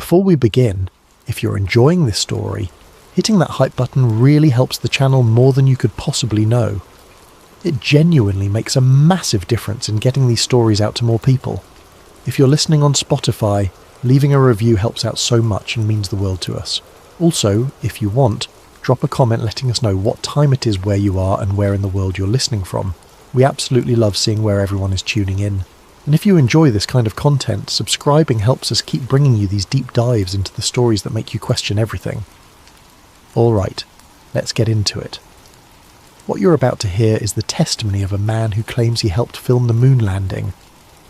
Before we begin, if you're enjoying this story, hitting that hype button really helps the channel more than you could possibly know. It genuinely makes a massive difference in getting these stories out to more people. If you're listening on Spotify, leaving a review helps out so much and means the world to us. Also, if you want, drop a comment letting us know what time it is where you are and where in the world you're listening from. We absolutely love seeing where everyone is tuning in. And if you enjoy this kind of content, subscribing helps us keep bringing you these deep dives into the stories that make you question everything. Alright, let's get into it. What you're about to hear is the testimony of a man who claims he helped film the moon landing.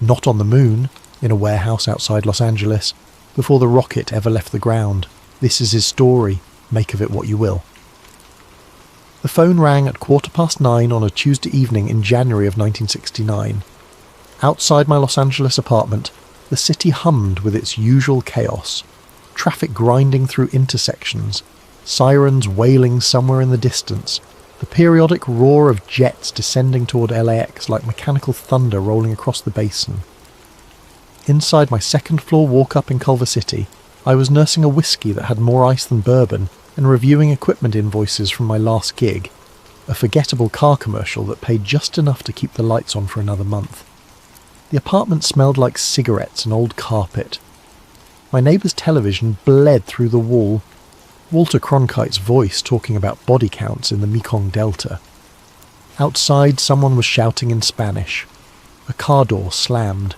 Not on the moon, in a warehouse outside Los Angeles, before the rocket ever left the ground. This is his story, make of it what you will. The phone rang at 9:15 on a Tuesday evening in January of 1969. Outside my Los Angeles apartment, the city hummed with its usual chaos. Traffic grinding through intersections, sirens wailing somewhere in the distance, the periodic roar of jets descending toward LAX like mechanical thunder rolling across the basin. Inside my second-floor walk-up in Culver City, I was nursing a whiskey that had more ice than bourbon and reviewing equipment invoices from my last gig, a forgettable car commercial that paid just enough to keep the lights on for another month. The apartment smelled like cigarettes and old carpet. My neighbour's television bled through the wall, Walter Cronkite's voice talking about body counts in the Mekong Delta. Outside, someone was shouting in Spanish. A car door slammed.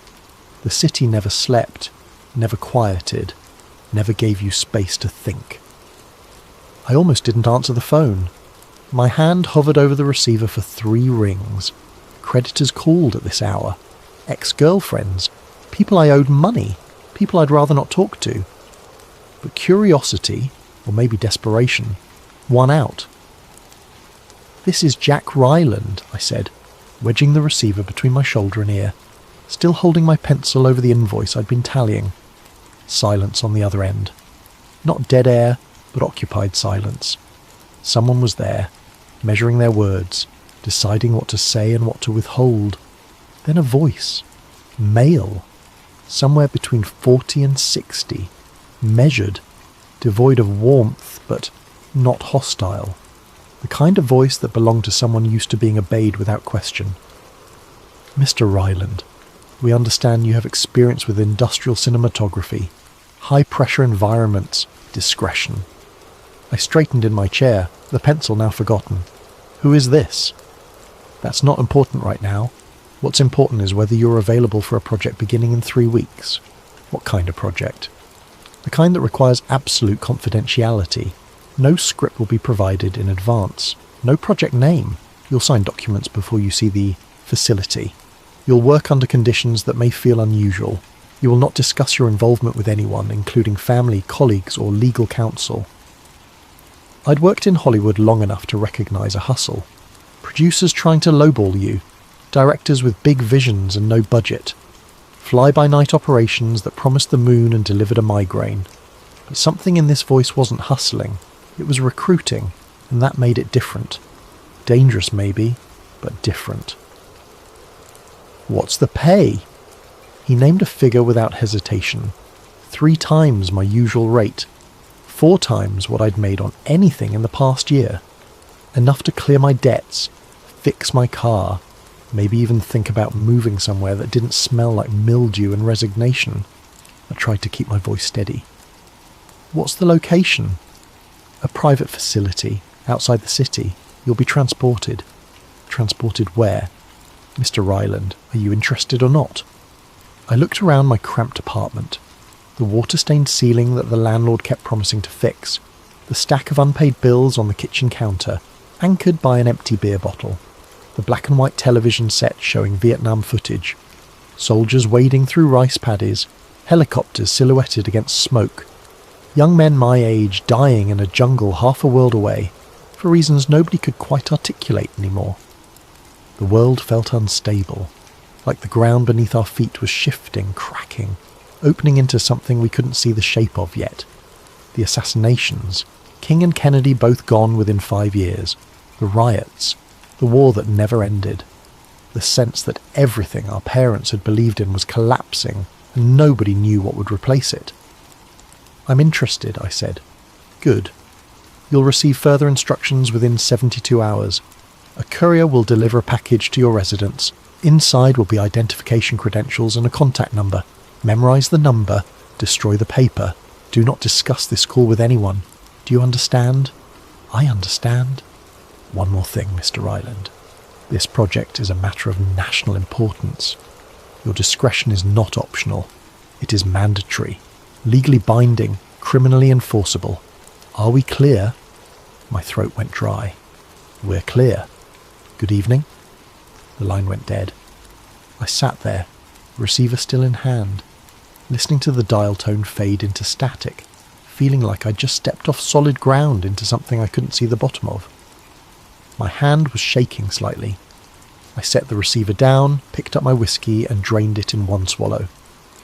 The city never slept, never quieted, never gave you space to think. I almost didn't answer the phone. My hand hovered over the receiver for 3 rings. Creditors called at this hour. Ex-girlfriends. People I owed money. People I'd rather not talk to. But curiosity, or maybe desperation, won out. "This is Jack Ryland," I said, wedging the receiver between my shoulder and ear, still holding my pencil over the invoice I'd been tallying. Silence on the other end. Not dead air, but occupied silence. Someone was there, measuring their words, deciding what to say and what to withhold. Then a voice. Male. Somewhere between 40 and 60. Measured. Devoid of warmth, but not hostile. The kind of voice that belonged to someone used to being obeyed without question. "Mr. Ryland, we understand you have experience with industrial cinematography, high-pressure environments, discretion." I straightened in my chair, the pencil now forgotten. "Who is this?" "That's not important right now. What's important is whether you're available for a project beginning in 3 weeks. What kind of project?" "The kind that requires absolute confidentiality. No script will be provided in advance. No project name. You'll sign documents before you see the facility. You'll work under conditions that may feel unusual. You will not discuss your involvement with anyone, including family, colleagues, or legal counsel." I'd worked in Hollywood long enough to recognise a hustle. Producers trying to lowball you. Directors with big visions and no budget. Fly-by-night operations that promised the moon and delivered a migraine. But something in this voice wasn't hustling. It was recruiting, and that made it different. Dangerous maybe, but different. "What's the pay?" He named a figure without hesitation. 3 times my usual rate. 4 times what I'd made on anything in the past year. Enough to clear my debts, fix my car, maybe even think about moving somewhere that didn't smell like mildew and resignation. I tried to keep my voice steady. "What's the location?" "A private facility, outside the city. You'll be transported." "Transported where?" "Mr. Ryland, are you interested or not?" I looked around my cramped apartment. The water-stained ceiling that the landlord kept promising to fix. The stack of unpaid bills on the kitchen counter, anchored by an empty beer bottle. The black and white television set showing Vietnam footage. Soldiers wading through rice paddies. Helicopters silhouetted against smoke. Young men my age dying in a jungle half a world away, for reasons nobody could quite articulate anymore. The world felt unstable, like the ground beneath our feet was shifting, cracking, opening into something we couldn't see the shape of yet. The assassinations, King and Kennedy both gone within 5 years. The riots, the war that never ended. The sense that everything our parents had believed in was collapsing and nobody knew what would replace it. "I'm interested," I said. "Good. You'll receive further instructions within 72 hours. A courier will deliver a package to your residence. Inside will be identification credentials and a contact number. Memorize the number, destroy the paper. Do not discuss this call with anyone. Do you understand?" "I understand." "One more thing, Mr. Ryland. This project is a matter of national importance. Your discretion is not optional. It is mandatory, legally binding, criminally enforceable. Are we clear?" My throat went dry. "We're clear. Good evening." The line went dead. I sat there, receiver still in hand, listening to the dial tone fade into static, feeling like I'd just stepped off solid ground into something I couldn't see the bottom of. My hand was shaking slightly. I set the receiver down, picked up my whiskey and drained it in one swallow.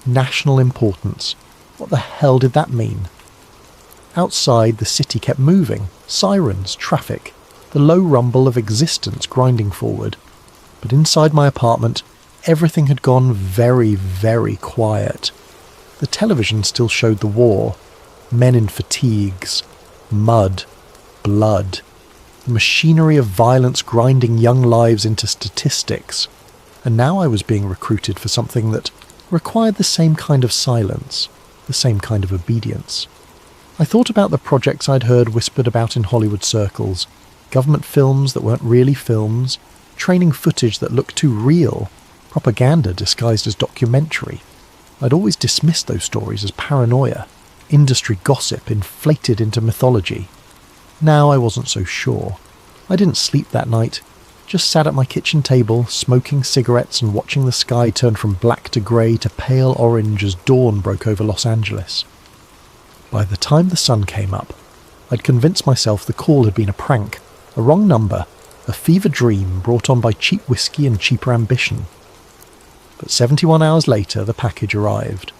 National importance. What the hell did that mean? Outside, the city kept moving. Sirens, traffic, the low rumble of existence grinding forward. But inside my apartment, everything had gone very, very quiet. The television still showed the war. Men in fatigues. Mud. Blood. The machinery of violence grinding young lives into statistics. And now I was being recruited for something that required the same kind of silence, the same kind of obedience. I thought about the projects I'd heard whispered about in Hollywood circles, government films that weren't really films, training footage that looked too real, propaganda disguised as documentary. I'd always dismissed those stories as paranoia, industry gossip inflated into mythology. Now I wasn't so sure. I didn't sleep that night, just sat at my kitchen table, smoking cigarettes and watching the sky turn from black to grey to pale orange as dawn broke over Los Angeles. By the time the sun came up, I'd convinced myself the call had been a prank, a wrong number, a fever dream brought on by cheap whiskey and cheaper ambition. But 71 hours later, the package arrived.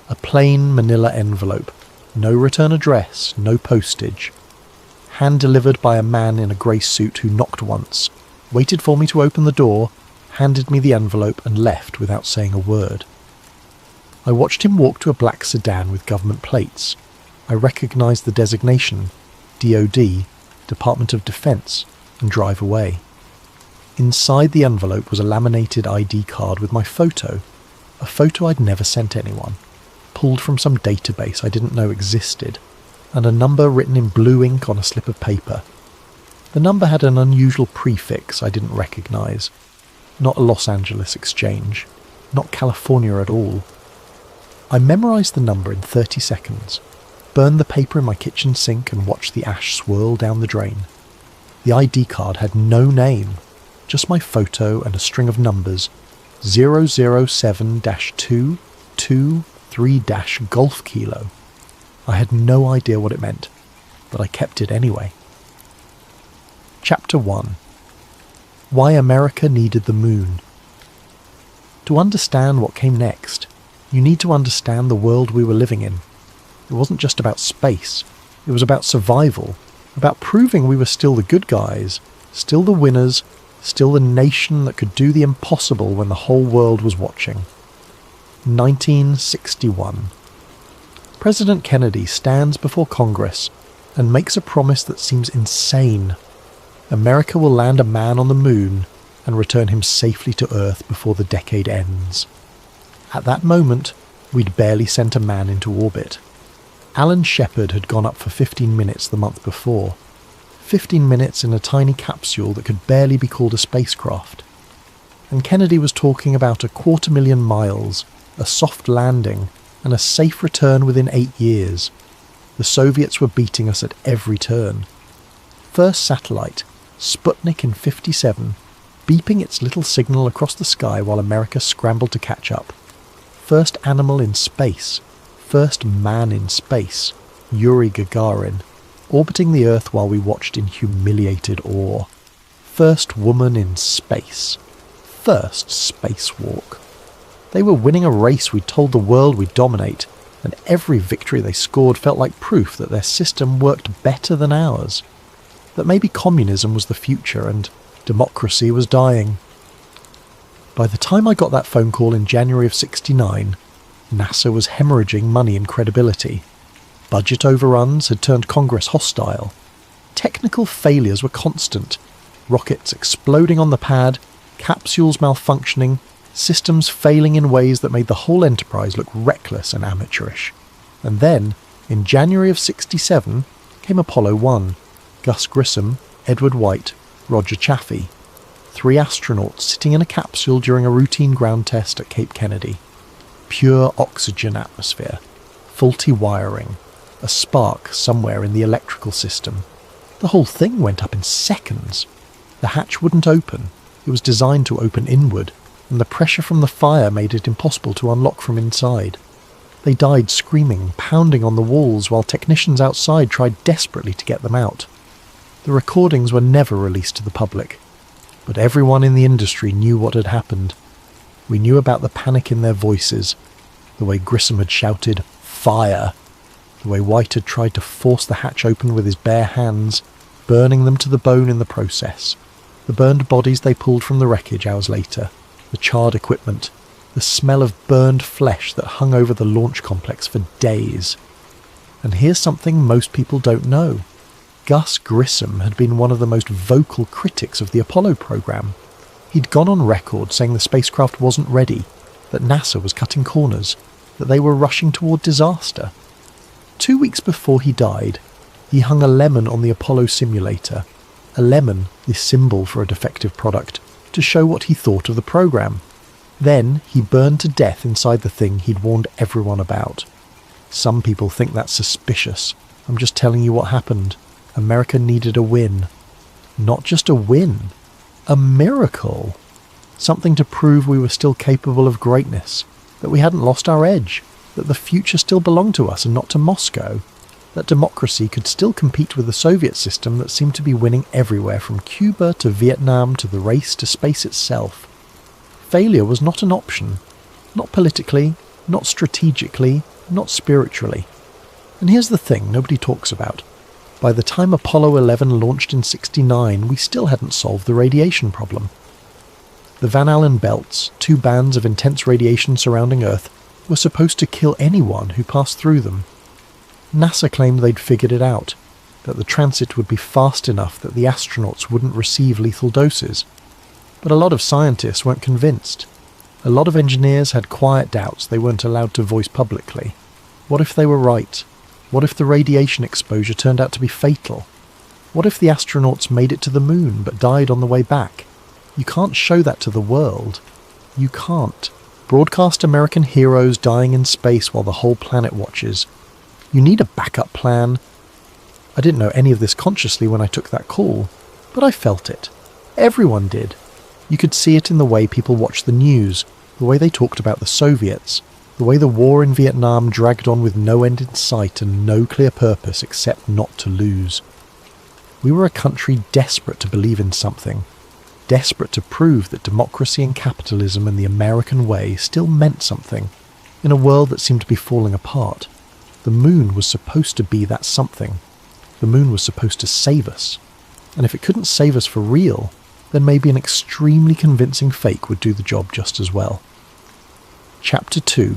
A plain manila envelope, no return address, no postage. Hand-delivered by a man in a grey suit who knocked once, waited for me to open the door, handed me the envelope and left without saying a word. I watched him walk to a black sedan with government plates. I recognised the designation, DOD, Department of Defence, and drive away. Inside the envelope was a laminated ID card with my photo, a photo I'd never sent anyone, pulled from some database I didn't know existed, and a number written in blue ink on a slip of paper. The number had an unusual prefix I didn't recognise. Not a Los Angeles exchange, not California at all. I memorised the number in 30 seconds, burned the paper in my kitchen sink and watched the ash swirl down the drain. The ID card had no name, just my photo and a string of numbers, 007-223- Golf I had no idea what it meant, but I kept it anyway. Chapter 1. Why America Needed the Moon. To understand what came next, you need to understand the world we were living in. It wasn't just about space, it was about survival, about proving we were still the good guys, still the winners, still the nation that could do the impossible when the whole world was watching. 1961. President Kennedy stands before Congress and makes a promise that seems insane. America will land a man on the moon and return him safely to Earth before the decade ends. At that moment, we'd barely sent a man into orbit. Alan Shepard had gone up for 15 minutes the month before. 15 minutes in a tiny capsule that could barely be called a spacecraft. And Kennedy was talking about 250,000 miles, a soft landing, and a safe return within 8 years. The Soviets were beating us at every turn. First satellite, Sputnik in 57, beeping its little signal across the sky while America scrambled to catch up. First animal in space. First man in space, Yuri Gagarin, orbiting the Earth while we watched in humiliated awe. First woman in space. First spacewalk. They were winning a race we'd told the world we'd dominate, and every victory they scored felt like proof that their system worked better than ours. That maybe communism was the future and democracy was dying. By the time I got that phone call in January of '69, NASA was hemorrhaging money and credibility. Budget overruns had turned Congress hostile. Technical failures were constant. Rockets exploding on the pad, capsules malfunctioning, systems failing in ways that made the whole enterprise look reckless and amateurish. And then, in January of '67, came Apollo 1. Gus Grissom, Edward White, Roger Chaffee. 3 astronauts sitting in a capsule during a routine ground test at Cape Kennedy. Pure oxygen atmosphere. Faulty wiring. A spark somewhere in the electrical system. The whole thing went up in seconds. The hatch wouldn't open. It was designed to open inward, and the pressure from the fire made it impossible to unlock from inside. They died screaming, pounding on the walls, while technicians outside tried desperately to get them out. The recordings were never released to the public, but everyone in the industry knew what had happened. We knew about the panic in their voices, the way Grissom had shouted, "Fire!" The way White had tried to force the hatch open with his bare hands, burning them to the bone in the process. The burned bodies they pulled from the wreckage hours later, the charred equipment, the smell of burned flesh that hung over the launch complex for days. And here's something most people don't know. Gus Grissom had been one of the most vocal critics of the Apollo program. He'd gone on record saying the spacecraft wasn't ready, that NASA was cutting corners, that they were rushing toward disaster. 2 weeks before he died, he hung a lemon on the Apollo simulator, a lemon, the symbol for a defective product, to show what he thought of the program. Then he burned to death inside the thing he'd warned everyone about. Some people think that's suspicious. I'm just telling you what happened. America needed a win. Not just a win, a miracle. Something to prove we were still capable of greatness, that we hadn't lost our edge, that the future still belonged to us and not to Moscow, that democracy could still compete with the Soviet system that seemed to be winning everywhere from Cuba to Vietnam to the race to space itself. Failure was not an option, not politically, not strategically, not spiritually. And here's the thing nobody talks about. By the time Apollo 11 launched in '69, we still hadn't solved the radiation problem. The Van Allen belts, 2 bands of intense radiation surrounding Earth, were supposed to kill anyone who passed through them. NASA claimed they'd figured it out, that the transit would be fast enough that the astronauts wouldn't receive lethal doses. But a lot of scientists weren't convinced. A lot of engineers had quiet doubts they weren't allowed to voice publicly. What if they were right? What if the radiation exposure turned out to be fatal? What if the astronauts made it to the moon but died on the way back? You can't show that to the world. You can't. Broadcast American heroes dying in space while the whole planet watches. You need a backup plan. I didn't know any of this consciously when I took that call, but I felt it. Everyone did. You could see it in the way people watched the news, the way they talked about the Soviets, the way the war in Vietnam dragged on with no end in sight and no clear purpose except not to lose. We were a country desperate to believe in something, desperate to prove that democracy and capitalism and the American way still meant something, in a world that seemed to be falling apart. The moon was supposed to be that something. The moon was supposed to save us. And if it couldn't save us for real, then maybe an extremely convincing fake would do the job just as well. Chapter 2.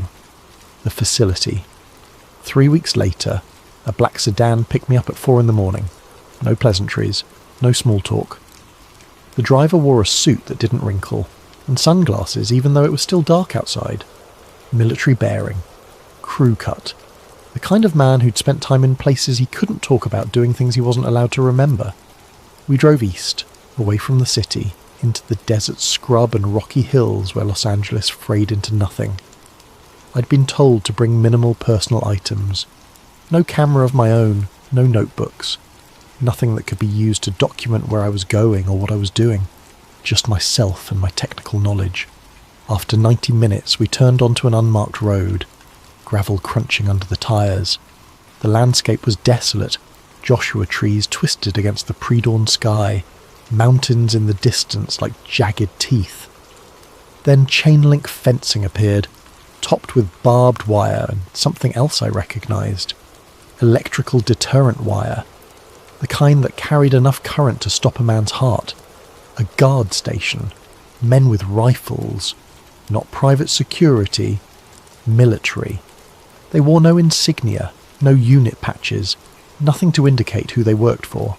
The Facility. 3 weeks later, a black sedan picked me up at 4 a.m. No pleasantries, no small talk. The driver wore a suit that didn't wrinkle, and sunglasses even though it was still dark outside. Military bearing. Crew cut. The kind of man who'd spent time in places he couldn't talk about doing things he wasn't allowed to remember. We drove east, away from the city, into the desert scrub and rocky hills where Los Angeles frayed into nothing. I'd been told to bring minimal personal items. No camera of my own, no notebooks. Nothing that could be used to document where I was going or what I was doing. Just myself and my technical knowledge. After 90 minutes, we turned onto an unmarked road, gravel crunching under the tyres. The landscape was desolate, Joshua trees twisted against the pre-dawn sky, mountains in the distance like jagged teeth. Then chain-link fencing appeared, topped with barbed wire and something else I recognised. Electrical deterrent wire. The kind that carried enough current to stop a man's heart. A guard station. Men with rifles. Not private security. Military. They wore no insignia, No unit patches, nothing to indicate who they worked for.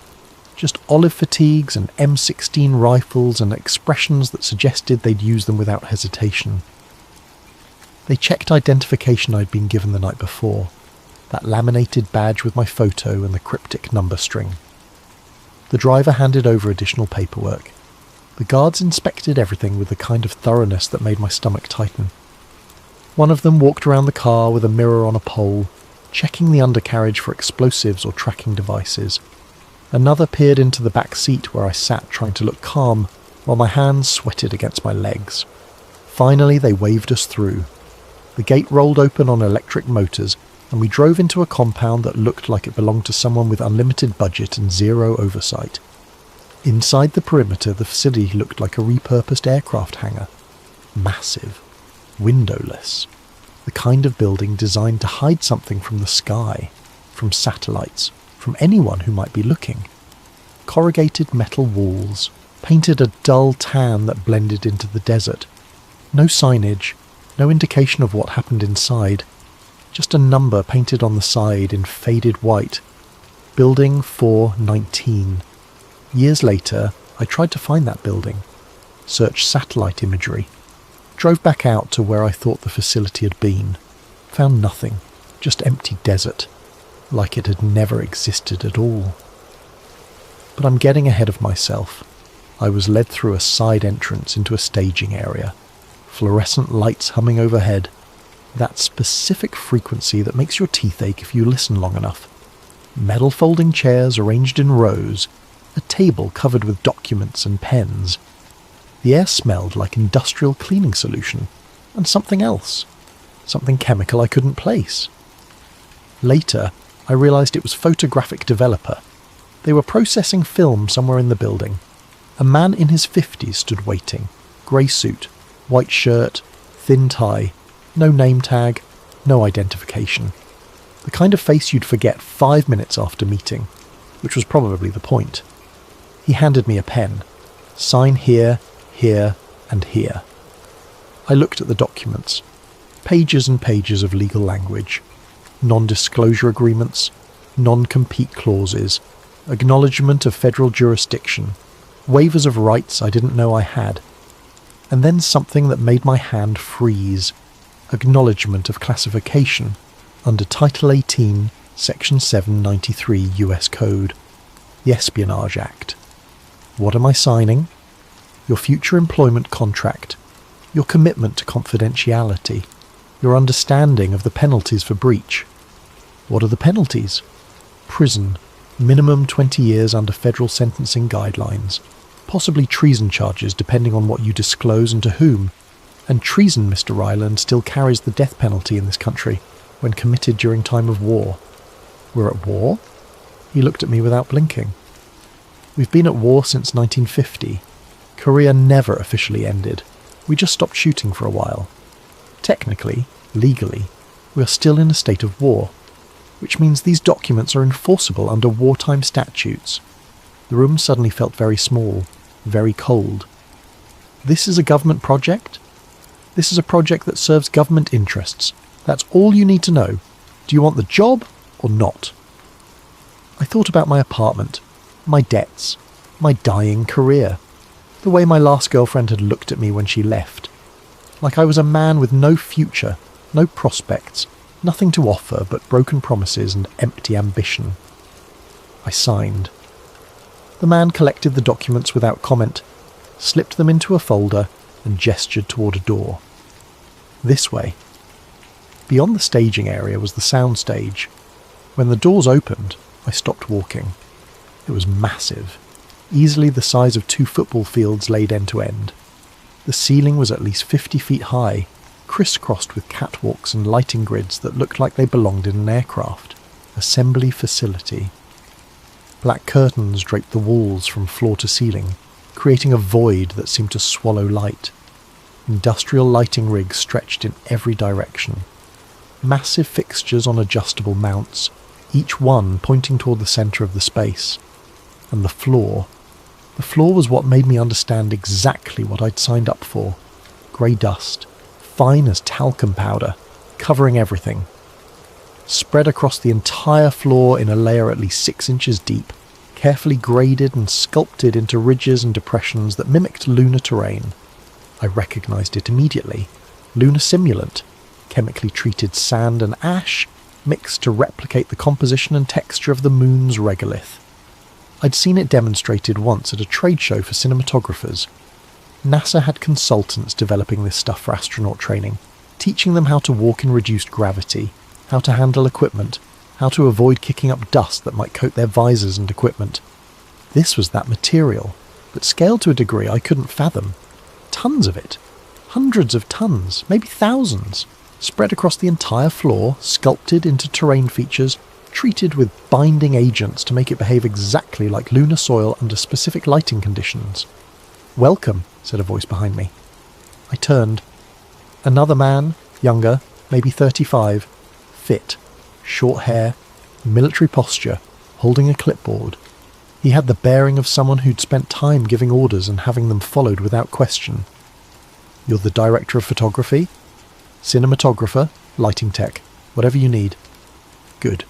Just olive fatigues and M16 rifles and expressions that suggested they'd use them without hesitation. They checked identification I'd been given the night before, that laminated badge with my photo and the cryptic number string. The driver handed over additional paperwork. The guards inspected everything with the kind of thoroughness that made my stomach tighten. One of them walked around the car with a mirror on a pole, checking the undercarriage for explosives or tracking devices. Another peered into the back seat where I sat trying to look calm, while my hands sweated against my legs. Finally, they waved us through. The gate rolled open on electric motors, and we drove into a compound that looked like it belonged to someone with unlimited budget and zero oversight. Inside the perimeter, the facility looked like a repurposed aircraft hangar. Massive. Windowless. The kind of building designed to hide something from the sky, from satellites, from anyone who might be looking. Corrugated metal walls, painted a dull tan that blended into the desert. No signage, no indication of what happened inside. Just a number painted on the side in faded white. Building 419. Years later, I tried to find that building. Searched satellite imagery. Drove back out to where I thought the facility had been. Found nothing. Just empty desert. Like it had never existed at all. But I'm getting ahead of myself. I was led through a side entrance into a staging area. Fluorescent lights humming overhead. That specific frequency that makes your teeth ache if you listen long enough. Metal folding chairs arranged in rows. A table covered with documents and pens. The air smelled like industrial cleaning solution, and something else. Something chemical I couldn't place. Later, I realised it was photographic developer. They were processing film somewhere in the building. A man in his 50s stood waiting. Grey suit, white shirt, thin tie, no name tag, no identification. The kind of face you'd forget 5 minutes after meeting, which was probably the point. He handed me a pen. Sign here, here, and here. I looked at the documents. Pages and pages of legal language. Non-disclosure agreements, non-compete clauses, acknowledgement of federal jurisdiction, waivers of rights I didn't know I had. And then something that made my hand freeze. Acknowledgement of classification under Title 18, Section 793 US Code, the Espionage Act. What am I signing? Your future employment contract, your commitment to confidentiality, your understanding of the penalties for breach. What are the penalties? Prison, minimum 20 years under federal sentencing guidelines, possibly treason charges depending on what you disclose and to whom. And treason, Mr. Ryland, still carries the death penalty in this country when committed during time of war. We're at war? He looked at me without blinking. We've been at war since 1950. Korea never officially ended. We just stopped shooting for a while. Technically, legally, we are still in a state of war, which means these documents are enforceable under wartime statutes. The room suddenly felt very small, very cold. This is a government project? This is a project that serves government interests. That's all you need to know. Do you want the job or not? I thought about my apartment, my debts, my dying career, the way my last girlfriend had looked at me when she left. Like I was a man with no future, no prospects, nothing to offer but broken promises and empty ambition. I signed. The man collected the documents without comment, slipped them into a folder, and gestured toward a door. This way. Beyond the staging area was the sound stage. When the doors opened, I stopped walking. It was massive, easily the size of 2 football fields laid end to end. The ceiling was at least 50 feet high, crisscrossed with catwalks and lighting grids that looked like they belonged in an aircraft. Assembly facility. Black curtains draped the walls from floor to ceiling, creating a void that seemed to swallow light. Industrial lighting rigs stretched in every direction. Massive fixtures on adjustable mounts, each one pointing toward the centre of the space. And the floor. The floor was what made me understand exactly what I'd signed up for. Grey dust, fine as talcum powder, covering everything. spread across the entire floor in a layer at least 6 inches deep, carefully graded and sculpted into ridges and depressions that mimicked lunar terrain. I recognised it immediately. Lunar simulant, chemically treated sand and ash, mixed to replicate the composition and texture of the moon's regolith. I'd seen it demonstrated once at a trade show for cinematographers. NASA had consultants developing this stuff for astronaut training, teaching them how to walk in reduced gravity, how to handle equipment, how to avoid kicking up dust that might coat their visors and equipment. This was that material, but scaled to a degree I couldn't fathom. Tons of it. Hundreds of tons, maybe thousands, spread across the entire floor, sculpted into terrain features, treated with binding agents to make it behave exactly like lunar soil under specific lighting conditions. "Welcome," said a voice behind me. I turned. Another man, younger, maybe 35, fit, short hair, military posture, holding a clipboard. He had the bearing of someone who'd spent time giving orders and having them followed without question. "You're the director of photography? Cinematographer, lighting tech, whatever you need." "Good.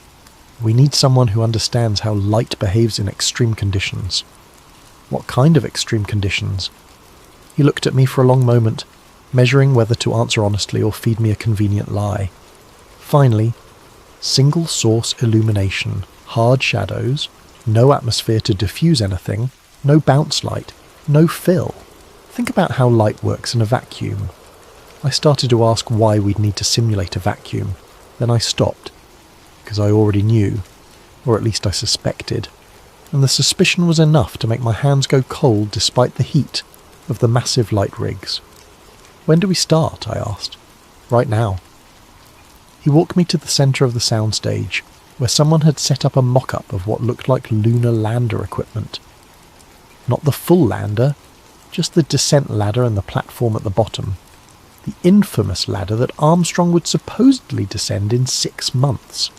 We need someone who understands how light behaves in extreme conditions." "What kind of extreme conditions?" He looked at me for a long moment, measuring whether to answer honestly or feed me a convenient lie. Finally, "Single source illumination, hard shadows, no atmosphere to diffuse anything, no bounce light, no fill. Think about how light works in a vacuum." I started to ask why we'd need to simulate a vacuum. Then I stopped, because I already knew, or at least I suspected, and the suspicion was enough to make my hands go cold despite the heat of the massive light rigs. "When do we start?" I asked. "Right now." He walked me to the centre of the soundstage, where someone had set up a mock-up of what looked like lunar lander equipment. Not the full lander, just the descent ladder and the platform at the bottom. The infamous ladder that Armstrong would supposedly descend in 6 months.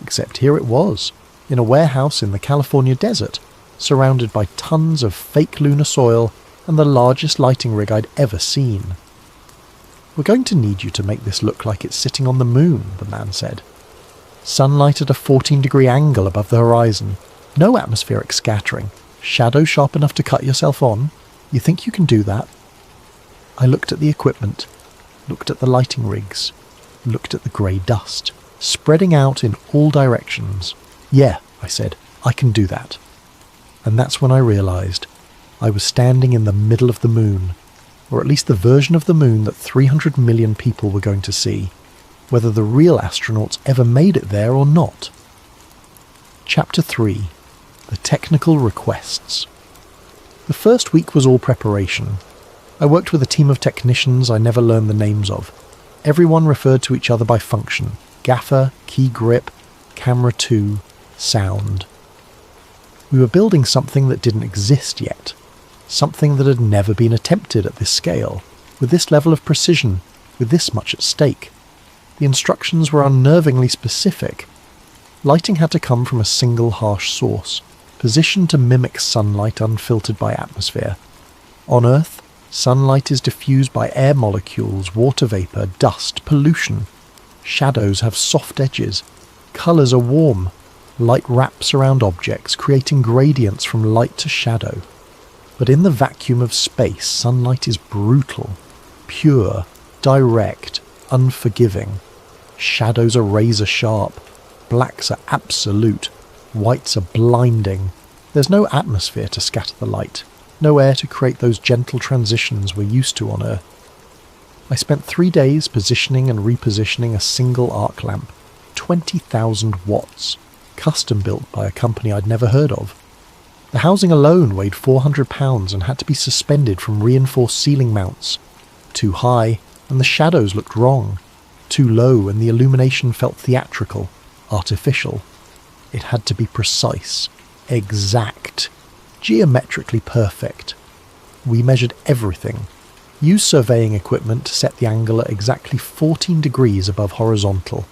Except here it was, in a warehouse in the California desert, surrounded by tons of fake lunar soil and the largest lighting rig I'd ever seen. "We're going to need you to make this look like it's sitting on the moon," the man said. "Sunlight at a 14-degree angle above the horizon, no atmospheric scattering, shadow sharp enough to cut yourself on. You think you can do that?" I looked at the equipment, looked at the lighting rigs, looked at the grey dust, spreading out in all directions. "Yeah," I said, "I can do that." And that's when I realised I was standing in the middle of the moon, or at least the version of the moon that 300 million people were going to see, whether the real astronauts ever made it there or not. Chapter 3. The Technical Requests. The first week was all preparation. I worked with a team of technicians I never learned the names of. Everyone referred to each other by function: gaffer, key grip, camera 2, sound. We were building something that didn't exist yet. Something that had never been attempted at this scale, with this level of precision, with this much at stake. The instructions were unnervingly specific. Lighting had to come from a single harsh source, positioned to mimic sunlight unfiltered by atmosphere. On Earth, sunlight is diffused by air molecules, water vapour, dust, pollution. Shadows have soft edges. Colours are warm. Light wraps around objects, creating gradients from light to shadow. But in the vacuum of space, sunlight is brutal, pure, direct, unforgiving. Shadows are razor sharp. Blacks are absolute. Whites are blinding. There's no atmosphere to scatter the light. No air to create those gentle transitions we're used to on Earth. I spent 3 days positioning and repositioning a single arc lamp, 20,000 watts, custom built by a company I'd never heard of. The housing alone weighed 400 pounds and had to be suspended from reinforced ceiling mounts. Too high, and the shadows looked wrong. Too low, and the illumination felt theatrical, artificial. It had to be precise, exact, geometrically perfect. We measured everything. Used surveying equipment to set the angle at exactly 14 degrees above horizontal.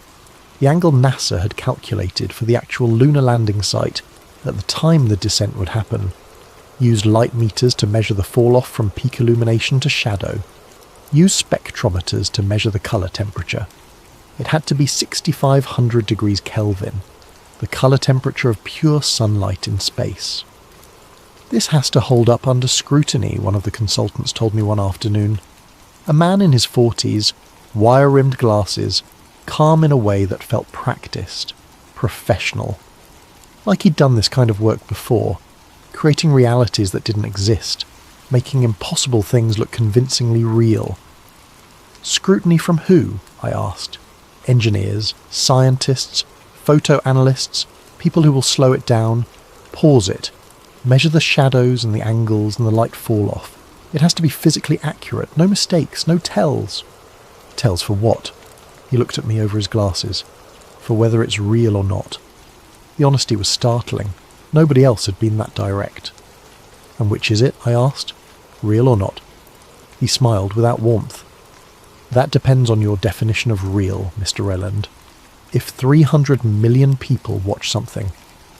The angle NASA had calculated for the actual lunar landing site at the time the descent would happen. Used light meters to measure the fall-off from peak illumination to shadow. Used spectrometers to measure the colour temperature. It had to be 6,500 degrees Kelvin, the colour temperature of pure sunlight in space. This has to hold up under scrutiny, one of the consultants told me one afternoon. A man in his 40s, wire-rimmed glasses, calm in a way that felt practiced, professional. Like he'd done this kind of work before, creating realities that didn't exist, making impossible things look convincingly real. Scrutiny from who? I asked. Engineers, scientists, photo analysts, people who will slow it down, pause it, measure the shadows and the angles and the light fall off. It has to be physically accurate, no mistakes, no tells. Tells for what? He looked at me over his glasses. For whether it's real or not. The honesty was startling. Nobody else had been that direct. And which is it? I asked. Real or not? He smiled without warmth. That depends on your definition of real, Mr. Relland. If 300 million people watch something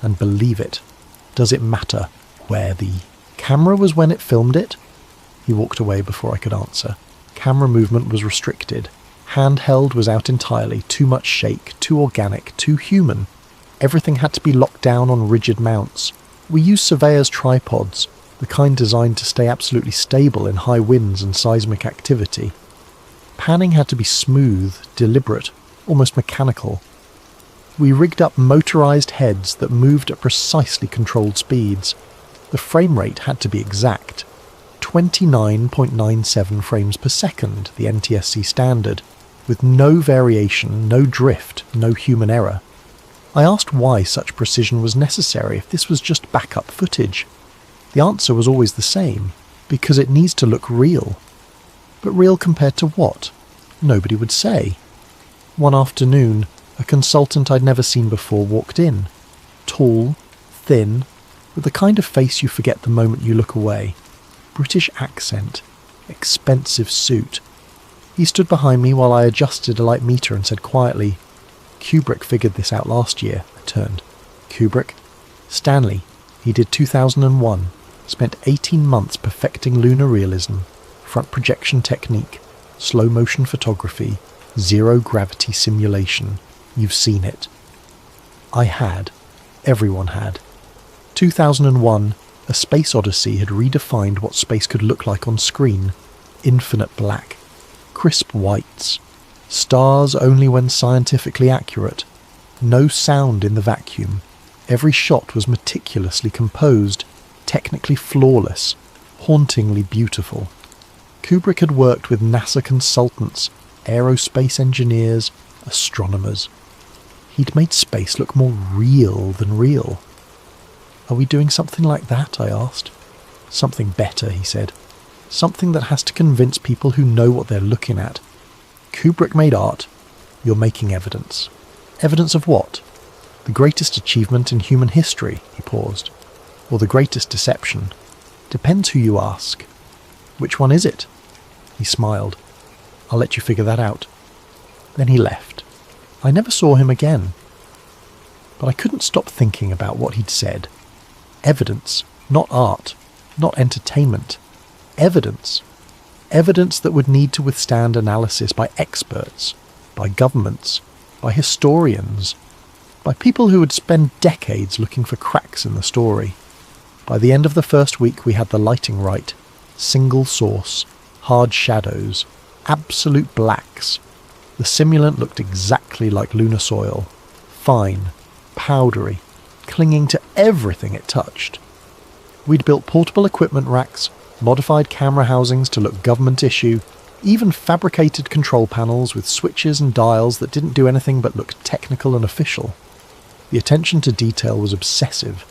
and believe it, does it matter where the camera was when it filmed it? He walked away before I could answer. Camera movement was restricted. Handheld was out entirely, too much shake, too organic, too human. Everything had to be locked down on rigid mounts. We used surveyors' tripods, the kind designed to stay absolutely stable in high winds and seismic activity. Panning had to be smooth, deliberate, almost mechanical. We rigged up motorised heads that moved at precisely controlled speeds. The frame rate had to be exact. 29.97 frames per second, the NTSC standard, with no variation, no drift, no human error. I asked why such precision was necessary if this was just backup footage. The answer was always the same, because it needs to look real. But real compared to what? Nobody would say. One afternoon, a consultant I'd never seen before walked in. Tall, thin, with the kind of face you forget the moment you look away. British accent, expensive suit. He stood behind me while I adjusted a light meter and said quietly, Kubrick figured this out last year. I turned. Kubrick? Stanley. He did 2001. Spent 18 months perfecting lunar realism, front projection technique, slow motion photography, zero gravity simulation. You've seen it. I had. Everyone had. 2001, A Space Odyssey had redefined what space could look like on screen. Infinite black. Crisp whites. Stars only when scientifically accurate. No sound in the vacuum. Every shot was meticulously composed, technically flawless, hauntingly beautiful. Kubrick had worked with NASA consultants, aerospace engineers, astronomers. He'd made space look more real than real. Are we doing something like that? I asked. Something better, he said. Something that has to convince people who know what they're looking at. Kubrick made art. You're making evidence. Evidence of what? The greatest achievement in human history, he paused. Or the greatest deception. Depends who you ask. Which one is it? He smiled. I'll let you figure that out. Then he left. I never saw him again. But I couldn't stop thinking about what he'd said. Evidence, not art, not entertainment. Evidence. Evidence that would need to withstand analysis by experts, by governments, by historians, by people who would spend decades looking for cracks in the story. By the end of the first week we had the lighting right. Single source, hard shadows, absolute blacks. The simulant looked exactly like lunar soil. Fine, powdery, clinging to everything it touched. We'd built portable equipment racks, modified camera housings to look government issue, even fabricated control panels with switches and dials that didn't do anything but look technical and official. The attention to detail was obsessive.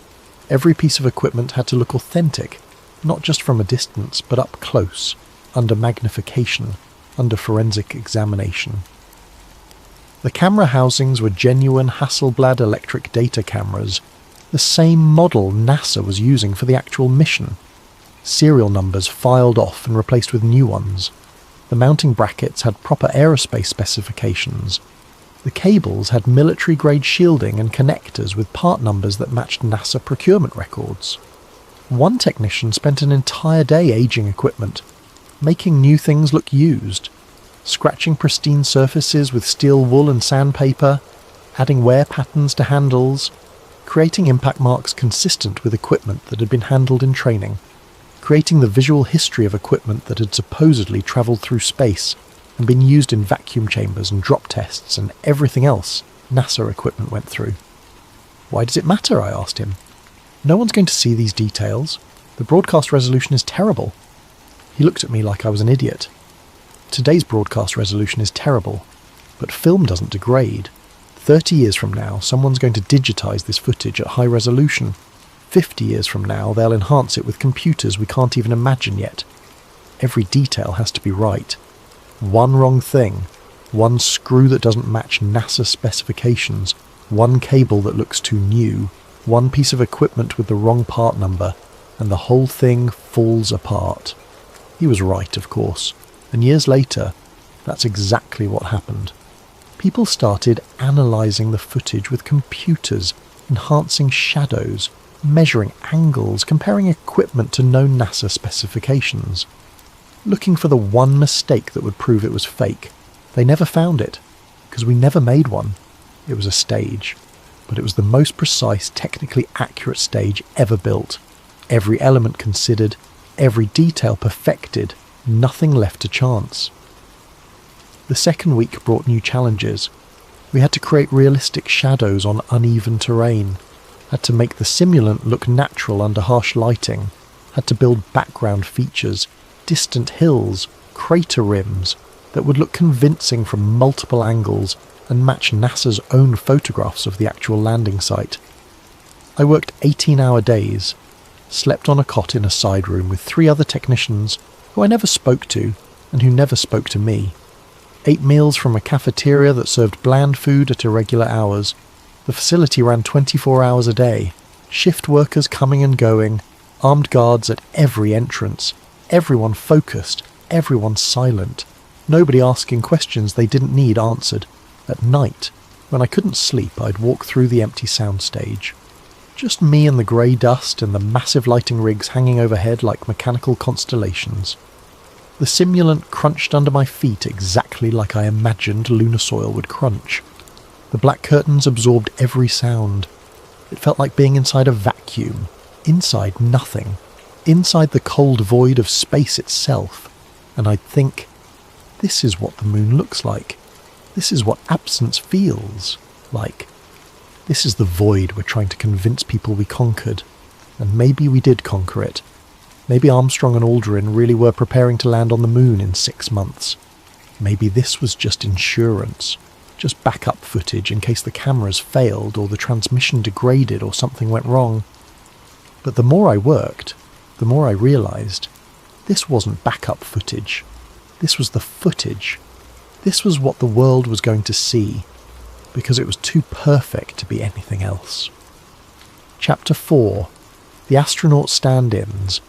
Every piece of equipment had to look authentic, not just from a distance, but up close, under magnification, under forensic examination. The camera housings were genuine Hasselblad electric data cameras, the same model NASA was using for the actual mission. Serial numbers filed off and replaced with new ones. The mounting brackets had proper aerospace specifications. The cables had military-grade shielding and connectors with part numbers that matched NASA procurement records. One technician spent an entire day aging equipment, making new things look used. scratching pristine surfaces with steel wool and sandpaper, adding wear patterns to handles, creating impact marks consistent with equipment that had been handled in training, creating the visual history of equipment that had supposedly travelled through space and been used in vacuum chambers and drop tests and everything else NASA equipment went through. Why does it matter? I asked him. No one's going to see these details. The broadcast resolution is terrible. He looked at me like I was an idiot. Today's broadcast resolution is terrible, but film doesn't degrade. 30 years from now, someone's going to digitise this footage at high resolution. 50 years from now, they'll enhance it with computers we can't even imagine yet. Every detail has to be right. One wrong thing, one screw that doesn't match NASA specifications, one cable that looks too new, one piece of equipment with the wrong part number, and the whole thing falls apart. He was right, of course, and years later, that's exactly what happened. People started analysing the footage with computers, enhancing shadows, measuring angles, comparing equipment to known NASA specifications, looking for the one mistake that would prove it was fake. They never found it, because we never made one. It was a stage, but it was the most precise, technically accurate stage ever built. Every element considered, every detail perfected, nothing left to chance. The second week brought new challenges. We had to create realistic shadows on uneven terrain, had to make the simulant look natural under harsh lighting, had to build background features, distant hills, crater rims, that would look convincing from multiple angles and match NASA's own photographs of the actual landing site. I worked 18-hour days, slept on a cot in a side room with 3 other technicians who I never spoke to and who never spoke to me, ate meals from a cafeteria that served bland food at irregular hours. The facility ran 24 hours a day, shift workers coming and going, armed guards at every entrance, everyone focused, everyone silent, nobody asking questions they didn't need answered. At night, when I couldn't sleep, I'd walk through the empty soundstage. Just me and the grey dust and the massive lighting rigs hanging overhead like mechanical constellations. The simulant crunched under my feet exactly like I imagined lunar soil would crunch. The black curtains absorbed every sound. It felt like being inside a vacuum, inside nothing, inside the cold void of space itself. And I'd think, this is what the moon looks like. This is what absence feels like. This is the void we're trying to convince people we conquered. And maybe we did conquer it. Maybe Armstrong and Aldrin really were preparing to land on the moon in 6 months. Maybe this was just insurance, just backup footage in case the cameras failed or the transmission degraded or something went wrong. But the more I worked, the more I realised this wasn't backup footage. This was the footage. This was what the world was going to see, because it was too perfect to be anything else. Chapter 4. The Astronaut Stand-ins.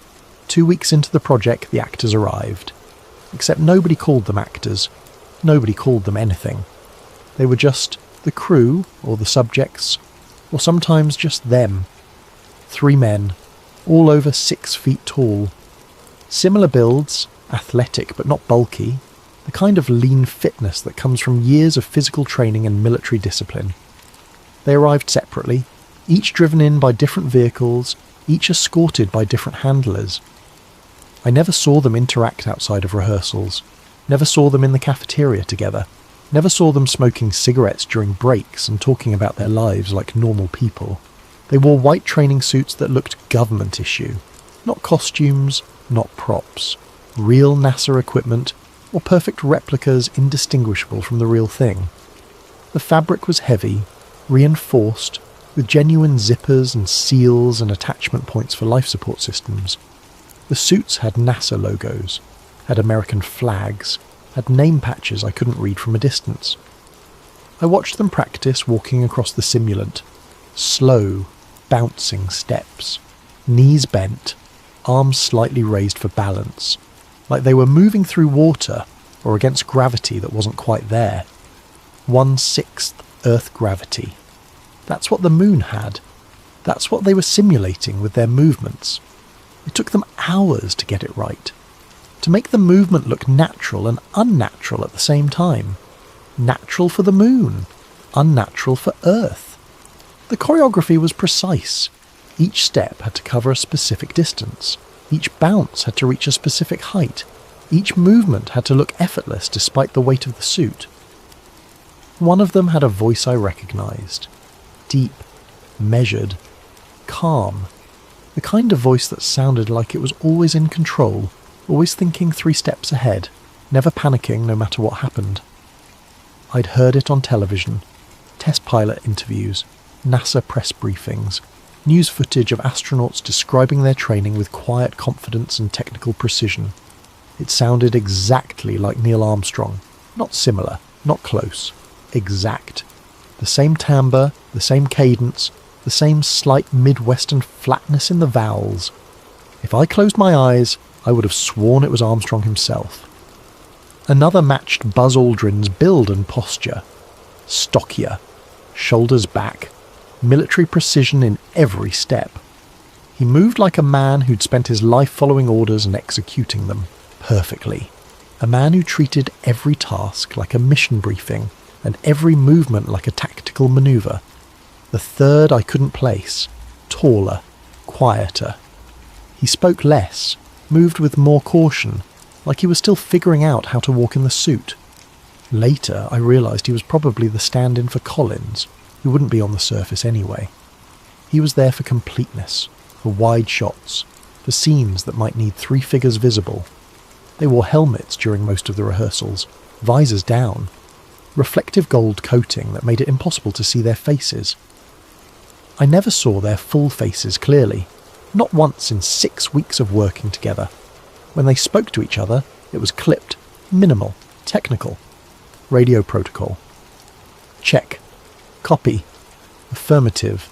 2 weeks into the project, the actors arrived. Except nobody called them actors. Nobody called them anything. They were just the crew, or the subjects, or sometimes just them. 3 men, all over 6 feet tall. Similar builds, athletic but not bulky, the kind of lean fitness that comes from years of physical training and military discipline. They arrived separately, each driven in by different vehicles, each escorted by different handlers. I never saw them interact outside of rehearsals, never saw them in the cafeteria together, never saw them smoking cigarettes during breaks and talking about their lives like normal people. They wore white training suits that looked government issue, not costumes, not props, real NASA equipment, or perfect replicas indistinguishable from the real thing. The fabric was heavy, reinforced, with genuine zippers and seals and attachment points for life support systems. The suits had NASA logos, had American flags, had name patches I couldn't read from a distance. I watched them practice walking across the simulant. Slow, bouncing steps, knees bent, arms slightly raised for balance, like they were moving through water or against gravity that wasn't quite there. 1/6 Earth gravity. That's what the moon had. That's what they were simulating with their movements. It took them hours to get it right. to make the movement look natural and unnatural at the same time. Natural for the moon, unnatural for Earth. The choreography was precise. Each step had to cover a specific distance. Each bounce had to reach a specific height. Each movement had to look effortless despite the weight of the suit. One of them had a voice I recognised. Deep, measured, calm. The kind of voice that sounded like it was always in control, always thinking 3 steps ahead, never panicking no matter what happened. I'd heard it on television, test pilot interviews, NASA press briefings, news footage of astronauts describing their training with quiet confidence and technical precision. It sounded exactly like Neil Armstrong. Not similar, not close. Exact. The same timbre, the same cadence, the same slight Midwestern flatness in the vowels. If I closed my eyes, I would have sworn it was Armstrong himself. Another matched Buzz Aldrin's build and posture. Stockier, shoulders back, military precision in every step. He moved like a man who'd spent his life following orders and executing them perfectly. A man who treated every task like a mission briefing and every movement like a tactical manoeuvre. The third I couldn't place. Taller, quieter. He spoke less, moved with more caution, like he was still figuring out how to walk in the suit. Later, I realised he was probably the stand-in for Collins, who wouldn't be on the surface anyway. He was there for completeness, for wide shots, for scenes that might need 3 figures visible. They wore helmets during most of the rehearsals, visors down, reflective gold coating that made it impossible to see their faces. I never saw their full faces clearly, not once in 6 weeks of working together. When they spoke to each other, it was clipped, minimal, technical. Radio protocol. Check. Copy. Affirmative.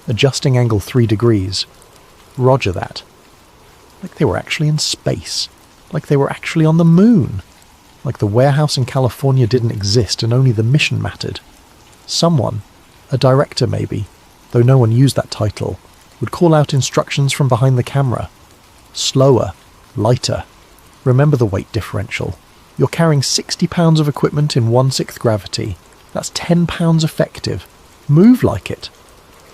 Adjusting angle 3 degrees. Roger that. Like they were actually in space. Like they were actually on the moon. Like the warehouse in California didn't exist and only the mission mattered. Someone, a director maybe, though no one used that title, would call out instructions from behind the camera. Slower. Lighter. Remember the weight differential. You're carrying 60 pounds of equipment in 1/6 gravity. That's 10 pounds effective. Move like it.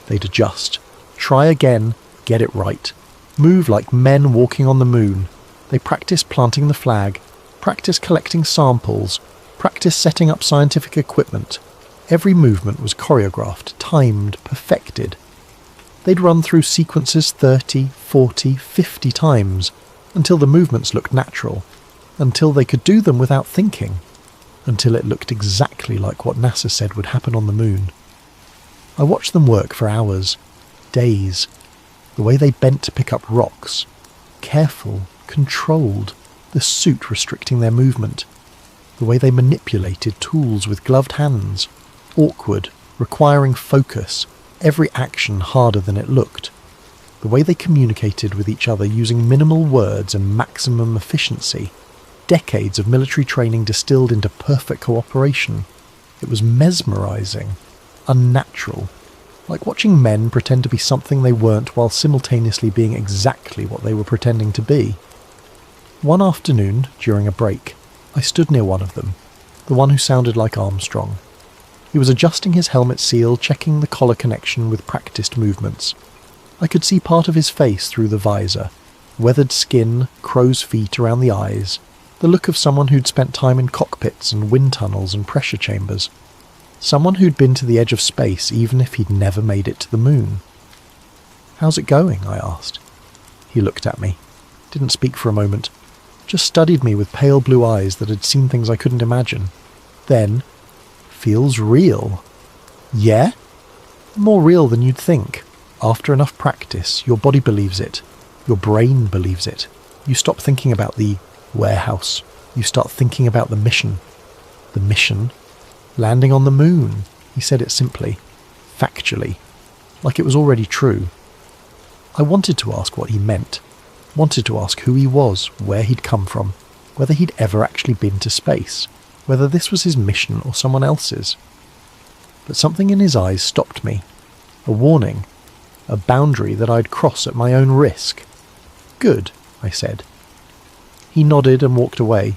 They'd adjust. Try again. Get it right. Move like men walking on the moon. They practice planting the flag. Practice collecting samples. Practice setting up scientific equipment. Every movement was choreographed, timed, perfected. They'd run through sequences 30, 40, 50 times, until the movements looked natural, until they could do them without thinking, until it looked exactly like what NASA said would happen on the moon. I watched them work for hours, days, the way they bent to pick up rocks, careful, controlled, the suit restricting their movement, the way they manipulated tools with gloved hands, awkward, requiring focus, every action harder than it looked, the way they communicated with each other using minimal words and maximum efficiency, decades of military training distilled into perfect cooperation. It was mesmerising, unnatural, like watching men pretend to be something they weren't while simultaneously being exactly what they were pretending to be. One afternoon, during a break, I stood near one of them, the one who sounded like Armstrong. He was adjusting his helmet seal, checking the collar connection with practiced movements. I could see part of his face through the visor, weathered skin, crow's feet around the eyes, the look of someone who'd spent time in cockpits and wind tunnels and pressure chambers. Someone who'd been to the edge of space even if he'd never made it to the moon. "How's it going?" I asked. He looked at me, didn't speak for a moment, just studied me with pale blue eyes that had seen things I couldn't imagine. Then, "Feels real." "Yeah?" "More real than you'd think. After enough practice, your body believes it. Your brain believes it. You stop thinking about the warehouse. You start thinking about the mission. The mission? Landing on the moon." He said it simply, factually, like it was already true. I wanted to ask what he meant. Wanted to ask who he was, where he'd come from, whether he'd ever actually been to space, whether this was his mission or someone else's. But something in his eyes stopped me. A warning. A boundary that I'd cross at my own risk. "Good," I said. He nodded and walked away,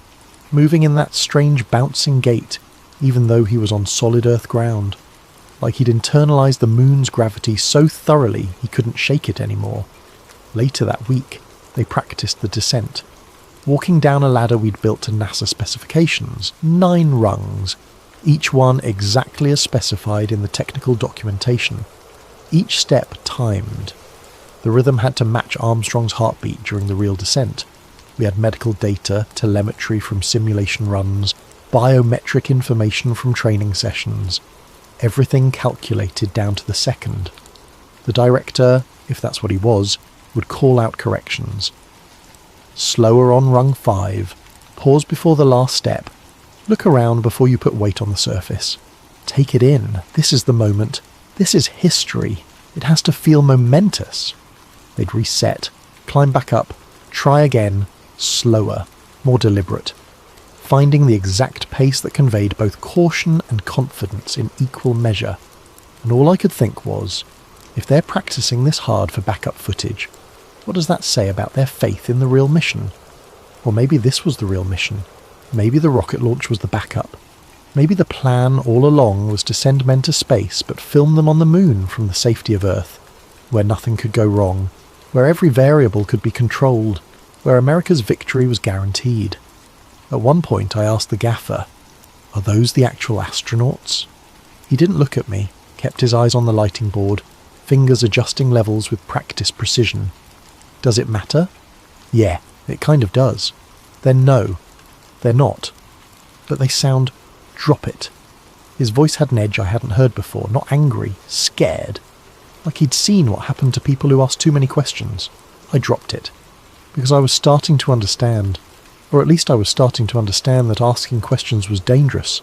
moving in that strange bouncing gait, even though he was on solid Earth ground, like he'd internalized the moon's gravity so thoroughly he couldn't shake it anymore. Later that week, they practiced the descent, walking down a ladder we'd built to NASA specifications, 9 rungs, each one exactly as specified in the technical documentation, each step timed. The rhythm had to match Armstrong's heartbeat during the real descent. We had medical data, telemetry from simulation runs, biometric information from training sessions, everything calculated down to the second. The director, if that's what he was, would call out corrections. Slower on rung 5, pause before the last step, look around before you put weight on the surface. Take it in, this is the moment, this is history, it has to feel momentous. They'd reset, climb back up, try again, slower, more deliberate, finding the exact pace that conveyed both caution and confidence in equal measure. And all I could think was, if they're practicing this hard for backup footage, what does that say about their faith in the real mission? Or maybe this was the real mission. Maybe the rocket launch was the backup. Maybe the plan all along was to send men to space but film them on the moon from the safety of Earth, where nothing could go wrong, where every variable could be controlled, where America's victory was guaranteed. At one point I asked the gaffer, "Are those the actual astronauts?" He didn't look at me, kept his eyes on the lighting board, fingers adjusting levels with practiced precision. Does it matter? Yeah, it kind of does. Then no, they're not. But they sound, drop it. His voice had an edge I hadn't heard before, not angry, scared. Like he'd seen what happened to people who asked too many questions. I dropped it. Because I was starting to understand, or at least I was starting to understand that asking questions was dangerous.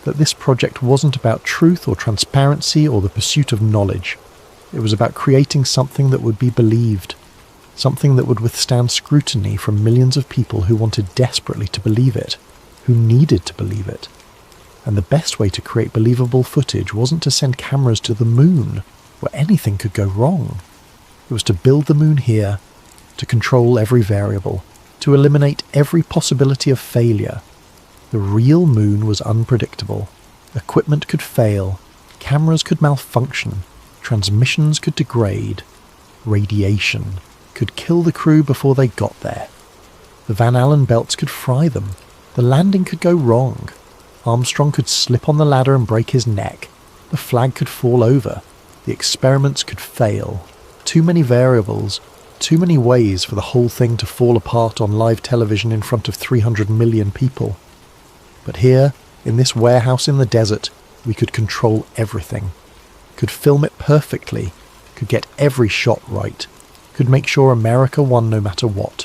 That this project wasn't about truth or transparency or the pursuit of knowledge. It was about creating something that would be believed. Something that would withstand scrutiny from millions of people who wanted desperately to believe it, who needed to believe it. And the best way to create believable footage wasn't to send cameras to the moon, where anything could go wrong. It was to build the moon here, to control every variable, to eliminate every possibility of failure. The real moon was unpredictable. Equipment could fail, cameras could malfunction, transmissions could degrade, radiation could kill the crew before they got there. The Van Allen belts could fry them. The landing could go wrong. Armstrong could slip on the ladder and break his neck. The flag could fall over. The experiments could fail. Too many variables, too many ways for the whole thing to fall apart on live television in front of 300 million people. But here, in this warehouse in the desert, we could control everything. Could film it perfectly. Could get every shot right. Could make sure America won no matter what.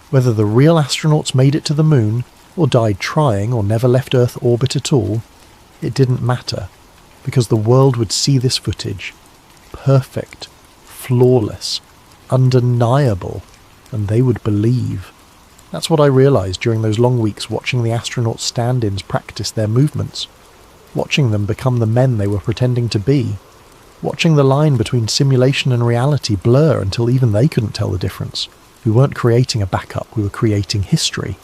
Whether the real astronauts made it to the moon, or died trying, or never left Earth orbit at all, it didn't matter, because the world would see this footage. Perfect, flawless, undeniable, and they would believe. That's what I realised during those long weeks watching the astronauts stand-ins practice their movements, watching them become the men they were pretending to be, watching the line between simulation and reality blur until even they couldn't tell the difference. We weren't creating a backup, we were creating history,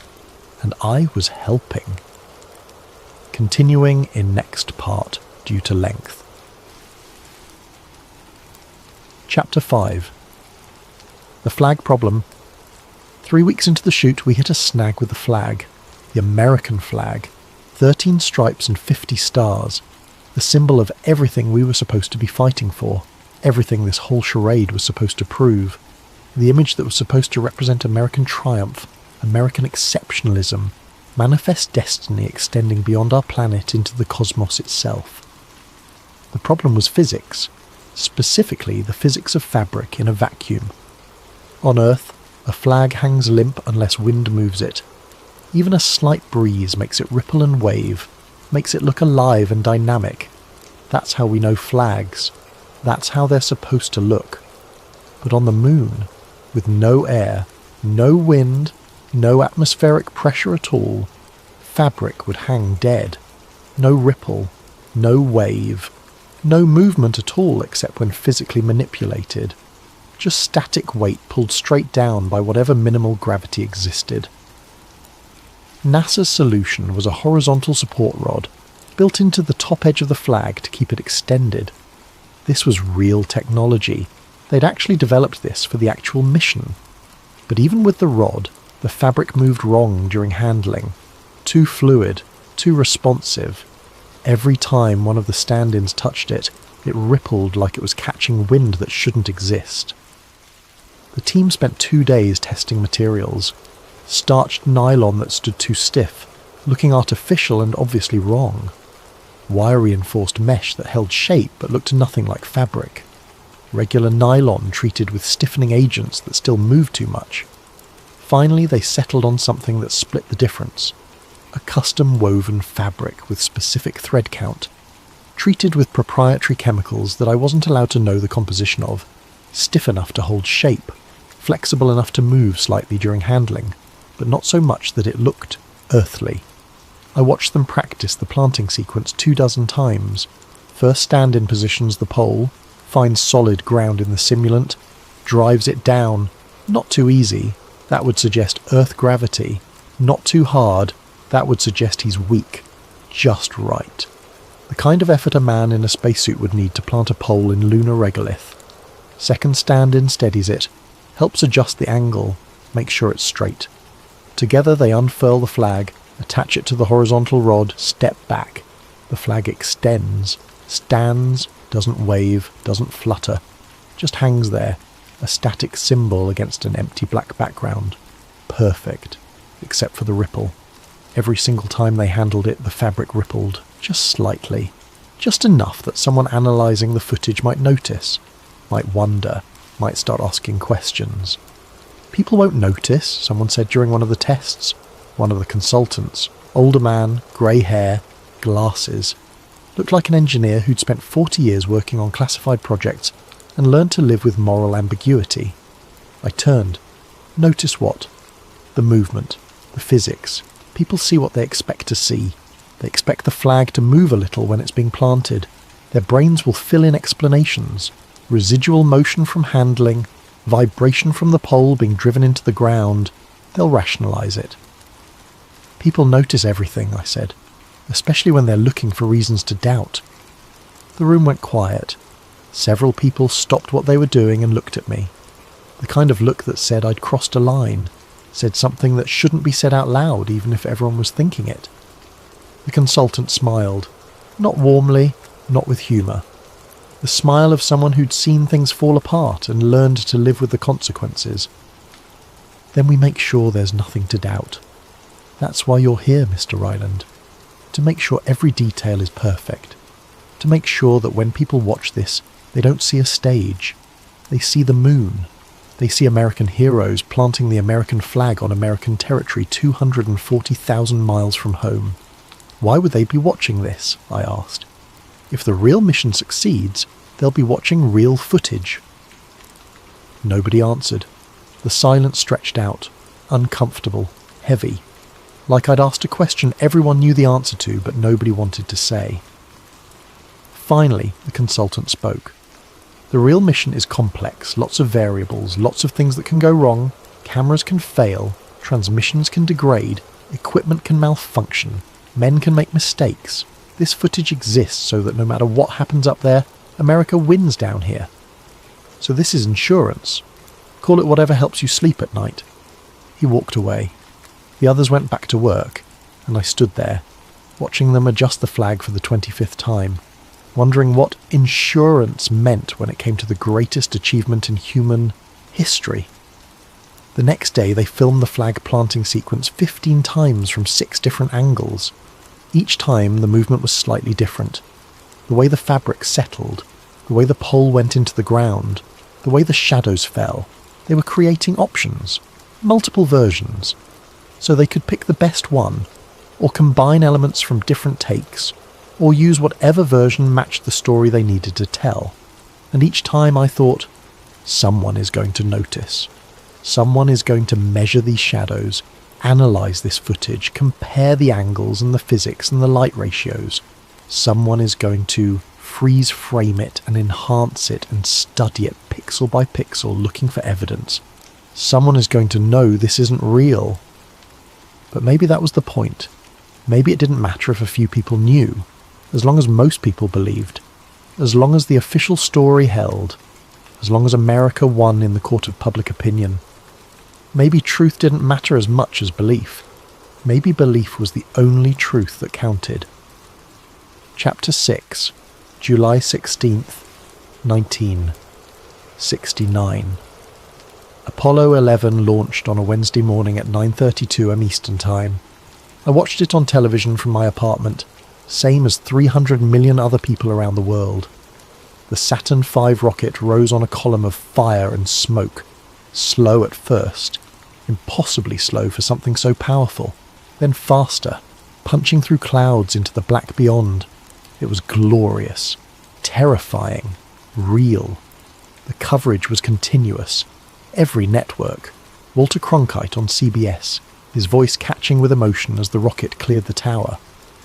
and I was helping. Continuing in next part due to length. Chapter 5. The flag problem. 3 weeks into the shoot, we hit a snag with the flag. The American flag. 13 stripes and 50 stars. The symbol of everything we were supposed to be fighting for. Everything this whole charade was supposed to prove. The image that was supposed to represent American triumph, American exceptionalism, manifest destiny extending beyond our planet into the cosmos itself. The problem was physics, specifically the physics of fabric in a vacuum. On Earth, a flag hangs limp unless wind moves it. Even a slight breeze makes it ripple and wave, makes it look alive and dynamic. That's how we know flags. That's how they're supposed to look. But on the moon, with no air, no wind, no atmospheric pressure at all, fabric would hang dead. No ripple, no wave, no movement at all except when physically manipulated. Just static weight pulled straight down by whatever minimal gravity existed. NASA's solution was a horizontal support rod built into the top edge of the flag to keep it extended. This was real technology. They'd actually developed this for the actual mission. But even with the rod, the fabric moved wrong during handling. Too fluid, too responsive. Every time one of the stand-ins touched it, it rippled like it was catching wind that shouldn't exist. The team spent 2 days testing materials. Starched nylon that stood too stiff, looking artificial and obviously wrong. Wire-reinforced mesh that held shape but looked nothing like fabric. Regular nylon treated with stiffening agents that still moved too much. Finally, they settled on something that split the difference. A custom woven fabric with specific thread count, treated with proprietary chemicals that I wasn't allowed to know the composition of, stiff enough to hold shape, flexible enough to move slightly during handling, but not so much that it looked earthly. I watched them practice the planting sequence 24 times. First stand-in positions the pole, finds solid ground in the simulant, drives it down. Not too easy, that would suggest Earth gravity. Not too hard, that would suggest he's weak. Just right. The kind of effort a man in a spacesuit would need to plant a pole in lunar regolith. Second stand-in steadies it, helps adjust the angle, make sure it's straight. Together they unfurl the flag, attach it to the horizontal rod, step back. The flag extends, stands, doesn't wave, doesn't flutter, just hangs there, a static symbol against an empty black background. Perfect, except for the ripple. Every single time they handled it, the fabric rippled, just slightly. Just enough that someone analysing the footage might notice, might wonder, might start asking questions. People won't notice, someone said during one of the tests. One of the consultants, older man, grey hair, glasses, looked like an engineer who'd spent 40 years working on classified projects and learned to live with moral ambiguity. I turned. Notice what? The movement, the physics. People see what they expect to see. They expect the flag to move a little when it's being planted. Their brains will fill in explanations. Residual motion from handling, vibration from the pole being driven into the ground. They'll rationalise it. People notice everything, I said, especially when they're looking for reasons to doubt. The room went quiet. Several people stopped what they were doing and looked at me. The kind of look that said I'd crossed a line, said something that shouldn't be said out loud even if everyone was thinking it. The consultant smiled, not warmly, not with humour. The smile of someone who'd seen things fall apart and learned to live with the consequences. Then we make sure there's nothing to doubt. That's why you're here, Mr. Ryland. To make sure every detail is perfect. To make sure that when people watch this, they don't see a stage. They see the moon. They see American heroes planting the American flag on American territory 240,000 miles from home. Why would they be watching this? I asked. If the real mission succeeds, they'll be watching real footage. Nobody answered. The silence stretched out, uncomfortable, heavy. Like I'd asked a question everyone knew the answer to, but nobody wanted to say. Finally, the consultant spoke. The real mission is complex, lots of variables, lots of things that can go wrong, cameras can fail, transmissions can degrade, equipment can malfunction, men can make mistakes. This footage exists so that no matter what happens up there, America wins down here. So this is insurance. Call it whatever helps you sleep at night. He walked away. The others went back to work, and I stood there, watching them adjust the flag for the 25th time, wondering what insurance meant when it came to the greatest achievement in human history. The next day they filmed the flag planting sequence 15 times from 6 different angles. Each time the movement was slightly different. The way the fabric settled, the way the pole went into the ground, the way the shadows fell. They were creating options, multiple versions, so they could pick the best one, or combine elements from different takes, or use whatever version matched the story they needed to tell. And each time I thought, someone is going to notice. Someone is going to measure these shadows, analyse this footage, compare the angles and the physics and the light ratios. Someone is going to freeze frame it and enhance it and study it pixel by pixel looking for evidence. Someone is going to know this isn't real. But maybe that was the point. Maybe it didn't matter if a few people knew, as long as most people believed, as long as the official story held, as long as America won in the court of public opinion. Maybe truth didn't matter as much as belief. Maybe belief was the only truth that counted. Chapter 6, July 16th, 1969. Apollo 11 launched on a Wednesday morning at 9:32 am Eastern Time. I watched it on television from my apartment, same as 300 million other people around the world. The Saturn V rocket rose on a column of fire and smoke, slow at first, impossibly slow for something so powerful, then faster, punching through clouds into the black beyond. It was glorious, terrifying, real. The coverage was continuous. Every network. Walter Cronkite on CBS, his voice catching with emotion as the rocket cleared the tower.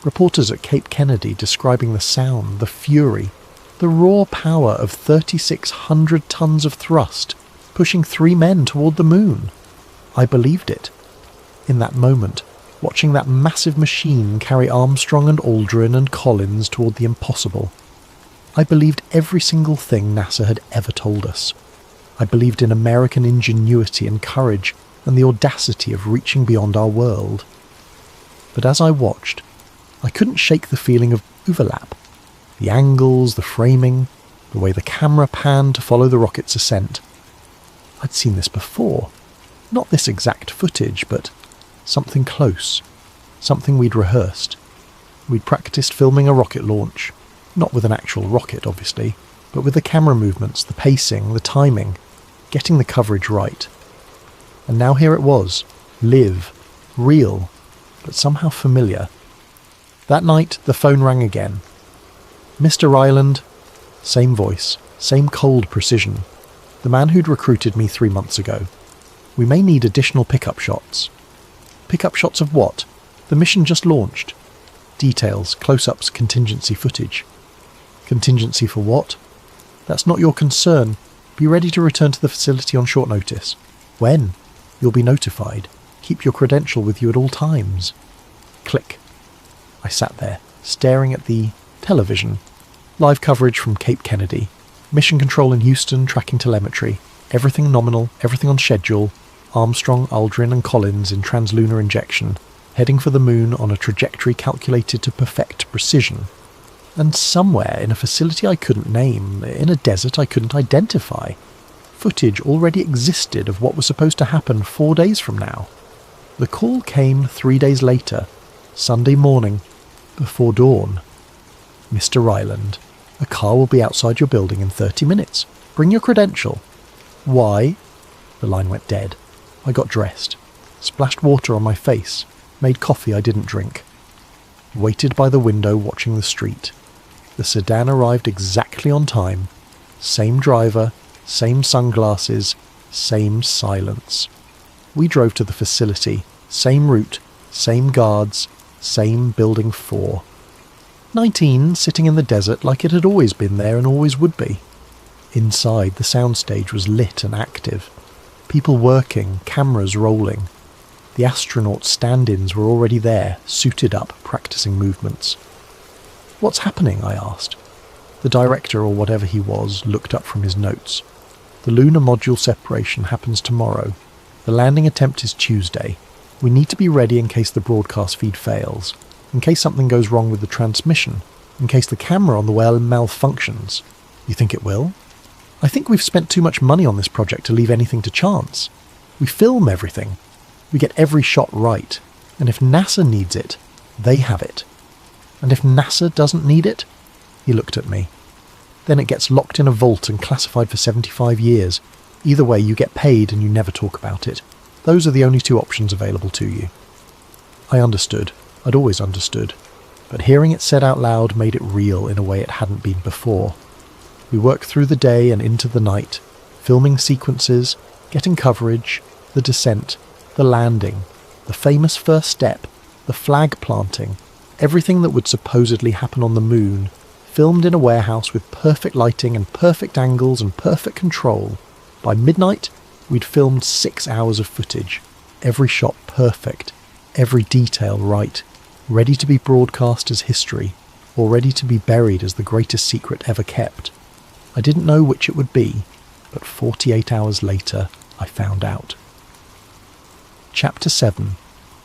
Reporters at Cape Kennedy describing the sound, the fury, the raw power of 3,600 tons of thrust, pushing 3 men toward the moon. I believed it. In that moment, watching that massive machine carry Armstrong and Aldrin and Collins toward the impossible. I believed every single thing NASA had ever told us. I believed in American ingenuity and courage and the audacity of reaching beyond our world. But as I watched, I couldn't shake the feeling of overlap. The angles, the framing, the way the camera panned to follow the rocket's ascent. I'd seen this before. Not this exact footage, but something close. Something we'd rehearsed. We'd practiced filming a rocket launch. Not with an actual rocket, obviously, but with the camera movements, the pacing, the timing, getting the coverage right. And now here it was, live, real, but somehow familiar. That night, the phone rang again. Mr. Ryland, same voice, same cold precision. The man who'd recruited me 3 months ago. We may need additional pickup shots. Pickup shots of what? The mission just launched. Details, close-ups, contingency footage. Contingency for what? That's not your concern. Be ready to return to the facility on short notice. When? You'll be notified. Keep your credential with you at all times. Click. I sat there, staring at the television. Live coverage from Cape Kennedy. Mission control in Houston, tracking telemetry. Everything nominal, everything on schedule. Armstrong, Aldrin and Collins in translunar injection, heading for the moon on a trajectory calculated to perfect precision. And somewhere in a facility I couldn't name, in a desert I couldn't identify, footage already existed of what was supposed to happen 4 days from now. The call came 3 days later, Sunday morning, before dawn. Mr. Ryland, a car will be outside your building in 30 minutes. Bring your credential. Why? The line went dead. I got dressed, splashed water on my face, made coffee I didn't drink. Waited by the window watching the street. The sedan arrived exactly on time. Same driver, same sunglasses, same silence. We drove to the facility, same route, same guards, same building 4. 19 sitting in the desert like it had always been there and always would be. Inside, the soundstage was lit and active. People working, cameras rolling. The astronauts stand-ins were already there, suited up, practicing movements. What's happening? I asked. The director, or whatever he was, looked up from his notes. The lunar module separation happens tomorrow. The landing attempt is Tuesday. We need to be ready in case the broadcast feed fails, in case something goes wrong with the transmission, in case the camera on the well malfunctions. You think it will? I think we've spent too much money on this project to leave anything to chance. We film everything. We get every shot right. And if NASA needs it, they have it. And if NASA doesn't need it? He looked at me. Then it gets locked in a vault and classified for 75 years. Either way, you get paid and you never talk about it. Those are the only 2 options available to you. I understood. I'd always understood. But hearing it said out loud made it real in a way it hadn't been before. We worked through the day and into the night, filming sequences, getting coverage, the descent, the landing, the famous first step, the flag planting, everything that would supposedly happen on the moon, filmed in a warehouse with perfect lighting and perfect angles and perfect control. By midnight, we'd filmed 6 hours of footage, every shot perfect, every detail right, ready to be broadcast as history, or ready to be buried as the greatest secret ever kept. I didn't know which it would be, but 48 hours later I found out. Chapter 7.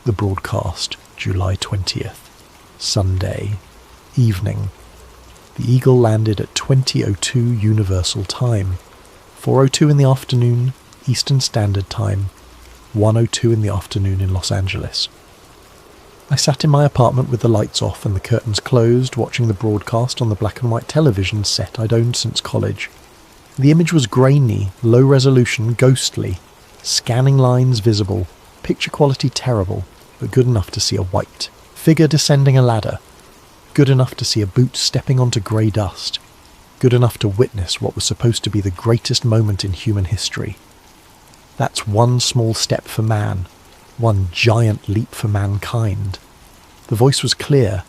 The Broadcast, July 20th. Sunday. Evening. The Eagle landed at 20:02 Universal Time, 4:02 in the afternoon, Eastern Standard Time, 1:02 in the afternoon in Los Angeles. I sat in my apartment with the lights off and the curtains closed, watching the broadcast on the black and white television set I'd owned since college. The image was grainy, low resolution, ghostly, scanning lines visible, picture quality terrible, but good enough to see a white figure descending a ladder, good enough to see a boot stepping onto grey dust, good enough to witness what was supposed to be the greatest moment in human history. That's one small step for man, one giant leap for mankind. The voice was clear,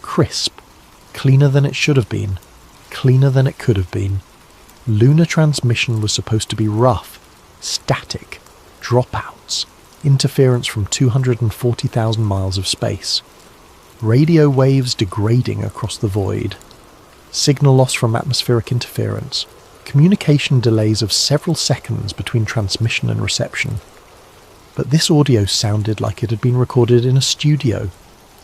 crisp, cleaner than it should have been, cleaner than it could have been. Lunar transmission was supposed to be rough, static, dropouts, interference from 240,000 miles of space, radio waves degrading across the void, signal loss from atmospheric interference, communication delays of several seconds between transmission and reception. But this audio sounded like it had been recorded in a studio.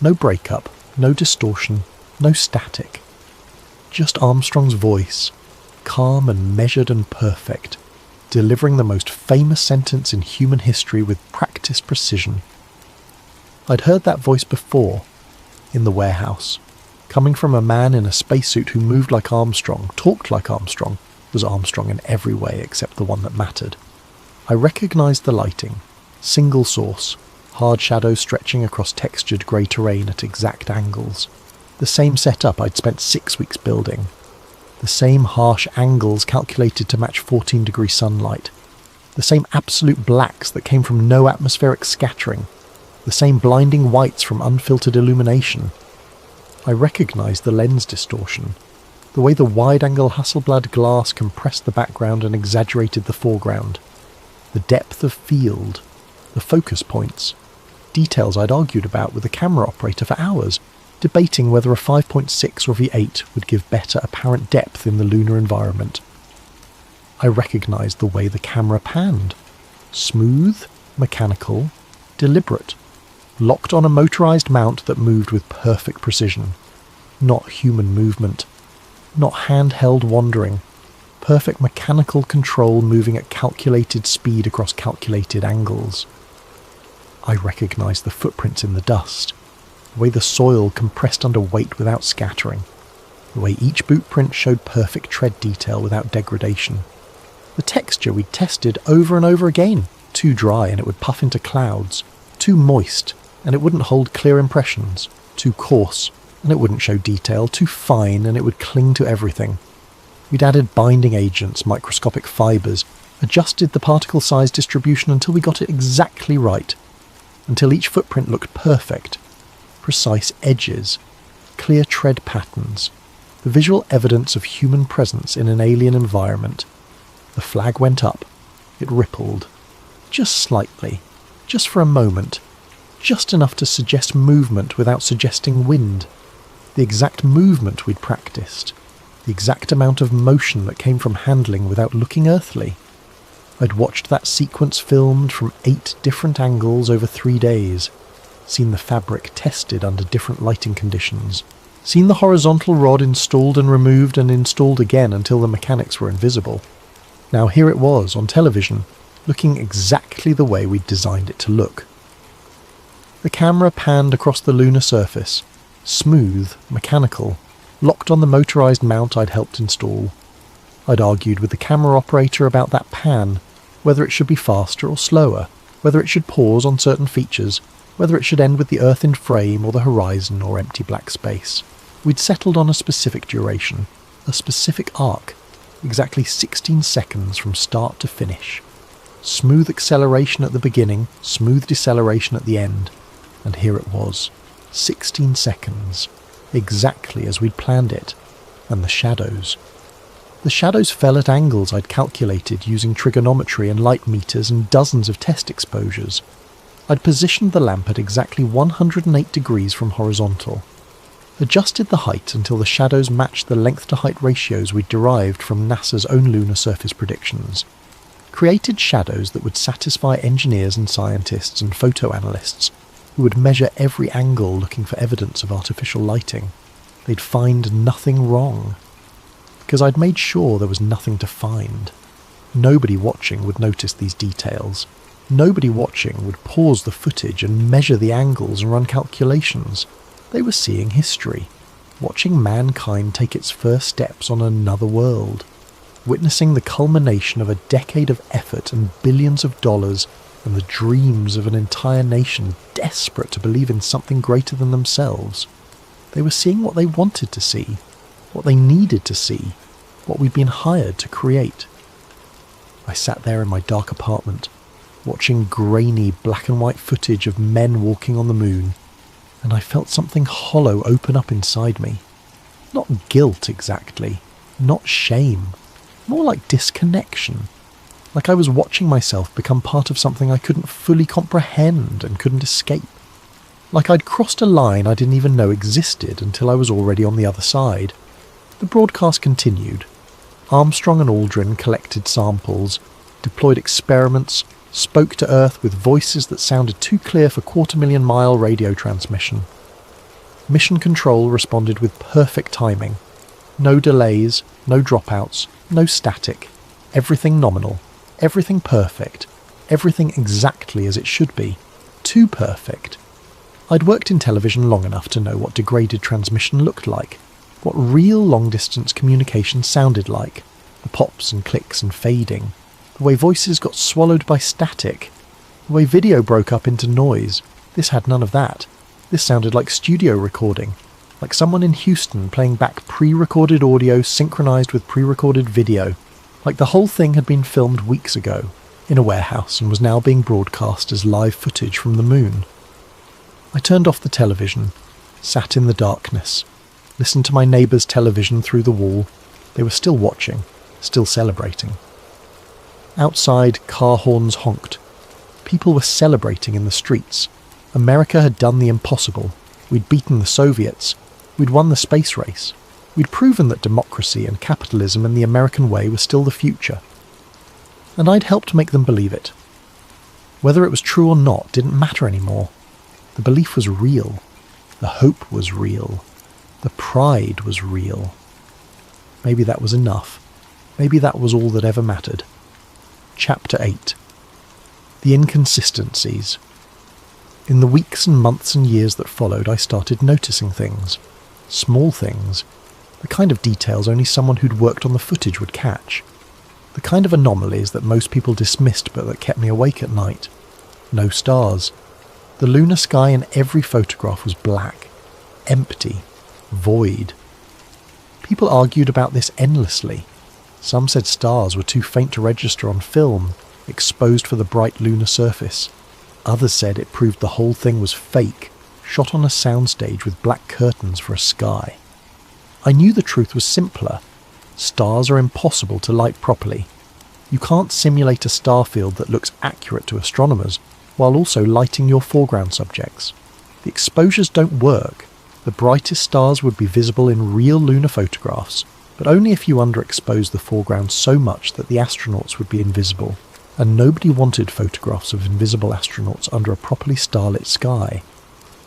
No breakup, no distortion, no static. Just Armstrong's voice, calm and measured and perfect, delivering the most famous sentence in human history with practiced precision. I'd heard that voice before, in the warehouse, coming from a man in a spacesuit who moved like Armstrong, talked like Armstrong, was Armstrong in every way except the one that mattered. I recognised the lighting, single source, hard shadows stretching across textured grey terrain at exact angles. The same setup I'd spent 6 weeks building. The same harsh angles calculated to match 14-degree sunlight. The same absolute blacks that came from no atmospheric scattering. The same blinding whites from unfiltered illumination. I recognised the lens distortion, the way the wide-angle Hasselblad glass compressed the background and exaggerated the foreground, the depth of field, the focus points, details I'd argued about with the camera operator for hours, debating whether a 5.6 or V8 would give better apparent depth in the lunar environment. I recognised the way the camera panned. Smooth, mechanical, deliberate, locked on a motorised mount that moved with perfect precision. Not human movement. Not handheld wandering. Perfect mechanical control moving at calculated speed across calculated angles. I recognised the footprints in the dust, the way the soil compressed under weight without scattering, the way each boot print showed perfect tread detail without degradation. The texture we'd tested over and over again. Too dry and it would puff into clouds. Too moist and it wouldn't hold clear impressions. Too coarse and it wouldn't show detail. Too fine and it would cling to everything. We'd added binding agents, microscopic fibres, adjusted the particle size distribution until we got it exactly right, until each footprint looked perfect. Precise edges, clear tread patterns, the visual evidence of human presence in an alien environment. The flag went up. It rippled. Just slightly. Just for a moment. Just enough to suggest movement without suggesting wind. The exact movement we'd practiced. The exact amount of motion that came from handling without looking earthly. I'd watched that sequence filmed from 8 different angles over 3 days. Seen the fabric tested under different lighting conditions. Seen the horizontal rod installed and removed and installed again until the mechanics were invisible. Now here it was, on television, looking exactly the way we'd designed it to look. The camera panned across the lunar surface, smooth, mechanical, locked on the motorised mount I'd helped install. I'd argued with the camera operator about that pan, whether it should be faster or slower, whether it should pause on certain features, whether it should end with the Earth in frame or the horizon or empty black space. We'd settled on a specific duration, a specific arc, exactly 16 seconds from start to finish. Smooth acceleration at the beginning, smooth deceleration at the end. And here it was, 16 seconds, exactly as we'd planned it. And the shadows. The shadows fell at angles I'd calculated using trigonometry and light meters and dozens of test exposures. I'd positioned the lamp at exactly 108 degrees from horizontal, adjusted the height until the shadows matched the length-to-height ratios we'd derived from NASA's own lunar surface predictions, created shadows that would satisfy engineers and scientists and photoanalysts who would measure every angle looking for evidence of artificial lighting. They'd find nothing wrong, because I'd made sure there was nothing to find. Nobody watching would notice these details. Nobody watching would pause the footage and measure the angles and run calculations. They were seeing history, watching mankind take its first steps on another world, witnessing the culmination of a decade of effort and billions of dollars and the dreams of an entire nation desperate to believe in something greater than themselves. They were seeing what they wanted to see, what they needed to see, what we'd been hired to create. I sat there in my dark apartment, watching grainy black and white footage of men walking on the moon, and I felt something hollow open up inside me. Not guilt exactly, not shame, more like disconnection. Like I was watching myself become part of something I couldn't fully comprehend and couldn't escape. Like I'd crossed a line I didn't even know existed until I was already on the other side. The broadcast continued. Armstrong and Aldrin collected samples, deployed experiments, spoke to Earth with voices that sounded too clear for 250,000-mile radio transmission. Mission Control responded with perfect timing. No delays, no dropouts, no static. Everything nominal, everything perfect, everything exactly as it should be. Too perfect. I'd worked in television long enough to know what degraded transmission looked like, what real long-distance communication sounded like, the pops and clicks and fading, the way voices got swallowed by static, the way video broke up into noise. This had none of that. This sounded like studio recording, like someone in Houston playing back pre-recorded audio synchronized with pre-recorded video, like the whole thing had been filmed weeks ago in a warehouse and was now being broadcast as live footage from the moon. I turned off the television, sat in the darkness, listened to my neighbour's television through the wall. They were still watching, still celebrating. Outside, car horns honked. People were celebrating in the streets. America had done the impossible. We'd beaten the Soviets. We'd won the space race. We'd proven that democracy and capitalism and the American way were still the future. And I'd helped make them believe it. Whether it was true or not didn't matter anymore. The belief was real. The hope was real. The pride was real. Maybe that was enough. Maybe that was all that ever mattered. Chapter 8. The Inconsistencies. In the weeks and months and years that followed, I started noticing things. Small things. The kind of details only someone who'd worked on the footage would catch. The kind of anomalies that most people dismissed but that kept me awake at night. No stars. The lunar sky in every photograph was black. Empty. Void. People argued about this endlessly. Some said stars were too faint to register on film, exposed for the bright lunar surface. Others said it proved the whole thing was fake, shot on a soundstage with black curtains for a sky. I knew the truth was simpler. Stars are impossible to light properly. You can't simulate a star field that looks accurate to astronomers, while also lighting your foreground subjects. The exposures don't work. The brightest stars would be visible in real lunar photographs, but only if you underexpose the foreground so much that the astronauts would be invisible, and nobody wanted photographs of invisible astronauts under a properly starlit sky.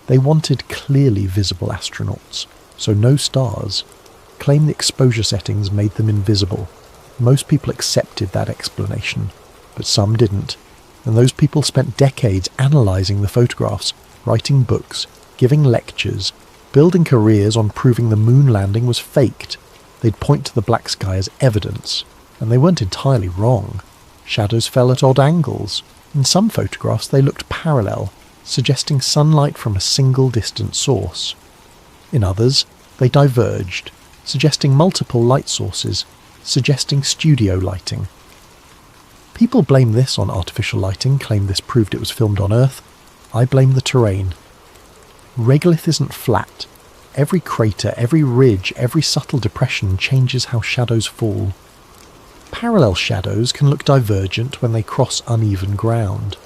They wanted clearly visible astronauts, so no stars. Claim the exposure settings made them invisible. Most people accepted that explanation, but some didn't, and those people spent decades analysing the photographs, writing books, giving lectures, building careers on proving the moon landing was faked. They'd point to the black sky as evidence, and they weren't entirely wrong. Shadows fell at odd angles. In some photographs they looked parallel, suggesting sunlight from a single distant source. In others, they diverged, suggesting multiple light sources, suggesting studio lighting. People blame this on artificial lighting, claim this proved it was filmed on Earth. I blame the terrain. Regolith isn't flat. Every crater, every ridge, every subtle depression changes how shadows fall. Parallel shadows can look divergent when they cross uneven ground.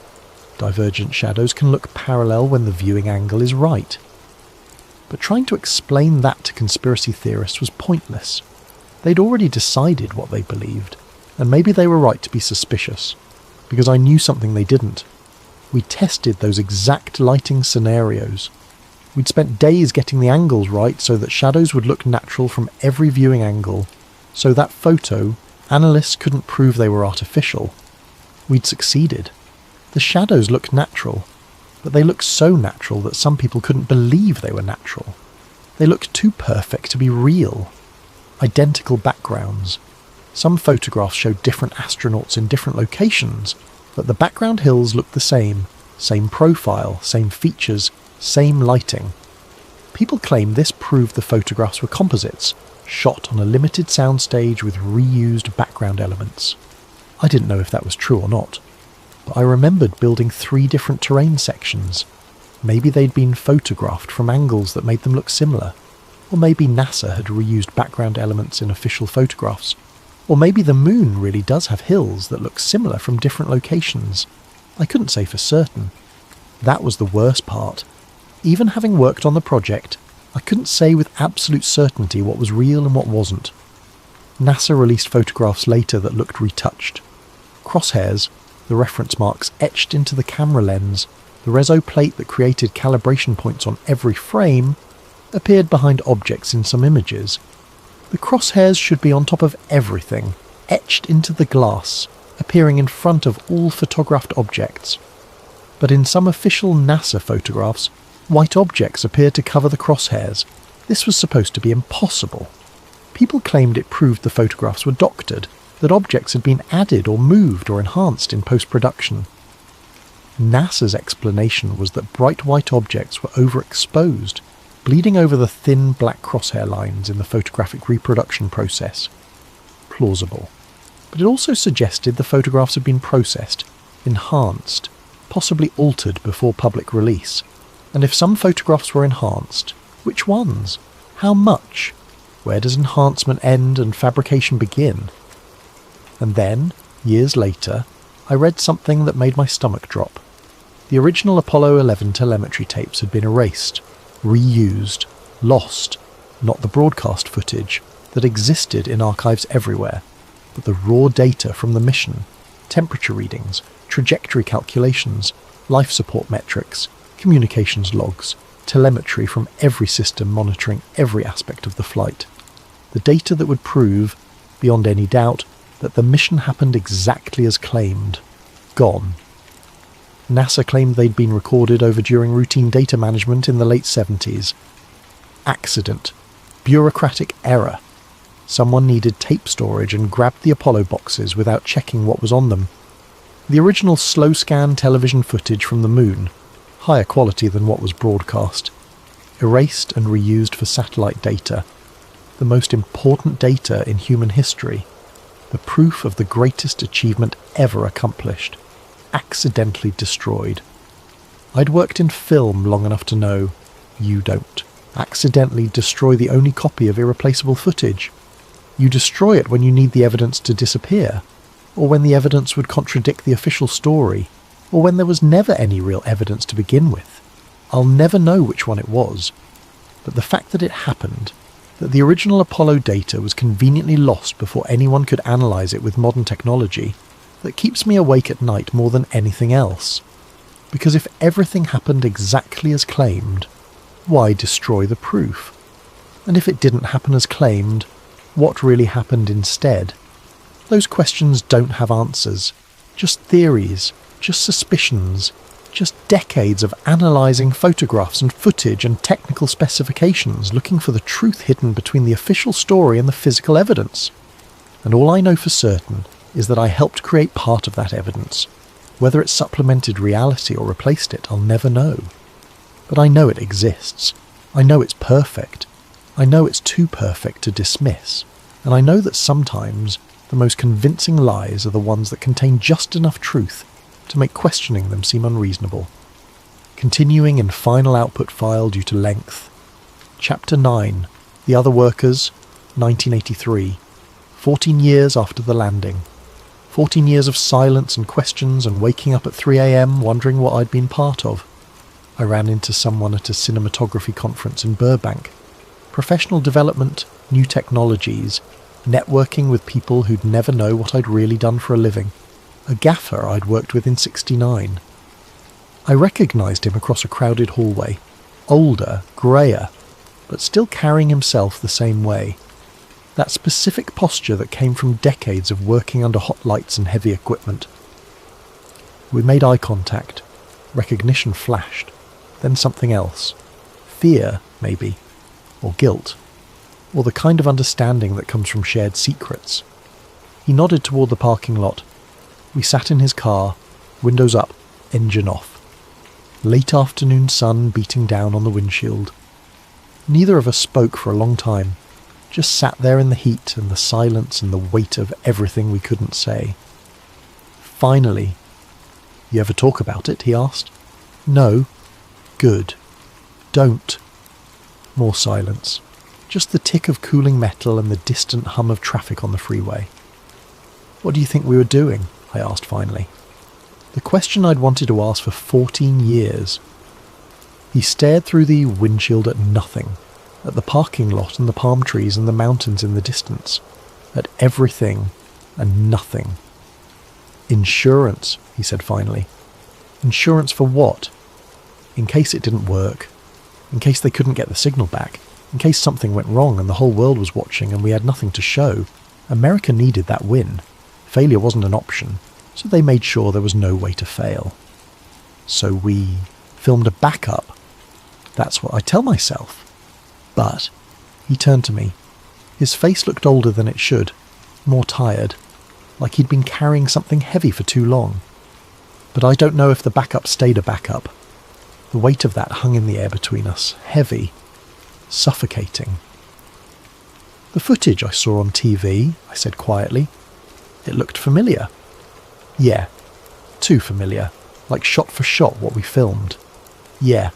Divergent shadows can look parallel when the viewing angle is right. But trying to explain that to conspiracy theorists was pointless. They'd already decided what they believed, and maybe they were right to be suspicious, because I knew something they didn't. We tested those exact lighting scenarios. We'd spent days getting the angles right so that shadows would look natural from every viewing angle, so that photo, analysts couldn't prove they were artificial. We'd succeeded. The shadows looked natural, but they looked so natural that some people couldn't believe they were natural. They looked too perfect to be real. Identical backgrounds. Some photographs showed different astronauts in different locations, but the background hills looked the same profile, same features, same lighting. People claimed this proved the photographs were composites, shot on a limited soundstage with reused background elements. I didn't know if that was true or not, but I remembered building 3 different terrain sections. Maybe they'd been photographed from angles that made them look similar, or maybe NASA had reused background elements in official photographs, or maybe the moon really does have hills that look similar from different locations. I couldn't say for certain. That was the worst part. Even having worked on the project, I couldn't say with absolute certainty what was real and what wasn't. NASA released photographs later that looked retouched. Crosshairs, the reference marks etched into the camera lens, the reso plate that created calibration points on every frame, appeared behind objects in some images. The crosshairs should be on top of everything, etched into the glass, appearing in front of all photographed objects. But in some official NASA photographs, white objects appeared to cover the crosshairs. This was supposed to be impossible. People claimed it proved the photographs were doctored, that objects had been added or moved or enhanced in post-production. NASA's explanation was that bright white objects were overexposed, bleeding over the thin black crosshair lines in the photographic reproduction process. Plausible. But it also suggested the photographs had been processed, enhanced, possibly altered before public release. And if some photographs were enhanced, which ones? How much? Where does enhancement end and fabrication begin? And then, years later, I read something that made my stomach drop. The original Apollo 11 telemetry tapes had been erased, reused, lost, not the broadcast footage that existed in archives everywhere, but the raw data from the mission, temperature readings, trajectory calculations, life support metrics, communications logs, telemetry from every system monitoring every aspect of the flight. The data that would prove, beyond any doubt, that the mission happened exactly as claimed. Gone. NASA claimed they'd been recorded over during routine data management in the late 70s. Accident. Bureaucratic error. Someone needed tape storage and grabbed the Apollo boxes without checking what was on them. The original slow-scan television footage from the moon, higher quality than what was broadcast, erased and reused for satellite data, the most important data in human history, the proof of the greatest achievement ever accomplished, accidentally destroyed. I'd worked in film long enough to know, you don't accidentally destroy the only copy of irreplaceable footage. You destroy it when you need the evidence to disappear, or when the evidence would contradict the official story, or when there was never any real evidence to begin with. I'll never know which one it was, but the fact that it happened, that the original Apollo data was conveniently lost before anyone could analyse it with modern technology, that keeps me awake at night more than anything else. Because if everything happened exactly as claimed, why destroy the proof? And if it didn't happen as claimed, what really happened instead? Those questions don't have answers, just theories, just suspicions, just decades of analysing photographs and footage and technical specifications looking for the truth hidden between the official story and the physical evidence. And all I know for certain is that I helped create part of that evidence. Whether it supplemented reality or replaced it, I'll never know. But I know it exists. I know it's perfect. I know it's too perfect to dismiss. And I know that sometimes the most convincing lies are the ones that contain just enough truth to make questioning them seem unreasonable. Continuing in final output file due to length. Chapter 9, The Other Workers, 1983, 14 years after the landing. 14 years of silence and questions and waking up at 3 a.m. wondering what I'd been part of. I ran into someone at a cinematography conference in Burbank. Professional development, new technologies, networking with people who'd never know what I'd really done for a living. A gaffer I'd worked with in '69. I recognised him across a crowded hallway. Older, greyer, but still carrying himself the same way. That specific posture that came from decades of working under hot lights and heavy equipment. We made eye contact. Recognition flashed. Then something else. Fear, maybe. Or guilt. Or the kind of understanding that comes from shared secrets. He nodded toward the parking lot. We sat in his car, windows up, engine off. Late afternoon sun beating down on the windshield. Neither of us spoke for a long time. Just sat there in the heat and the silence and the weight of everything we couldn't say. Finally, "You ever talk about it?" he asked. "No." "Good. Don't." More silence. Just the tick of cooling metal and the distant hum of traffic on the freeway. "What do you think we were doing?" I asked finally. The question I'd wanted to ask for 14 years. He stared through the windshield at nothing. At the parking lot and the palm trees and the mountains in the distance. At everything and nothing. "Insurance," he said finally. "Insurance for what?" In case it didn't work. In case they couldn't get the signal back. In case something went wrong and the whole world was watching and we had nothing to show. America needed that win. Failure wasn't an option, so they made sure there was no way to fail. So we filmed a backup. That's what I tell myself. But he turned to me. His face looked older than it should, more tired, like he'd been carrying something heavy for too long. But I don't know if the backup stayed a backup. The weight of that hung in the air between us, heavy, suffocating. "The footage I saw on TV," I said quietly. "It looked familiar." "Yeah, too familiar, like shot for shot what we filmed." "Yeah."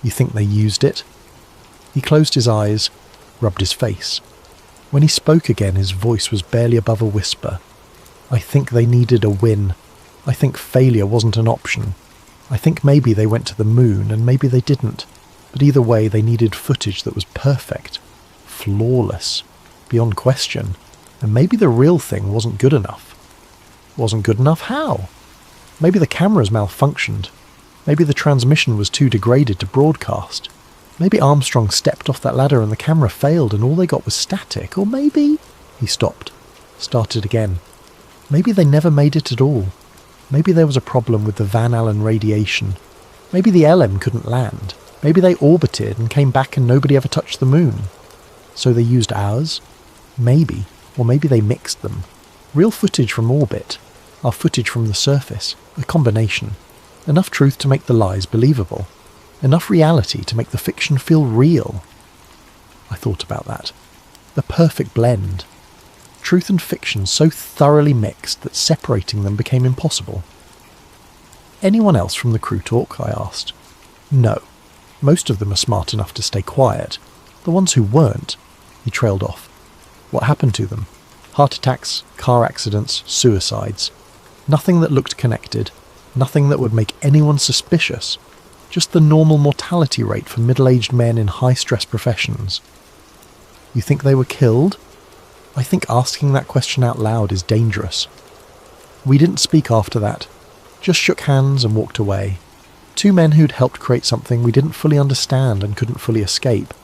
"You think they used it?" He closed his eyes, rubbed his face. When he spoke again, his voice was barely above a whisper. "I think they needed a win. I think failure wasn't an option. I think maybe they went to the moon, and maybe they didn't. But either way, they needed footage that was perfect, flawless, beyond question. And maybe the real thing wasn't good enough." "Wasn't good enough? How?" "Maybe the cameras malfunctioned. Maybe the transmission was too degraded to broadcast. Maybe Armstrong stepped off that ladder and the camera failed and all they got was static. Or maybe..." He stopped, started again. "Maybe they never made it at all. Maybe there was a problem with the Van Allen radiation. Maybe the LM couldn't land. Maybe they orbited and came back and nobody ever touched the moon. So they used ours? Maybe. Or maybe they mixed them. Real footage from orbit. Our footage from the surface. A combination. Enough truth to make the lies believable. Enough reality to make the fiction feel real." I thought about that. The perfect blend. Truth and fiction so thoroughly mixed that separating them became impossible. "Anyone else from the crew talk?" I asked. "No. Most of them are smart enough to stay quiet. The ones who weren't..." He trailed off. "What happened to them? Heart attacks, car accidents, suicides. Nothing that looked connected. Nothing that would make anyone suspicious. Just the normal mortality rate for middle-aged men in high-stress professions." "You think they were killed?" I think asking that question out loud is dangerous. We didn't speak after that. Just shook hands and walked away. Two men who'd helped create something we didn't fully understand and couldn't fully escape.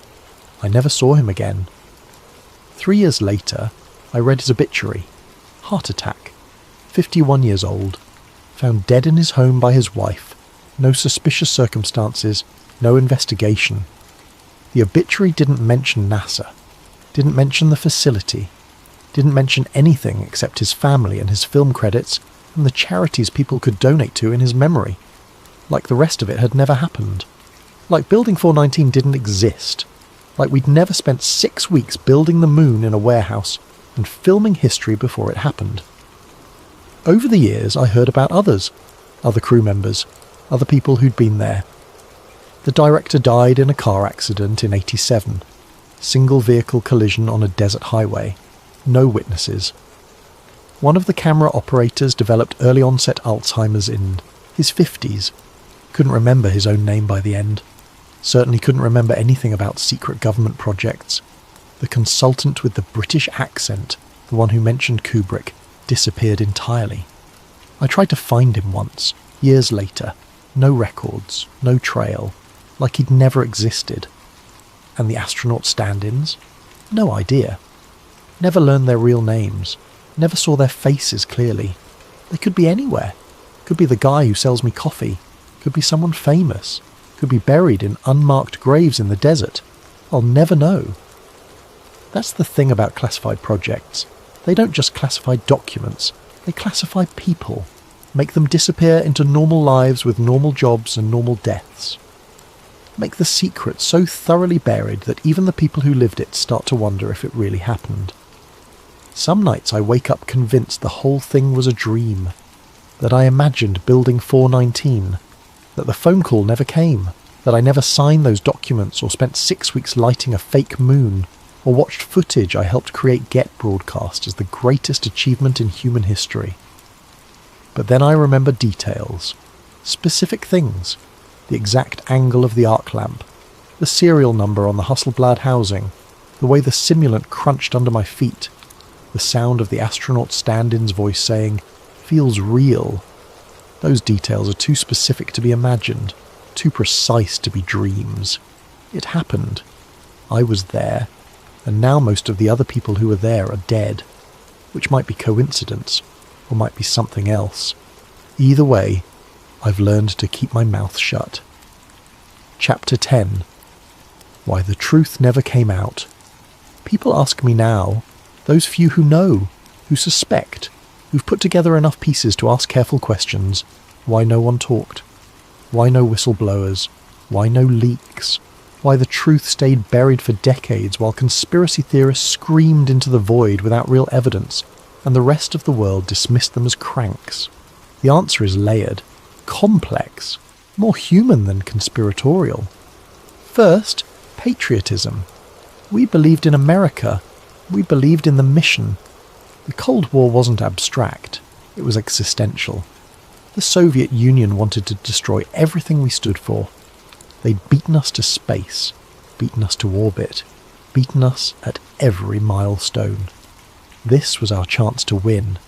I never saw him again. 3 years later, I read his obituary. Heart attack. 51 years old. Found dead in his home by his wife. No suspicious circumstances. No investigation. The obituary didn't mention NASA. Didn't mention the facility. Didn't mention anything except his family and his film credits and the charities people could donate to in his memory. Like the rest of it had never happened. Like Building 419 didn't exist. Like we'd never spent 6 weeks building the moon in a warehouse and filming history before it happened. Over the years, I heard about others, other crew members, other people who'd been there. The director died in a car accident in '87. Single vehicle collision on a desert highway. No witnesses. One of the camera operators developed early-onset Alzheimer's in his 50s. Couldn't remember his own name by the end. Certainly couldn't remember anything about secret government projects. The consultant with the British accent, the one who mentioned Kubrick, disappeared entirely. I tried to find him once, years later. No records, no trail, like he'd never existed. And the astronaut stand-ins? No idea. Never learned their real names. Never saw their faces clearly. They could be anywhere. Could be the guy who sells me coffee. Could be someone famous. Could be buried in unmarked graves in the desert. I'll never know. That's the thing about classified projects. They don't just classify documents. They classify people. Make them disappear into normal lives with normal jobs and normal deaths. Make the secret so thoroughly buried that even the people who lived it start to wonder if it really happened. Some nights I wake up convinced the whole thing was a dream, that I imagined Building 419, that the phone call never came, that I never signed those documents or spent 6 weeks lighting a fake moon, or watched footage I helped create get broadcast as the greatest achievement in human history. But then I remember details, specific things, the exact angle of the arc lamp, the serial number on the Hasselblad housing, the way the simulant crunched under my feet, the sound of the astronaut stand-in's voice saying, "Feels real." Those details are too specific to be imagined, too precise to be dreams. It happened. I was there, and now most of the other people who were there are dead, which might be coincidence, or might be something else. Either way, I've learned to keep my mouth shut. Chapter 10. Why the truth never came out. People ask me now, those few who know, who suspect, who've put together enough pieces to ask careful questions, why no one talked? Why no whistleblowers? Why no leaks? Why the truth stayed buried for decades while conspiracy theorists screamed into the void without real evidence, and the rest of the world dismissed them as cranks? The answer is layered, complex, more human than conspiratorial. First, patriotism. We believed in America. We believed in the mission. The Cold War wasn't abstract. It was existential. The Soviet Union wanted to destroy everything we stood for. They'd beaten us to space, beaten us to orbit, beaten us at every milestone. This was our chance to win,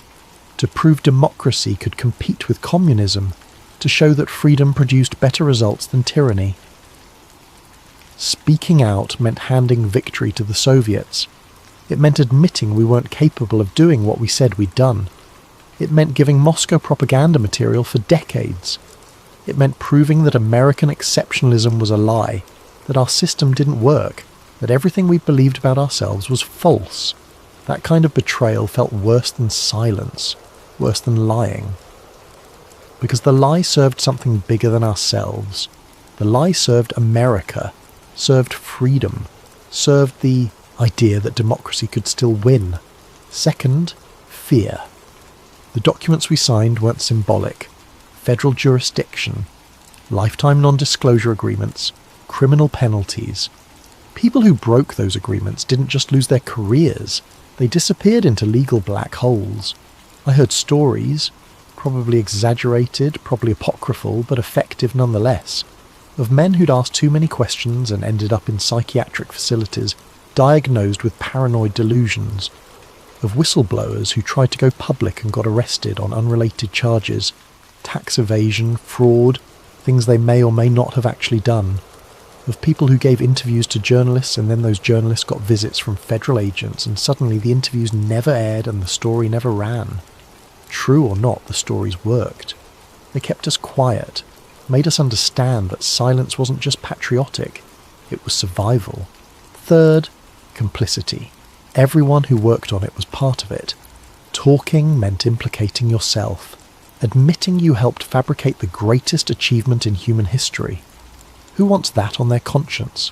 to prove democracy could compete with communism, to show that freedom produced better results than tyranny. Speaking out meant handing victory to the Soviets. It meant admitting we weren't capable of doing what we said we'd done. It meant giving Moscow propaganda material for decades. It meant proving that American exceptionalism was a lie, that our system didn't work, that everything we believed about ourselves was false. That kind of betrayal felt worse than silence, worse than lying. Because the lie served something bigger than ourselves. The lie served America, served freedom, served the idea that democracy could still win. Second, fear. The documents we signed weren't symbolic. Federal jurisdiction, lifetime non-disclosure agreements, criminal penalties. People who broke those agreements didn't just lose their careers, they disappeared into legal black holes. I heard stories, probably exaggerated, probably apocryphal, but effective nonetheless, of men who'd asked too many questions and ended up in psychiatric facilities, diagnosed with paranoid delusions, of whistleblowers who tried to go public and got arrested on unrelated charges, tax evasion, fraud, things they may or may not have actually done, of people who gave interviews to journalists and then those journalists got visits from federal agents and suddenly the interviews never aired and the story never ran. True or not, the stories worked. They kept us quiet, made us understand that silence wasn't just patriotic, it was survival. Third, complicity. Everyone who worked on it was part of it. Talking meant implicating yourself, admitting you helped fabricate the greatest achievement in human history. Who wants that on their conscience?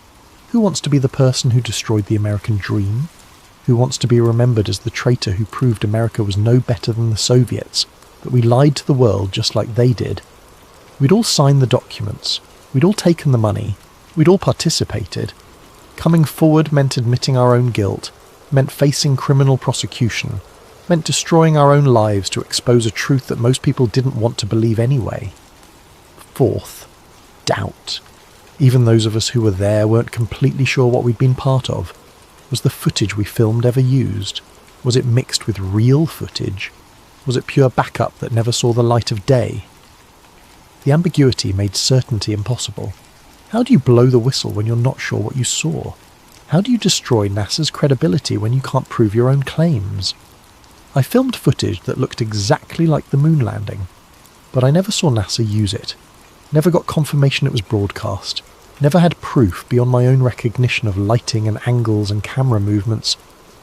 Who wants to be the person who destroyed the American dream? Who wants to be remembered as the traitor who proved America was no better than the Soviets, that we lied to the world just like they did? We'd all signed the documents. We'd all taken the money. We'd all participated. Coming forward meant admitting our own guilt, meant facing criminal prosecution, meant destroying our own lives to expose a truth that most people didn't want to believe anyway. Fourth, doubt. Even those of us who were there weren't completely sure what we'd been part of. Was the footage we filmed ever used? Was it mixed with real footage? Was it pure backup that never saw the light of day? The ambiguity made certainty impossible. How do you blow the whistle when you're not sure what you saw? How do you destroy NASA's credibility when you can't prove your own claims? I filmed footage that looked exactly like the moon landing, but I never saw NASA use it. Never got confirmation it was broadcast. Never had proof beyond my own recognition of lighting and angles and camera movements.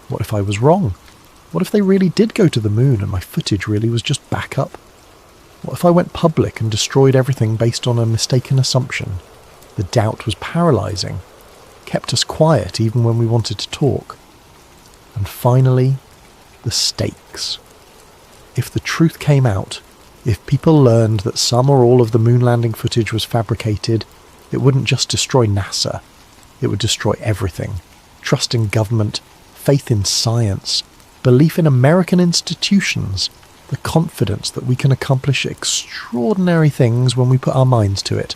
What if I was wrong? What if they really did go to the moon and my footage really was just backup? What if I went public and destroyed everything based on a mistaken assumption? The doubt was paralysing, kept us quiet even when we wanted to talk. And finally, the stakes. If the truth came out, if people learned that some or all of the moon landing footage was fabricated, it wouldn't just destroy NASA, it would destroy everything. Trust in government, faith in science, belief in American institutions, the confidence that we can accomplish extraordinary things when we put our minds to it.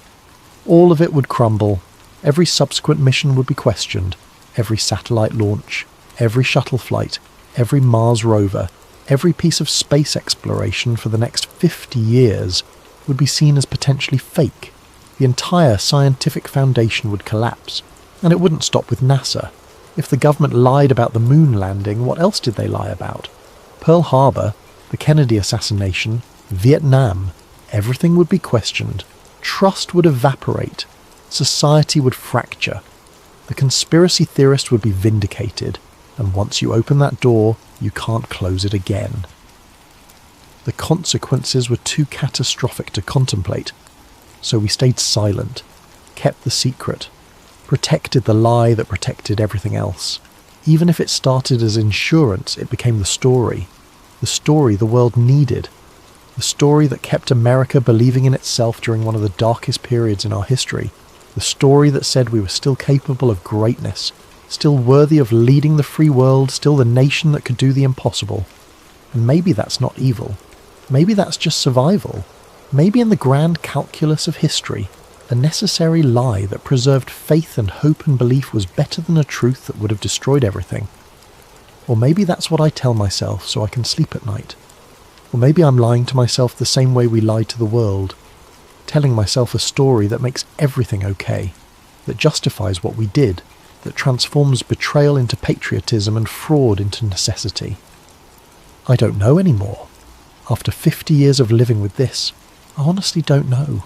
All of it would crumble. Every subsequent mission would be questioned. Every satellite launch, every shuttle flight, every Mars rover, every piece of space exploration for the next 50 years would be seen as potentially fake. The entire scientific foundation would collapse. And it wouldn't stop with NASA. If the government lied about the moon landing, what else did they lie about? Pearl Harbor, the Kennedy assassination, Vietnam. Everything would be questioned. Trust would evaporate. Society would fracture. The conspiracy theorist would be vindicated. And once you open that door, you can't close it again. The consequences were too catastrophic to contemplate. So we stayed silent, kept the secret, protected the lie that protected everything else. Even if it started as insurance, it became the story the world needed, the story that kept America believing in itself during one of the darkest periods in our history, the story that said we were still capable of greatness, still worthy of leading the free world, still the nation that could do the impossible. And maybe that's not evil. Maybe that's just survival. Maybe in the grand calculus of history, a necessary lie that preserved faith and hope and belief was better than a truth that would have destroyed everything. Or maybe that's what I tell myself so I can sleep at night. Or maybe I'm lying to myself the same way we lie to the world, telling myself a story that makes everything okay, that justifies what we did, that transforms betrayal into patriotism and fraud into necessity. I don't know anymore. After 50 years of living with this, I honestly don't know.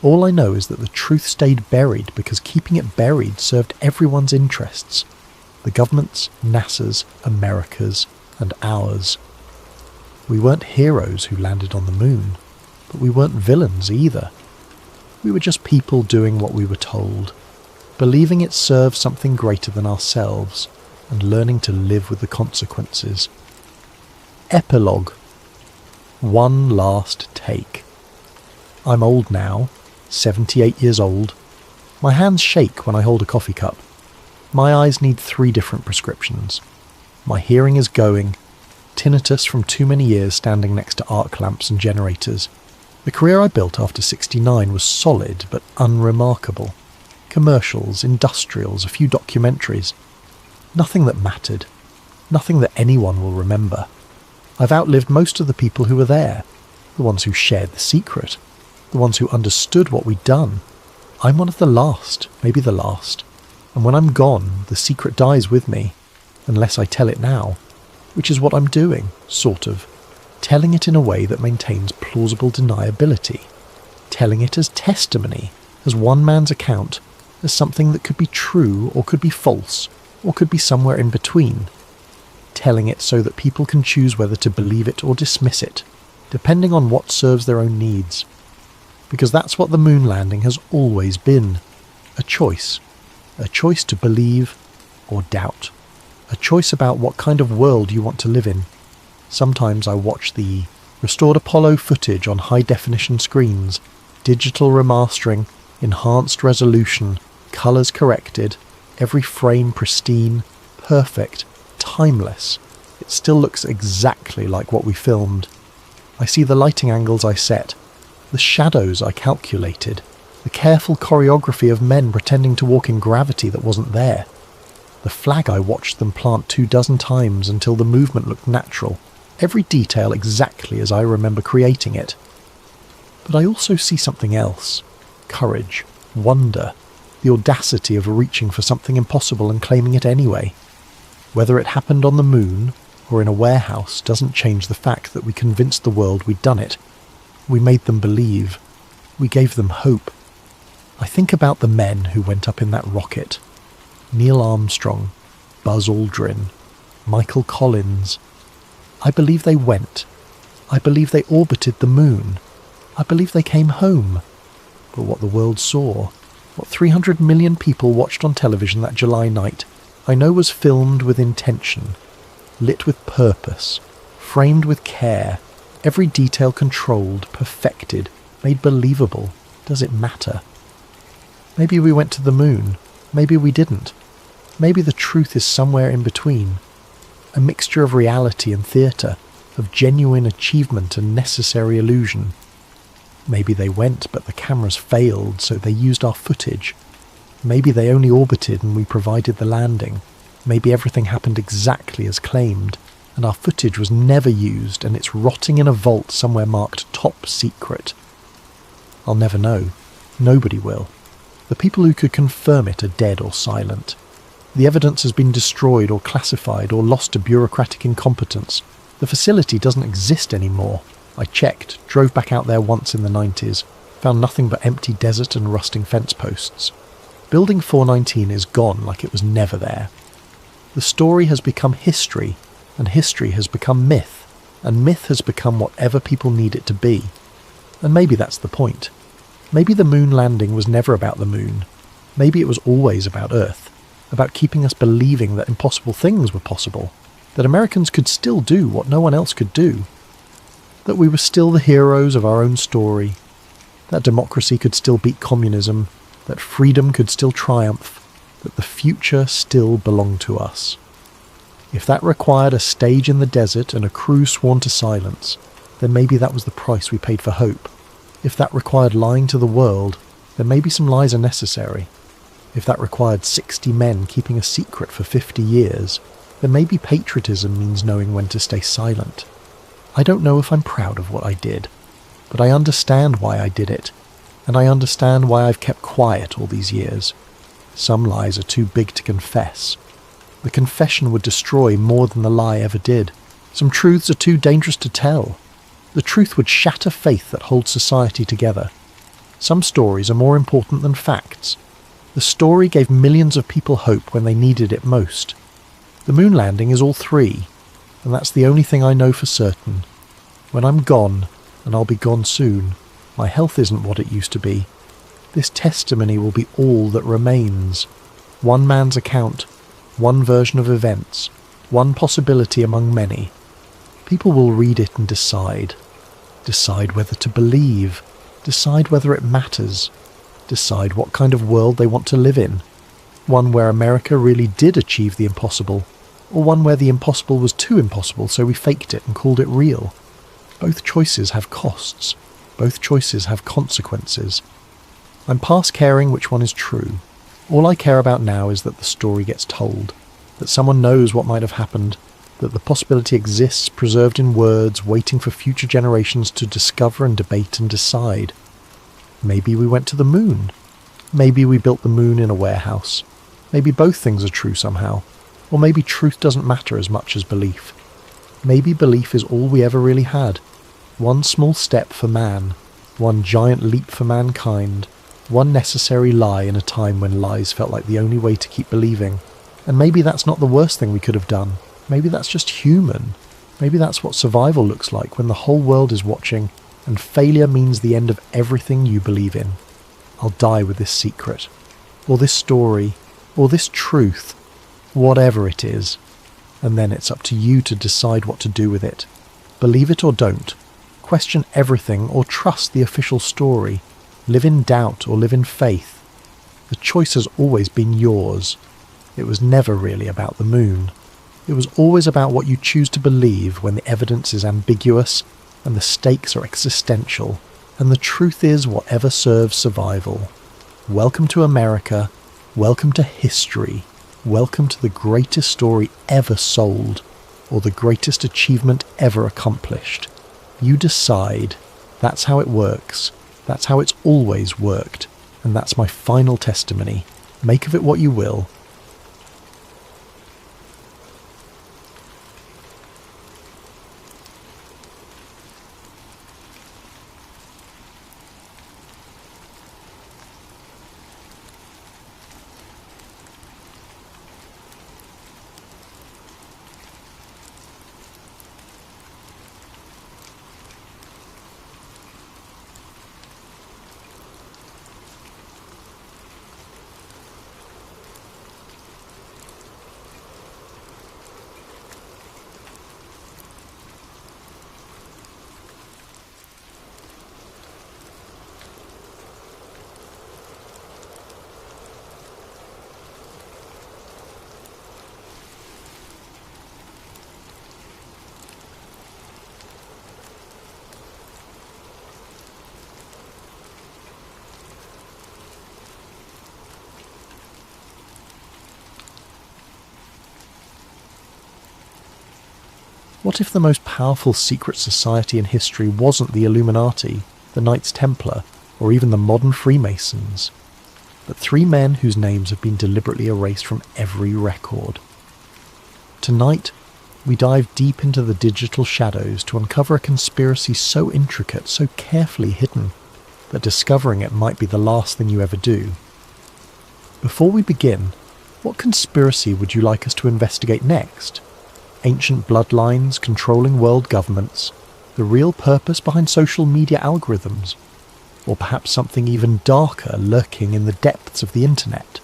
All I know is that the truth stayed buried because keeping it buried served everyone's interests. The government's, NASA's, America's, and ours. We weren't heroes who landed on the moon, but we weren't villains either. We were just people doing what we were told, believing it served something greater than ourselves, and learning to live with the consequences. Epilogue. One last take. I'm old now, 78 years old. My hands shake when I hold a coffee cup. My eyes need 3 different prescriptions. My hearing is going, tinnitus from too many years standing next to arc lamps and generators. The career I built after 69 was solid but unremarkable. Commercials, industrials, a few documentaries. Nothing that mattered. Nothing that anyone will remember. I've outlived most of the people who were there, the ones who shared the secret, the ones who understood what we'd done. I'm one of the last, maybe the last. And when I'm gone, the secret dies with me, unless I tell it now, which is what I'm doing, sort of. Telling it in a way that maintains plausible deniability. Telling it as testimony, as one man's account, as something that could be true or could be false, or could be somewhere in between. Telling it so that people can choose whether to believe it or dismiss it, depending on what serves their own needs. Because that's what the moon landing has always been. A choice. A choice to believe or doubt. A choice about what kind of world you want to live in. Sometimes I watch the restored Apollo footage on high-definition screens, digital remastering, enhanced resolution, colours corrected, every frame pristine, perfect, timeless. It still looks exactly like what we filmed. I see the lighting angles I set, the shadows I calculated, the careful choreography of men pretending to walk in gravity that wasn't there. The flag I watched them plant 24 times until the movement looked natural, every detail exactly as I remember creating it. But I also see something else. Courage, wonder, the audacity of reaching for something impossible and claiming it anyway. Whether it happened on the moon or in a warehouse doesn't change the fact that we convinced the world we'd done it. We made them believe. We gave them hope. I think about the men who went up in that rocket. Neil Armstrong, Buzz Aldrin, Michael Collins. I believe they went. I believe they orbited the moon. I believe they came home. But what the world saw, what 300 million people watched on television that July night, I know was filmed with intention, lit with purpose, framed with care, every detail controlled, perfected, made believable. Does it matter? Maybe we went to the moon. Maybe we didn't. Maybe the truth is somewhere in between. A mixture of reality and theatre, of genuine achievement and necessary illusion. Maybe they went, but the cameras failed, so they used our footage. Maybe they only orbited and we provided the landing. Maybe everything happened exactly as claimed, and our footage was never used, and it's rotting in a vault somewhere marked top secret. I'll never know. Nobody will. The people who could confirm it are dead or silent. The evidence has been destroyed or classified or lost to bureaucratic incompetence. The facility doesn't exist anymore. I checked, drove back out there once in the 90s, found nothing but empty desert and rusting fence posts. Building 419 is gone like it was never there. The story has become history, and history has become myth, and myth has become whatever people need it to be. And maybe that's the point. Maybe the moon landing was never about the moon. Maybe it was always about Earth, about keeping us believing that impossible things were possible, that Americans could still do what no one else could do, that we were still the heroes of our own story, that democracy could still beat communism, that freedom could still triumph, that the future still belonged to us. If that required a stage in the desert and a crew sworn to silence, then maybe that was the price we paid for hope. If that required lying to the world, then maybe some lies are necessary. If that required 60 men keeping a secret for 50 years, then maybe patriotism means knowing when to stay silent. I don't know if I'm proud of what I did, but I understand why I did it, and I understand why I've kept quiet all these years. Some lies are too big to confess. The confession would destroy more than the lie ever did. Some truths are too dangerous to tell. The truth would shatter faith that holds society together. Some stories are more important than facts. The story gave millions of people hope when they needed it most. The moon landing is all three, and that's the only thing I know for certain. When I'm gone, and I'll be gone soon, my health isn't what it used to be. This testimony will be all that remains. One man's account, one version of events, one possibility among many. People will read it and decide. Decide whether to believe. Decide whether it matters. Decide what kind of world they want to live in. One where America really did achieve the impossible, or one where the impossible was too impossible, so we faked it and called it real. Both choices have costs. Both choices have consequences. I'm past caring which one is true. All I care about now is that the story gets told, that someone knows what might have happened, that the possibility exists preserved in words, waiting for future generations to discover and debate and decide. Maybe we went to the moon. Maybe we built the moon in a warehouse. Maybe both things are true somehow. Or maybe truth doesn't matter as much as belief. Maybe belief is all we ever really had. One small step for man. One giant leap for mankind. One necessary lie in a time when lies felt like the only way to keep believing. And maybe that's not the worst thing we could have done. Maybe that's just human. Maybe that's what survival looks like when the whole world is watching, and failure means the end of everything you believe in. I'll die with this secret, or this story, or this truth, whatever it is. And then it's up to you to decide what to do with it. Believe it or don't. Question everything or trust the official story. Live in doubt or live in faith. The choice has always been yours. It was never really about the moon. It was always about what you choose to believe when the evidence is ambiguous and the stakes are existential, and the truth is whatever serves survival. Welcome to America, welcome to history, welcome to the greatest story ever sold, or the greatest achievement ever accomplished. You decide. That's how it works. That's how it's always worked. And that's my final testimony. Make of it what you will. What if the most powerful secret society in history wasn't the Illuminati, the Knights Templar, or even the modern Freemasons, but three men whose names have been deliberately erased from every record? Tonight, we dive deep into the digital shadows to uncover a conspiracy so intricate, so carefully hidden, that discovering it might be the last thing you ever do. Before we begin, what conspiracy would you like us to investigate next? Ancient bloodlines controlling world governments, the real purpose behind social media algorithms, or perhaps something even darker lurking in the depths of the internet?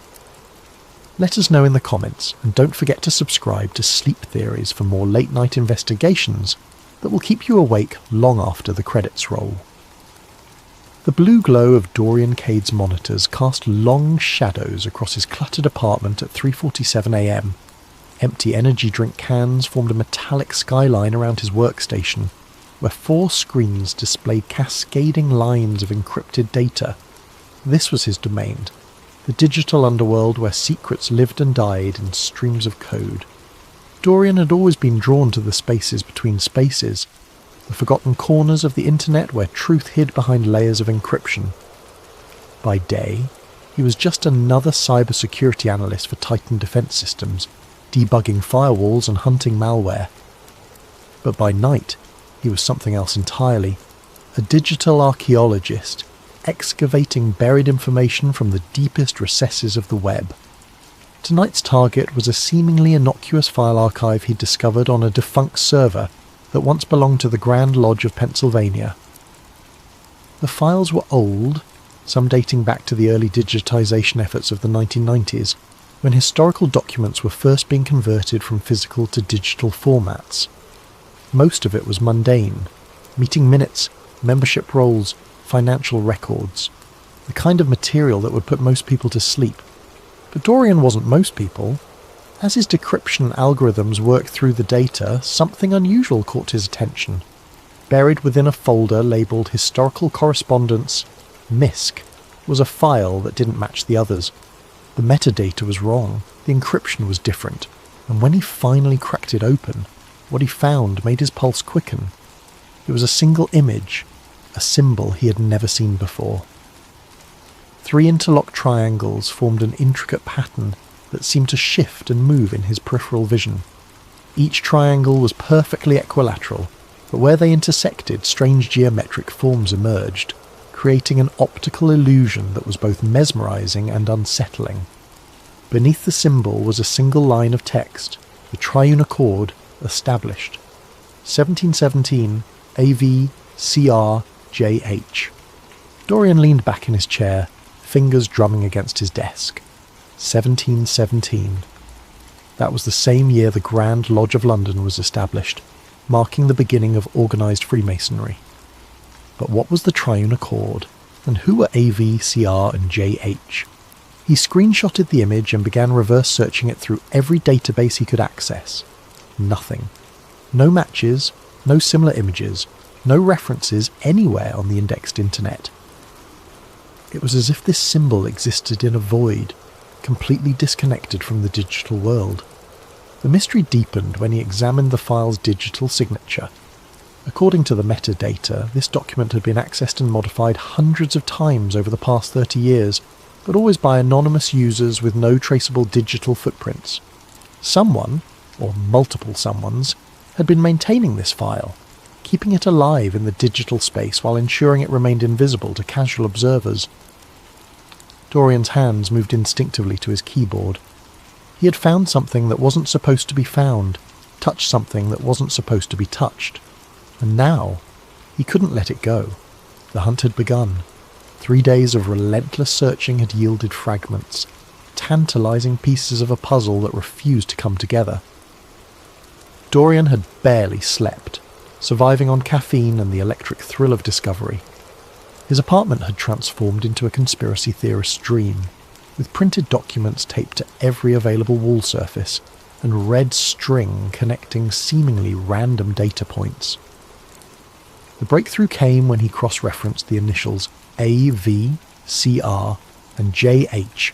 Let us know in the comments, and don't forget to subscribe to Sleep Theories for more late-night investigations that will keep you awake long after the credits roll. The blue glow of Dorian Cade's monitors cast long shadows across his cluttered apartment at 3:47 a.m. Empty energy drink cans formed a metallic skyline around his workstation, where 4 screens displayed cascading lines of encrypted data. This was his domain, the digital underworld where secrets lived and died in streams of code. Dorian had always been drawn to the spaces between spaces, the forgotten corners of the internet where truth hid behind layers of encryption. By day, he was just another cybersecurity analyst for Titan Defense Systems, debugging firewalls and hunting malware. But by night, he was something else entirely, a digital archaeologist, excavating buried information from the deepest recesses of the web. Tonight's target was a seemingly innocuous file archive he'd discovered on a defunct server that once belonged to the Grand Lodge of Pennsylvania. The files were old, some dating back to the early digitization efforts of the 1990s, when historical documents were first being converted from physical to digital formats. Most of it was mundane: meeting minutes, membership rolls, financial records, the kind of material that would put most people to sleep. But Dorian wasn't most people. As his decryption algorithms worked through the data, something unusual caught his attention. Buried within a folder labelled Historical Correspondence MISC was a file that didn't match the others. The metadata was wrong, the encryption was different, and when he finally cracked it open, what he found made his pulse quicken. It was a single image, a symbol he had never seen before. 3 interlocked triangles formed an intricate pattern that seemed to shift and move in his peripheral vision. Each triangle was perfectly equilateral, but where they intersected, strange geometric forms emerged, creating an optical illusion that was both mesmerizing and unsettling. Beneath the symbol was a single line of text, the triune accord established. 1717 AV CR JH. Dorian leaned back in his chair, fingers drumming against his desk. 1717. That was the same year the Grand Lodge of London was established, marking the beginning of organised Freemasonry. But what was the Triune Accord, and who were AV, CR and JH? He screenshotted the image and began reverse searching it through every database he could access. Nothing. No matches, no similar images, no references anywhere on the indexed internet. It was as if this symbol existed in a void, completely disconnected from the digital world. The mystery deepened when he examined the file's digital signature. According to the metadata, this document had been accessed and modified hundreds of times over the past 30 years, but always by anonymous users with no traceable digital footprints. Someone, or multiple someones, had been maintaining this file, keeping it alive in the digital space while ensuring it remained invisible to casual observers. Dorian's hands moved instinctively to his keyboard. He had found something that wasn't supposed to be found, touched something that wasn't supposed to be touched. And now, he couldn't let it go. The hunt had begun. 3 days of relentless searching had yielded fragments, tantalizing pieces of a puzzle that refused to come together. Dorian had barely slept, surviving on caffeine and the electric thrill of discovery. His apartment had transformed into a conspiracy theorist's dream, with printed documents taped to every available wall surface and red string connecting seemingly random data points. The breakthrough came when he cross-referenced the initials AV, CR, and JH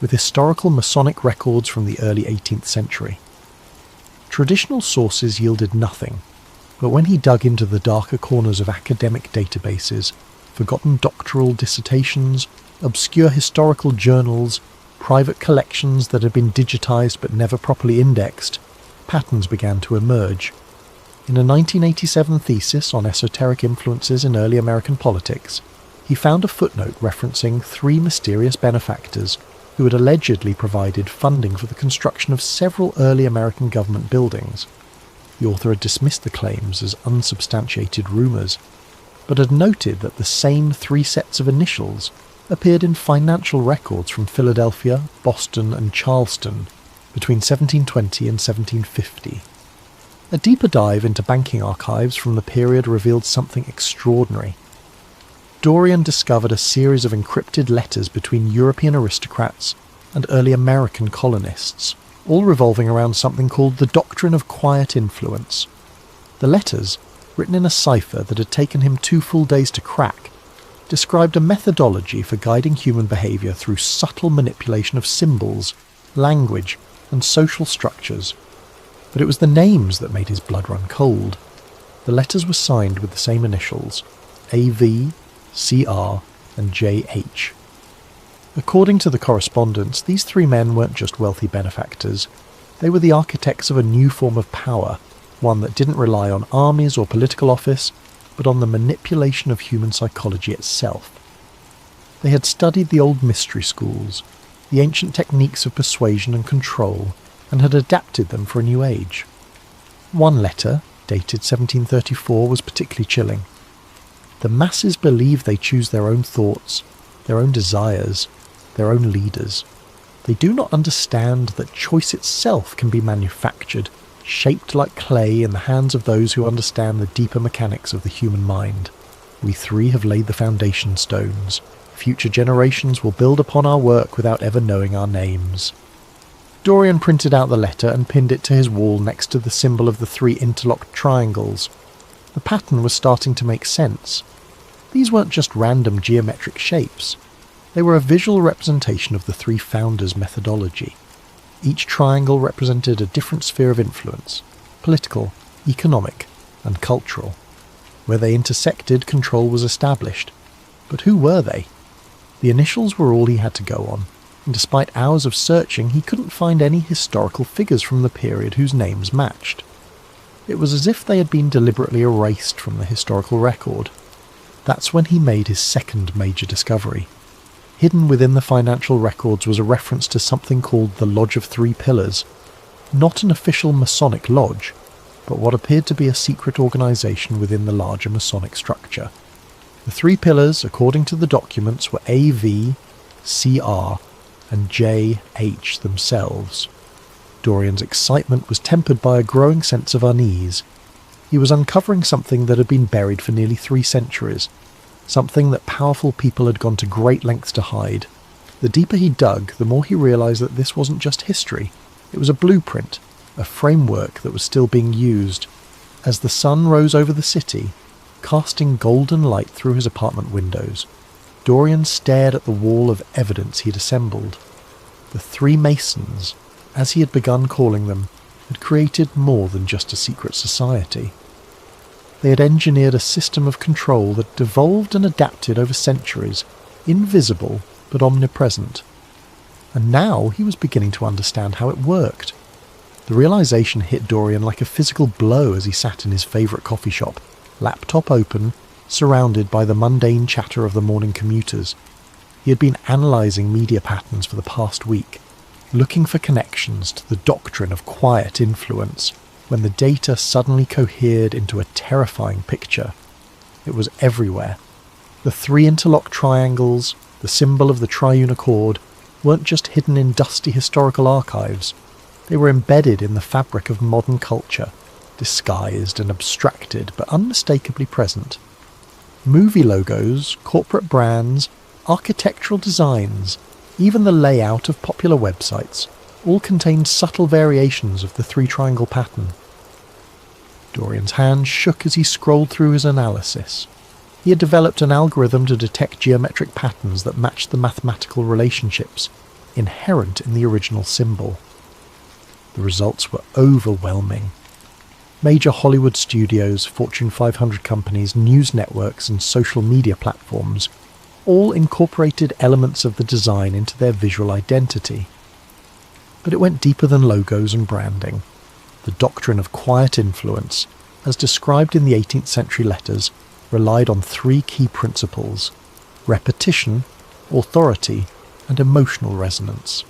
with historical Masonic records from the early 18th century. Traditional sources yielded nothing, but when he dug into the darker corners of academic databases, forgotten doctoral dissertations, obscure historical journals, private collections that had been digitized but never properly indexed, patterns began to emerge. In a 1987 thesis on esoteric influences in early American politics, he found a footnote referencing 3 mysterious benefactors who had allegedly provided funding for the construction of several early American government buildings. The author had dismissed the claims as unsubstantiated rumours, but had noted that the same 3 sets of initials appeared in financial records from Philadelphia, Boston, and Charleston between 1720 and 1750. A deeper dive into banking archives from the period revealed something extraordinary. Dorian discovered a series of encrypted letters between European aristocrats and early American colonists, all revolving around something called the Doctrine of Quiet Influence. The letters, written in a cipher that had taken him 2 full days to crack, described a methodology for guiding human behaviour through subtle manipulation of symbols, language, and social structures. But it was the names that made his blood run cold. The letters were signed with the same initials, AV, CR, and JH. According to the correspondence, these 3 men weren't just wealthy benefactors. They were the architects of a new form of power, one that didn't rely on armies or political office, but on the manipulation of human psychology itself. They had studied the old mystery schools, the ancient techniques of persuasion and control, and had adapted them for a new age. One letter, dated 1734, was particularly chilling. The masses believe they choose their own thoughts, their own desires, their own leaders. They do not understand that choice itself can be manufactured, shaped like clay in the hands of those who understand the deeper mechanics of the human mind. We 3 have laid the foundation stones. Future generations will build upon our work without ever knowing our names. Dorian printed out the letter and pinned it to his wall next to the symbol of the 3 interlocked triangles. The pattern was starting to make sense. These weren't just random geometric shapes. They were a visual representation of the 3 founders' methodology. Each triangle represented a different sphere of influence: political, economic, and cultural. Where they intersected, control was established. But who were they? The initials were all he had to go on, and despite hours of searching, he couldn't find any historical figures from the period whose names matched. It was as if they had been deliberately erased from the historical record. That's when he made his second major discovery. Hidden within the financial records was a reference to something called the Lodge of 3 Pillars. Not an official Masonic lodge, but what appeared to be a secret organisation within the larger Masonic structure. The 3 pillars, according to the documents, were AV, CR, and JH themselves. Dorian's excitement was tempered by a growing sense of unease. He was uncovering something that had been buried for nearly 3 centuries, something that powerful people had gone to great lengths to hide. The deeper he dug, the more he realised that this wasn't just history. It was a blueprint, a framework that was still being used. As the sun rose over the city, casting golden light through his apartment windows, Dorian stared at the wall of evidence he'd assembled. The Three Masons, as he had begun calling them, had created more than just a secret society. They had engineered a system of control that devolved and adapted over centuries, invisible but omnipresent. And now he was beginning to understand how it worked. The realization hit Dorian like a physical blow as he sat in his favourite coffee shop, laptop open, surrounded by the mundane chatter of the morning commuters. He had been analysing media patterns for the past week, looking for connections to the doctrine of quiet influence, when the data suddenly cohered into a terrifying picture. It was everywhere. The three interlocked triangles, the symbol of the triune accord, weren't just hidden in dusty historical archives. They were embedded in the fabric of modern culture, disguised and abstracted but unmistakably present. Movie logos, corporate brands, architectural designs, even the layout of popular websites, all contained subtle variations of the three-triangle pattern. Dorian's hand shook as he scrolled through his analysis. He had developed an algorithm to detect geometric patterns that matched the mathematical relationships inherent in the original symbol. The results were overwhelming. Major Hollywood studios, Fortune 500 companies, news networks and social media platforms all incorporated elements of the design into their visual identity. But it went deeper than logos and branding. The doctrine of quiet influence, as described in the 18th century letters, relied on three key principles: repetition, authority, and emotional resonance.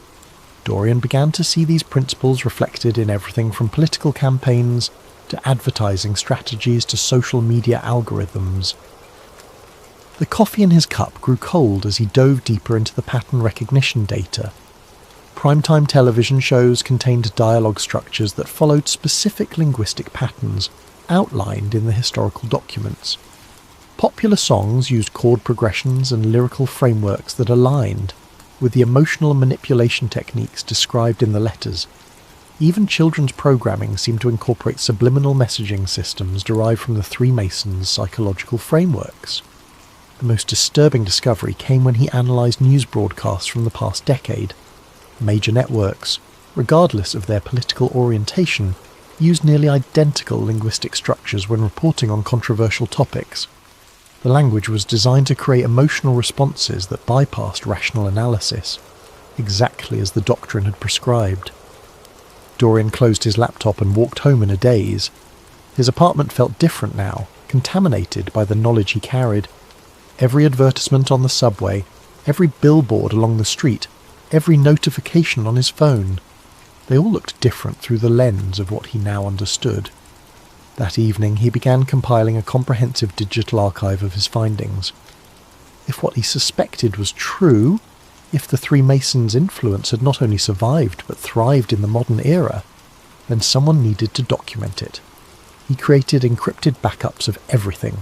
Dorian began to see these principles reflected in everything from political campaigns to advertising strategies to social media algorithms. The coffee in his cup grew cold as he dove deeper into the pattern recognition data. Primetime television shows contained dialogue structures that followed specific linguistic patterns outlined in the historical documents. Popular songs used chord progressions and lyrical frameworks that aligned with the emotional manipulation techniques described in the letters. Even children's programming seemed to incorporate subliminal messaging systems derived from the Three Masons' psychological frameworks. The most disturbing discovery came when he analysed news broadcasts from the past decade. Major networks, regardless of their political orientation, used nearly identical linguistic structures when reporting on controversial topics. The language was designed to create emotional responses that bypassed rational analysis, exactly as the doctrine had prescribed. Dorian closed his laptop and walked home in a daze. His apartment felt different now, contaminated by the knowledge he carried. Every advertisement on the subway, every billboard along the street, every notification on his phone, they all looked different through the lens of what he now understood. That evening he began compiling a comprehensive digital archive of his findings. If what he suspected was true, if the Three Masons' influence had not only survived but thrived in the modern era, then someone needed to document it. He created encrypted backups of everything: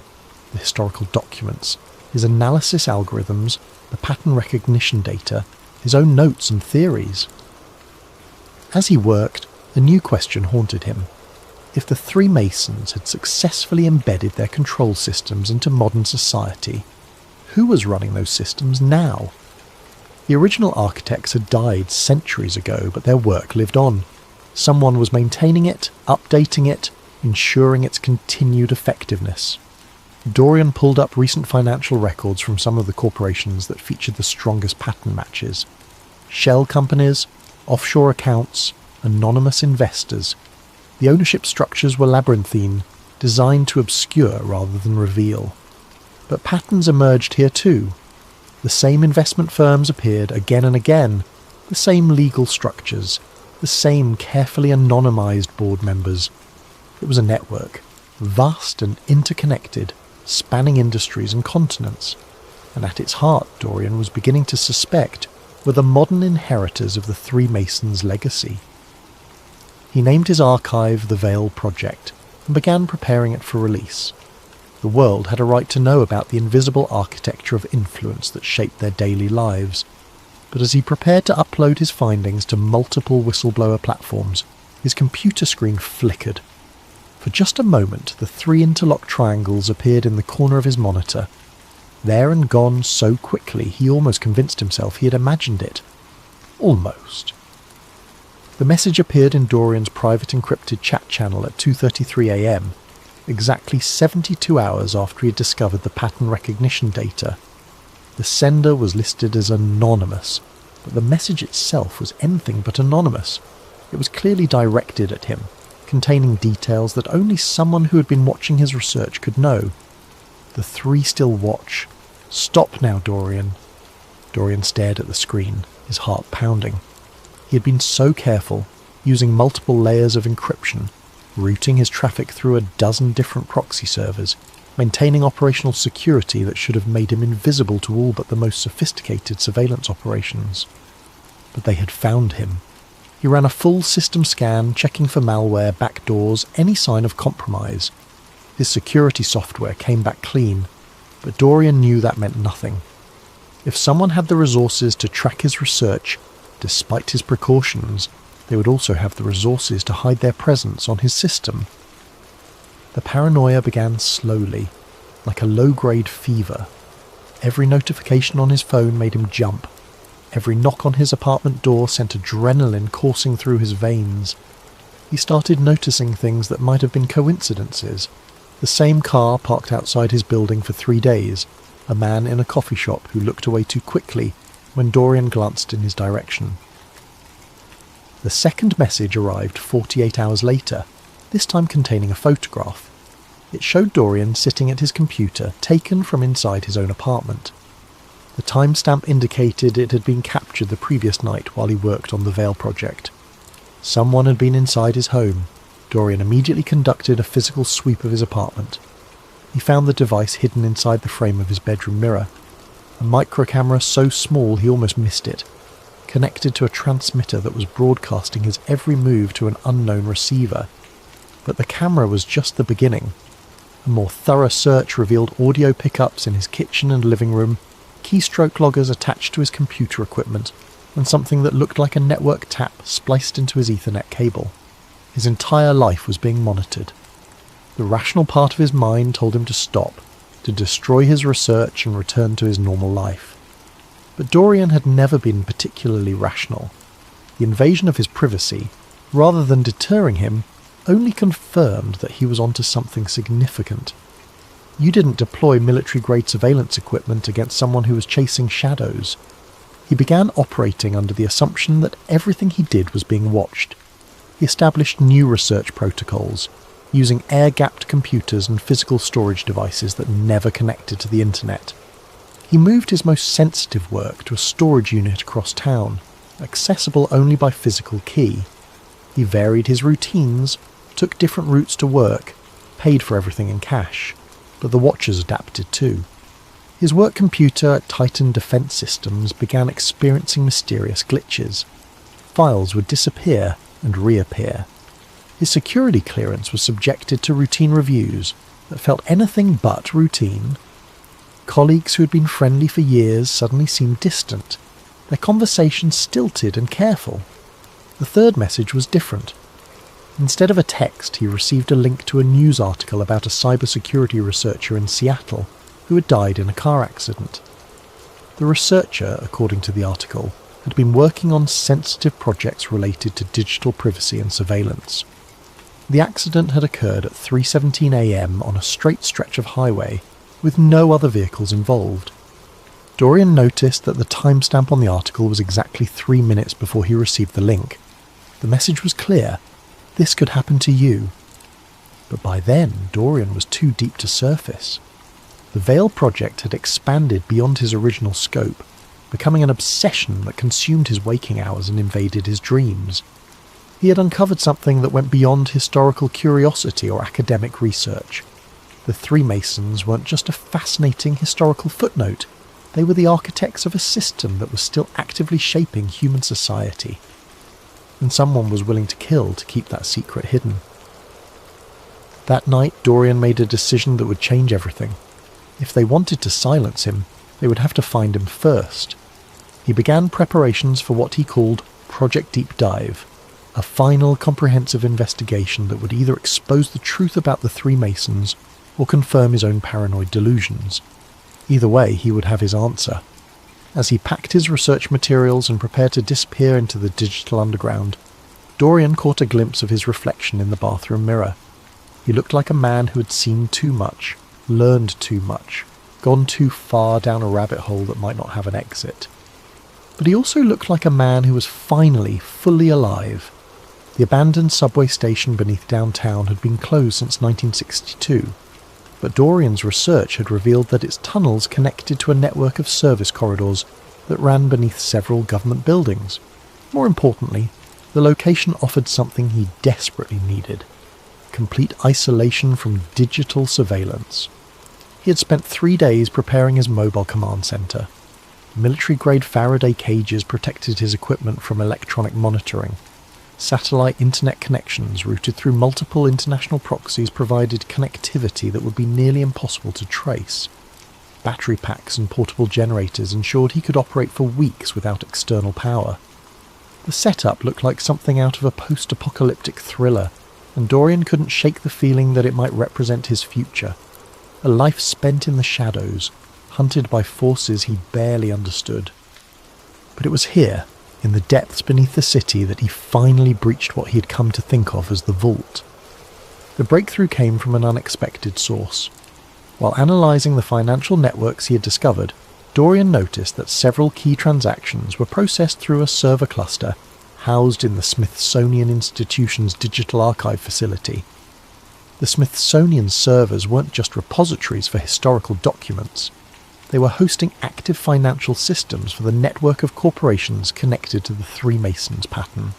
the historical documents, his analysis algorithms, the pattern recognition data, his own notes and theories. As he worked, a new question haunted him. If the Three Masons had successfully embedded their control systems into modern society, who was running those systems now? The original architects had died centuries ago, but their work lived on. Someone was maintaining it, updating it, ensuring its continued effectiveness. Dorian pulled up recent financial records from some of the corporations that featured the strongest pattern matches. Shell companies, offshore accounts, anonymous investors. The ownership structures were labyrinthine, designed to obscure rather than reveal. But patterns emerged here too. The same investment firms appeared again and again, the same legal structures, the same carefully anonymized board members. It was a network, vast and interconnected, spanning industries and continents, and at its heart Dorian was beginning to suspect were the modern inheritors of the Three Masons' legacy. He named his archive the Veil Project and began preparing it for release. The world had a right to know about the invisible architecture of influence that shaped their daily lives, but as he prepared to upload his findings to multiple whistleblower platforms, his computer screen flickered. For just a moment, the 3 interlocked triangles appeared in the corner of his monitor. There and gone so quickly, he almost convinced himself he had imagined it. Almost. The message appeared in Dorian's private encrypted chat channel at 2:33 a.m, exactly 72 hours after he had discovered the pattern recognition data. The sender was listed as anonymous, but the message itself was anything but anonymous. It was clearly directed at him, containing details that only someone who had been watching his research could know. The 3 still watch. Stop now, Dorian. Dorian stared at the screen, his heart pounding. He had been so careful, using multiple layers of encryption, routing his traffic through a dozen different proxy servers, maintaining operational security that should have made him invisible to all but the most sophisticated surveillance operations. But they had found him. He ran a full system scan, checking for malware, backdoors, any sign of compromise. His security software came back clean, but Dorian knew that meant nothing. If someone had the resources to track his research, despite his precautions, they would also have the resources to hide their presence on his system. The paranoia began slowly, like a low-grade fever. Every notification on his phone made him jump. Every knock on his apartment door sent adrenaline coursing through his veins. He started noticing things that might have been coincidences. The same car parked outside his building for 3 days, a man in a coffee shop who looked away too quickly when Dorian glanced in his direction. The second message arrived 48 hours later, this time containing a photograph. It showed Dorian sitting at his computer, taken from inside his own apartment. The timestamp indicated it had been captured the previous night while he worked on the Veil project. Someone had been inside his home. Dorian immediately conducted a physical sweep of his apartment. He found the device hidden inside the frame of his bedroom mirror. A microcamera so small he almost missed it, connected to a transmitter that was broadcasting his every move to an unknown receiver. But the camera was just the beginning. A more thorough search revealed audio pickups in his kitchen and living room, keystroke loggers attached to his computer equipment, and something that looked like a network tap spliced into his Ethernet cable. His entire life was being monitored. The rational part of his mind told him to stop, to destroy his research and return to his normal life. But Dorian had never been particularly rational. The invasion of his privacy, rather than deterring him, only confirmed that he was onto something significant. You didn't deploy military-grade surveillance equipment against someone who was chasing shadows. He began operating under the assumption that everything he did was being watched. He established new research protocols, using air-gapped computers and physical storage devices that never connected to the internet. He moved his most sensitive work to a storage unit across town, accessible only by physical key. He varied his routines, took different routes to work, paid for everything in cash, but the watchers adapted too. His work computer at Titan Defense Systems began experiencing mysterious glitches. Files would disappear and reappear. His security clearance was subjected to routine reviews that felt anything but routine. Colleagues who had been friendly for years suddenly seemed distant, their conversations stilted and careful. The third message was different. Instead of a text, he received a link to a news article about a cybersecurity researcher in Seattle who had died in a car accident. The researcher, according to the article, had been working on sensitive projects related to digital privacy and surveillance. The accident had occurred at 3:17 a.m. on a straight stretch of highway, with no other vehicles involved. Dorian noticed that the timestamp on the article was exactly 3 minutes before he received the link. The message was clear: this could happen to you. But by then, Dorian was too deep to surface. The Veil project had expanded beyond his original scope, becoming an obsession that consumed his waking hours and invaded his dreams. He had uncovered something that went beyond historical curiosity or academic research. The Freemasons weren't just a fascinating historical footnote, they were the architects of a system that was still actively shaping human society. And someone was willing to kill to keep that secret hidden. That night, Dorian made a decision that would change everything. If they wanted to silence him, they would have to find him first. He began preparations for what he called Project Deep Dive. A final comprehensive investigation that would either expose the truth about the three Masons or confirm his own paranoid delusions. Either way, he would have his answer. As he packed his research materials and prepared to disappear into the digital underground, Dorian caught a glimpse of his reflection in the bathroom mirror. He looked like a man who had seen too much, learned too much, gone too far down a rabbit hole that might not have an exit. But he also looked like a man who was finally fully alive. The abandoned subway station beneath downtown had been closed since 1962, but Dorian's research had revealed that its tunnels connected to a network of service corridors that ran beneath several government buildings. More importantly, the location offered something he desperately needed: complete isolation from digital surveillance. He had spent 3 days preparing his mobile command centre. Military-grade Faraday cages protected his equipment from electronic monitoring. Satellite internet connections routed through multiple international proxies provided connectivity that would be nearly impossible to trace. Battery packs and portable generators ensured he could operate for weeks without external power. The setup looked like something out of a post-apocalyptic thriller, and Dorian couldn't shake the feeling that it might represent his future. A life spent in the shadows, hunted by forces he barely understood. But it was here, in the depths beneath the city, that he finally breached what he had come to think of as the vault. The breakthrough came from an unexpected source. While analysing the financial networks he had discovered, Dorian noticed that several key transactions were processed through a server cluster housed in the Smithsonian Institution's digital archive facility. The Smithsonian servers weren't just repositories for historical documents. They were hosting active financial systems for the network of corporations connected to the Three Masons pattern.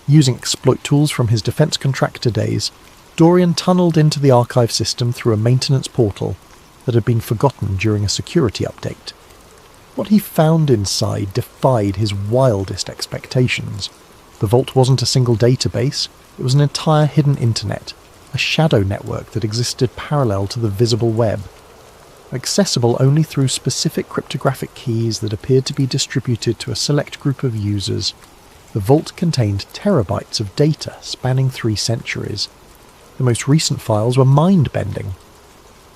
Using exploit tools from his defence contractor days, Dorian tunnelled into the archive system through a maintenance portal that had been forgotten during a security update. What he found inside defied his wildest expectations. The vault wasn't a single database, it was an entire hidden internet, a shadow network that existed parallel to the visible web. Accessible only through specific cryptographic keys that appeared to be distributed to a select group of users, the vault contained terabytes of data spanning 3 centuries. The most recent files were mind-bending.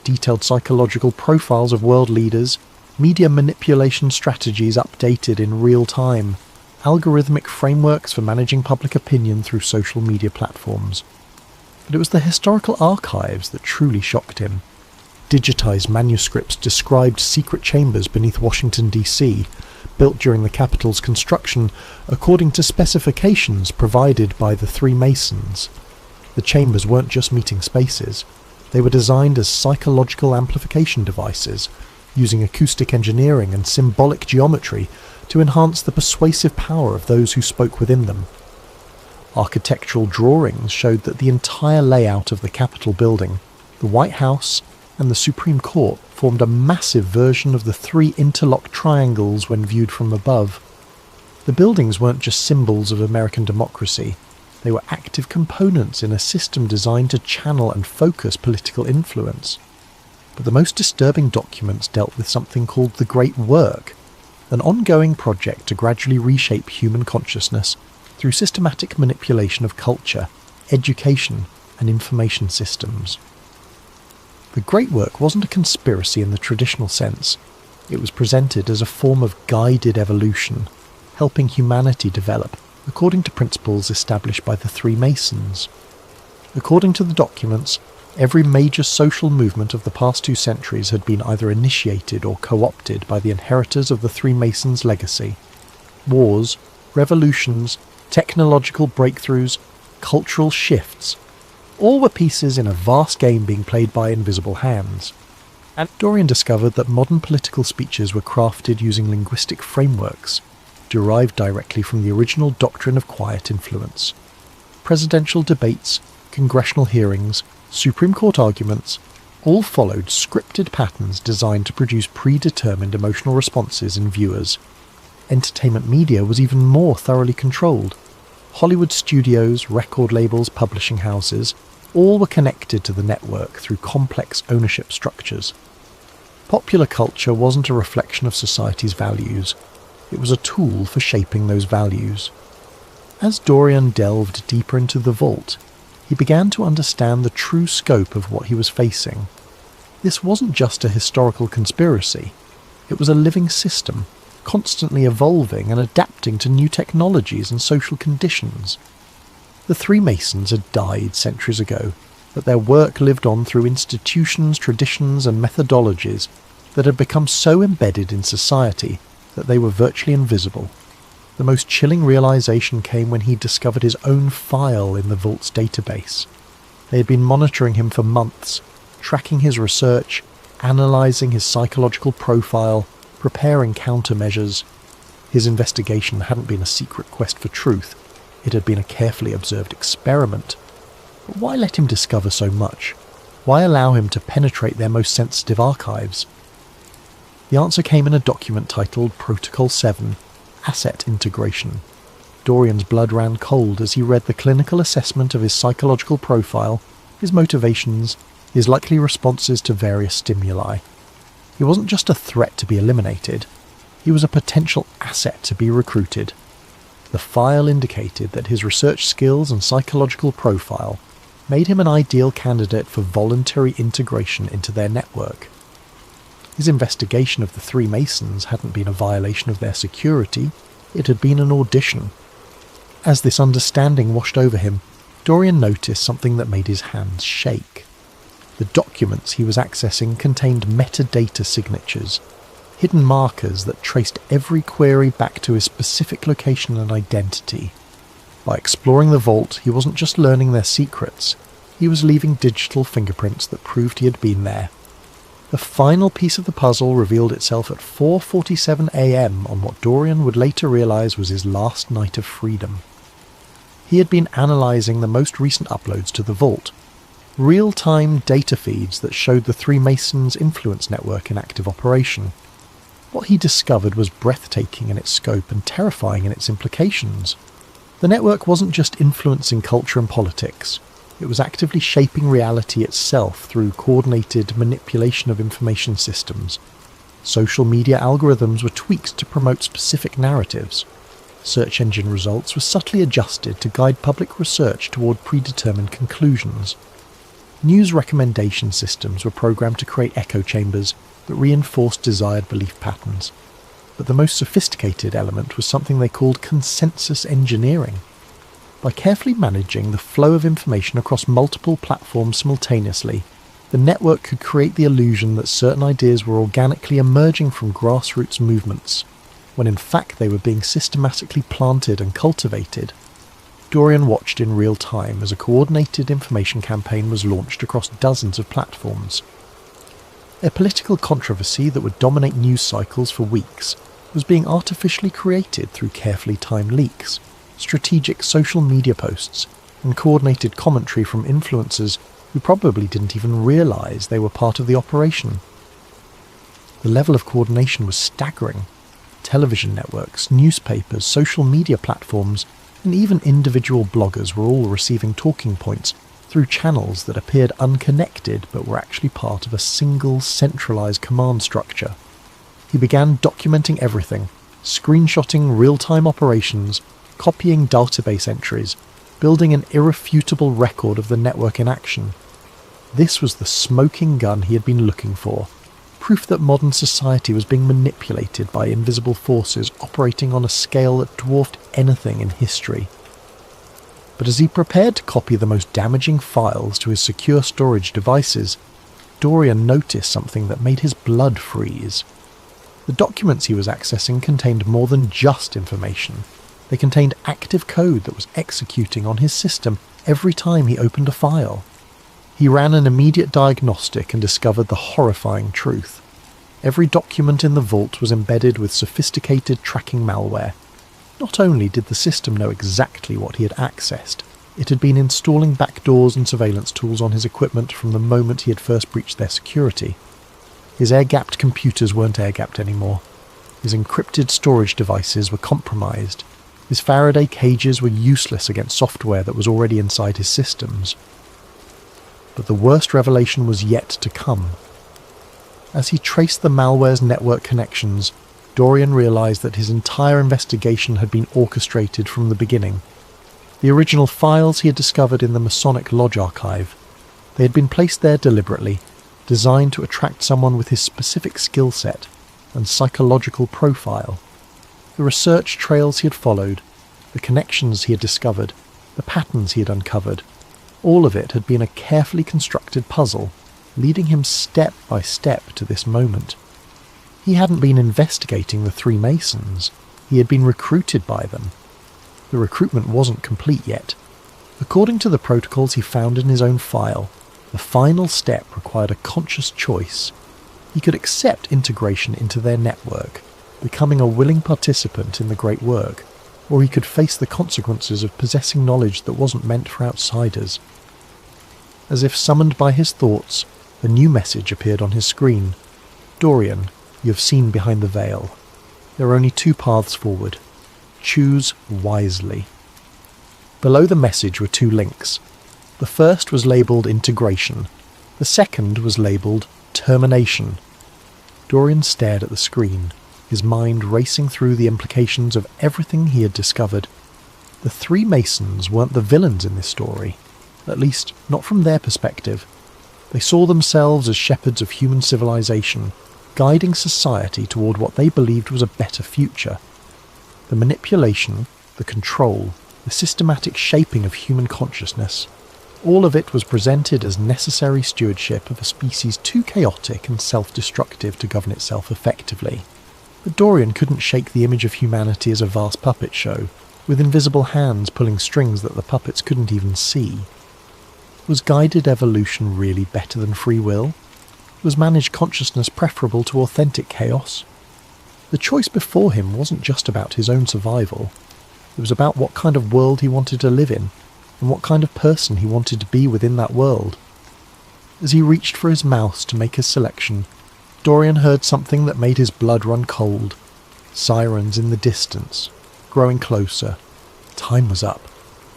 Detailed psychological profiles of world leaders, media manipulation strategies updated in real time, algorithmic frameworks for managing public opinion through social media platforms. But it was the historical archives that truly shocked him. Digitized manuscripts described secret chambers beneath Washington, D.C., built during the Capitol's construction according to specifications provided by the Three Masons. The chambers weren't just meeting spaces. They were designed as psychological amplification devices, using acoustic engineering and symbolic geometry to enhance the persuasive power of those who spoke within them. Architectural drawings showed that the entire layout of the Capitol building, the White House, and the Supreme Court formed a massive version of the 3 interlocked triangles when viewed from above. The buildings weren't just symbols of American democracy, they were active components in a system designed to channel and focus political influence. But the most disturbing documents dealt with something called the Great Work, an ongoing project to gradually reshape human consciousness through systematic manipulation of culture, education, and information systems. The Great Work wasn't a conspiracy in the traditional sense. It was presented as a form of guided evolution, helping humanity develop according to principles established by the Three Masons. According to the documents, every major social movement of the past 2 centuries had been either initiated or co-opted by the inheritors of the Three Masons' legacy. Wars, revolutions, technological breakthroughs, cultural shifts, all were pieces in a vast game being played by invisible hands. And Dorian discovered that modern political speeches were crafted using linguistic frameworks, derived directly from the original doctrine of quiet influence. Presidential debates, congressional hearings, Supreme Court arguments, all followed scripted patterns designed to produce predetermined emotional responses in viewers. Entertainment media was even more thoroughly controlled. Hollywood studios, record labels, publishing houses, all were connected to the network through complex ownership structures. Popular culture wasn't a reflection of society's values, it was a tool for shaping those values. As Dorian delved deeper into the vault, he began to understand the true scope of what he was facing. This wasn't just a historical conspiracy. It was a living system, constantly evolving and adapting to new technologies and social conditions. The three Masons had died centuries ago, but their work lived on through institutions, traditions and methodologies that had become so embedded in society that they were virtually invisible. The most chilling realization came when he discovered his own file in the vault's database. They had been monitoring him for months, tracking his research, analysing his psychological profile, preparing countermeasures. His investigation hadn't been a secret quest for truth. It had been a carefully observed experiment. But why let him discover so much? Why allow him to penetrate their most sensitive archives? The answer came in a document titled Protocol 7, Asset Integration. Dorian's blood ran cold as he read the clinical assessment of his psychological profile, his motivations, his likely responses to various stimuli. He wasn't just a threat to be eliminated, he was a potential asset to be recruited. The file indicated that his research skills and psychological profile made him an ideal candidate for voluntary integration into their network. His investigation of the three Masons hadn't been a violation of their security, it had been an audition. As this understanding washed over him, Dorian noticed something that made his hands shake. The documents he was accessing contained metadata signatures, hidden markers that traced every query back to his specific location and identity. By exploring the vault, he wasn't just learning their secrets, he was leaving digital fingerprints that proved he had been there. The final piece of the puzzle revealed itself at 4:47 a.m. on what Dorian would later realise was his last night of freedom. He had been analysing the most recent uploads to the vault, real-time data feeds that showed the three Masons' influence network in active operation. What he discovered was breathtaking in its scope and terrifying in its implications. The network wasn't just influencing culture and politics. It was actively shaping reality itself through coordinated manipulation of information systems. Social media algorithms were tweaked to promote specific narratives. Search engine results were subtly adjusted to guide public research toward predetermined conclusions. News recommendation systems were programmed to create echo chambers that reinforced desired belief patterns. But the most sophisticated element was something they called consensus engineering. By carefully managing the flow of information across multiple platforms simultaneously, the network could create the illusion that certain ideas were organically emerging from grassroots movements, when in fact they were being systematically planted and cultivated. Dorian watched in real time as a coordinated information campaign was launched across dozens of platforms. A political controversy that would dominate news cycles for weeks was being artificially created through carefully timed leaks, strategic social media posts, and coordinated commentary from influencers who probably didn't even realise they were part of the operation. The level of coordination was staggering. Television networks, newspapers, social media platforms, and even individual bloggers were all receiving talking points through channels that appeared unconnected but were actually part of a single centralised command structure. He began documenting everything, screenshotting real-time operations, copying database entries, building an irrefutable record of the network in action. This was the smoking gun he had been looking for, proof that modern society was being manipulated by invisible forces operating on a scale that dwarfed anything in history. But as he prepared to copy the most damaging files to his secure storage devices, Dorian noticed something that made his blood freeze. The documents he was accessing contained more than just information. They contained active code that was executing on his system every time he opened a file. He ran an immediate diagnostic and discovered the horrifying truth. Every document in the vault was embedded with sophisticated tracking malware. Not only did the system know exactly what he had accessed, it had been installing backdoors and surveillance tools on his equipment from the moment he had first breached their security. His air-gapped computers weren't air-gapped anymore. His encrypted storage devices were compromised. His Faraday cages were useless against software that was already inside his systems. But the worst revelation was yet to come. As he traced the malware's network connections, Dorian realised that his entire investigation had been orchestrated from the beginning. The original files he had discovered in the Masonic Lodge archive. They had been placed there deliberately, designed to attract someone with his specific skill set and psychological profile. The research trails he had followed, the connections he had discovered, the patterns he had uncovered, all of it had been a carefully constructed puzzle, leading him step by step to this moment. He hadn't been investigating the three Masons, he had been recruited by them. The recruitment wasn't complete yet. According to the protocols he found in his own file, the final step required a conscious choice. He could accept integration into their network, becoming a willing participant in the great work, or he could face the consequences of possessing knowledge that wasn't meant for outsiders. As if summoned by his thoughts, a new message appeared on his screen. Dorian, you have seen behind the veil. There are only two paths forward. Choose wisely. Below the message were two links. The first was labelled Integration. The second was labelled Termination. Dorian stared at the screen, his mind racing through the implications of everything he had discovered. The three Masons weren't the villains in this story, at least not from their perspective. They saw themselves as shepherds of human civilization, guiding society toward what they believed was a better future. The manipulation, the control, the systematic shaping of human consciousness, all of it was presented as necessary stewardship of a species too chaotic and self-destructive to govern itself effectively. But Dorian couldn't shake the image of humanity as a vast puppet show, with invisible hands pulling strings that the puppets couldn't even see. Was guided evolution really better than free will? Was managed consciousness preferable to authentic chaos? The choice before him wasn't just about his own survival. It was about what kind of world he wanted to live in, and what kind of person he wanted to be within that world. As he reached for his mouse to make his selection, Dorian heard something that made his blood run cold. Sirens in the distance, growing closer. Time was up.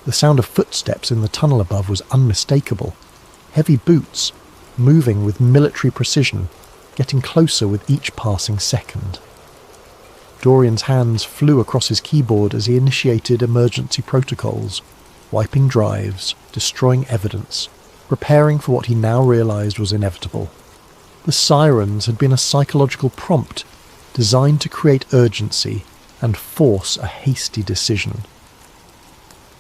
The sound of footsteps in the tunnel above was unmistakable. Heavy boots, moving with military precision, getting closer with each passing second. Dorian's hands flew across his keyboard as he initiated emergency protocols, wiping drives, destroying evidence, preparing for what he now realized was inevitable. The sirens had been a psychological prompt designed to create urgency and force a hasty decision.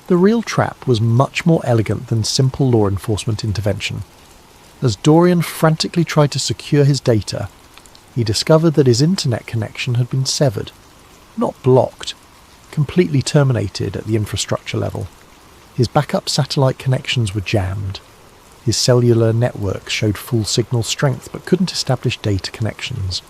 The real trap was much more elegant than simple law enforcement intervention. As Dorian frantically tried to secure his data, he discovered that his internet connection had been severed, not blocked, completely terminated at the infrastructure level. His backup satellite connections were jammed. His cellular network showed full signal strength but couldn't establish data connections.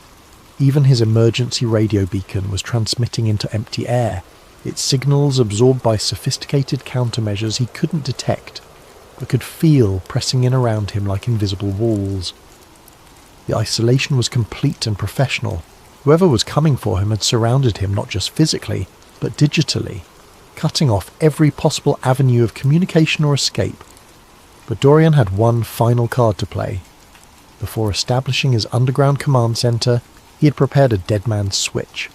Even his emergency radio beacon was transmitting into empty air, its signals absorbed by sophisticated countermeasures he couldn't detect, but could feel pressing in around him like invisible walls. The isolation was complete and professional. Whoever was coming for him had surrounded him not just physically, but digitally, cutting off every possible avenue of communication or escape. But Dorian had one final card to play. Before establishing his underground command centre, he had prepared a dead man's switch,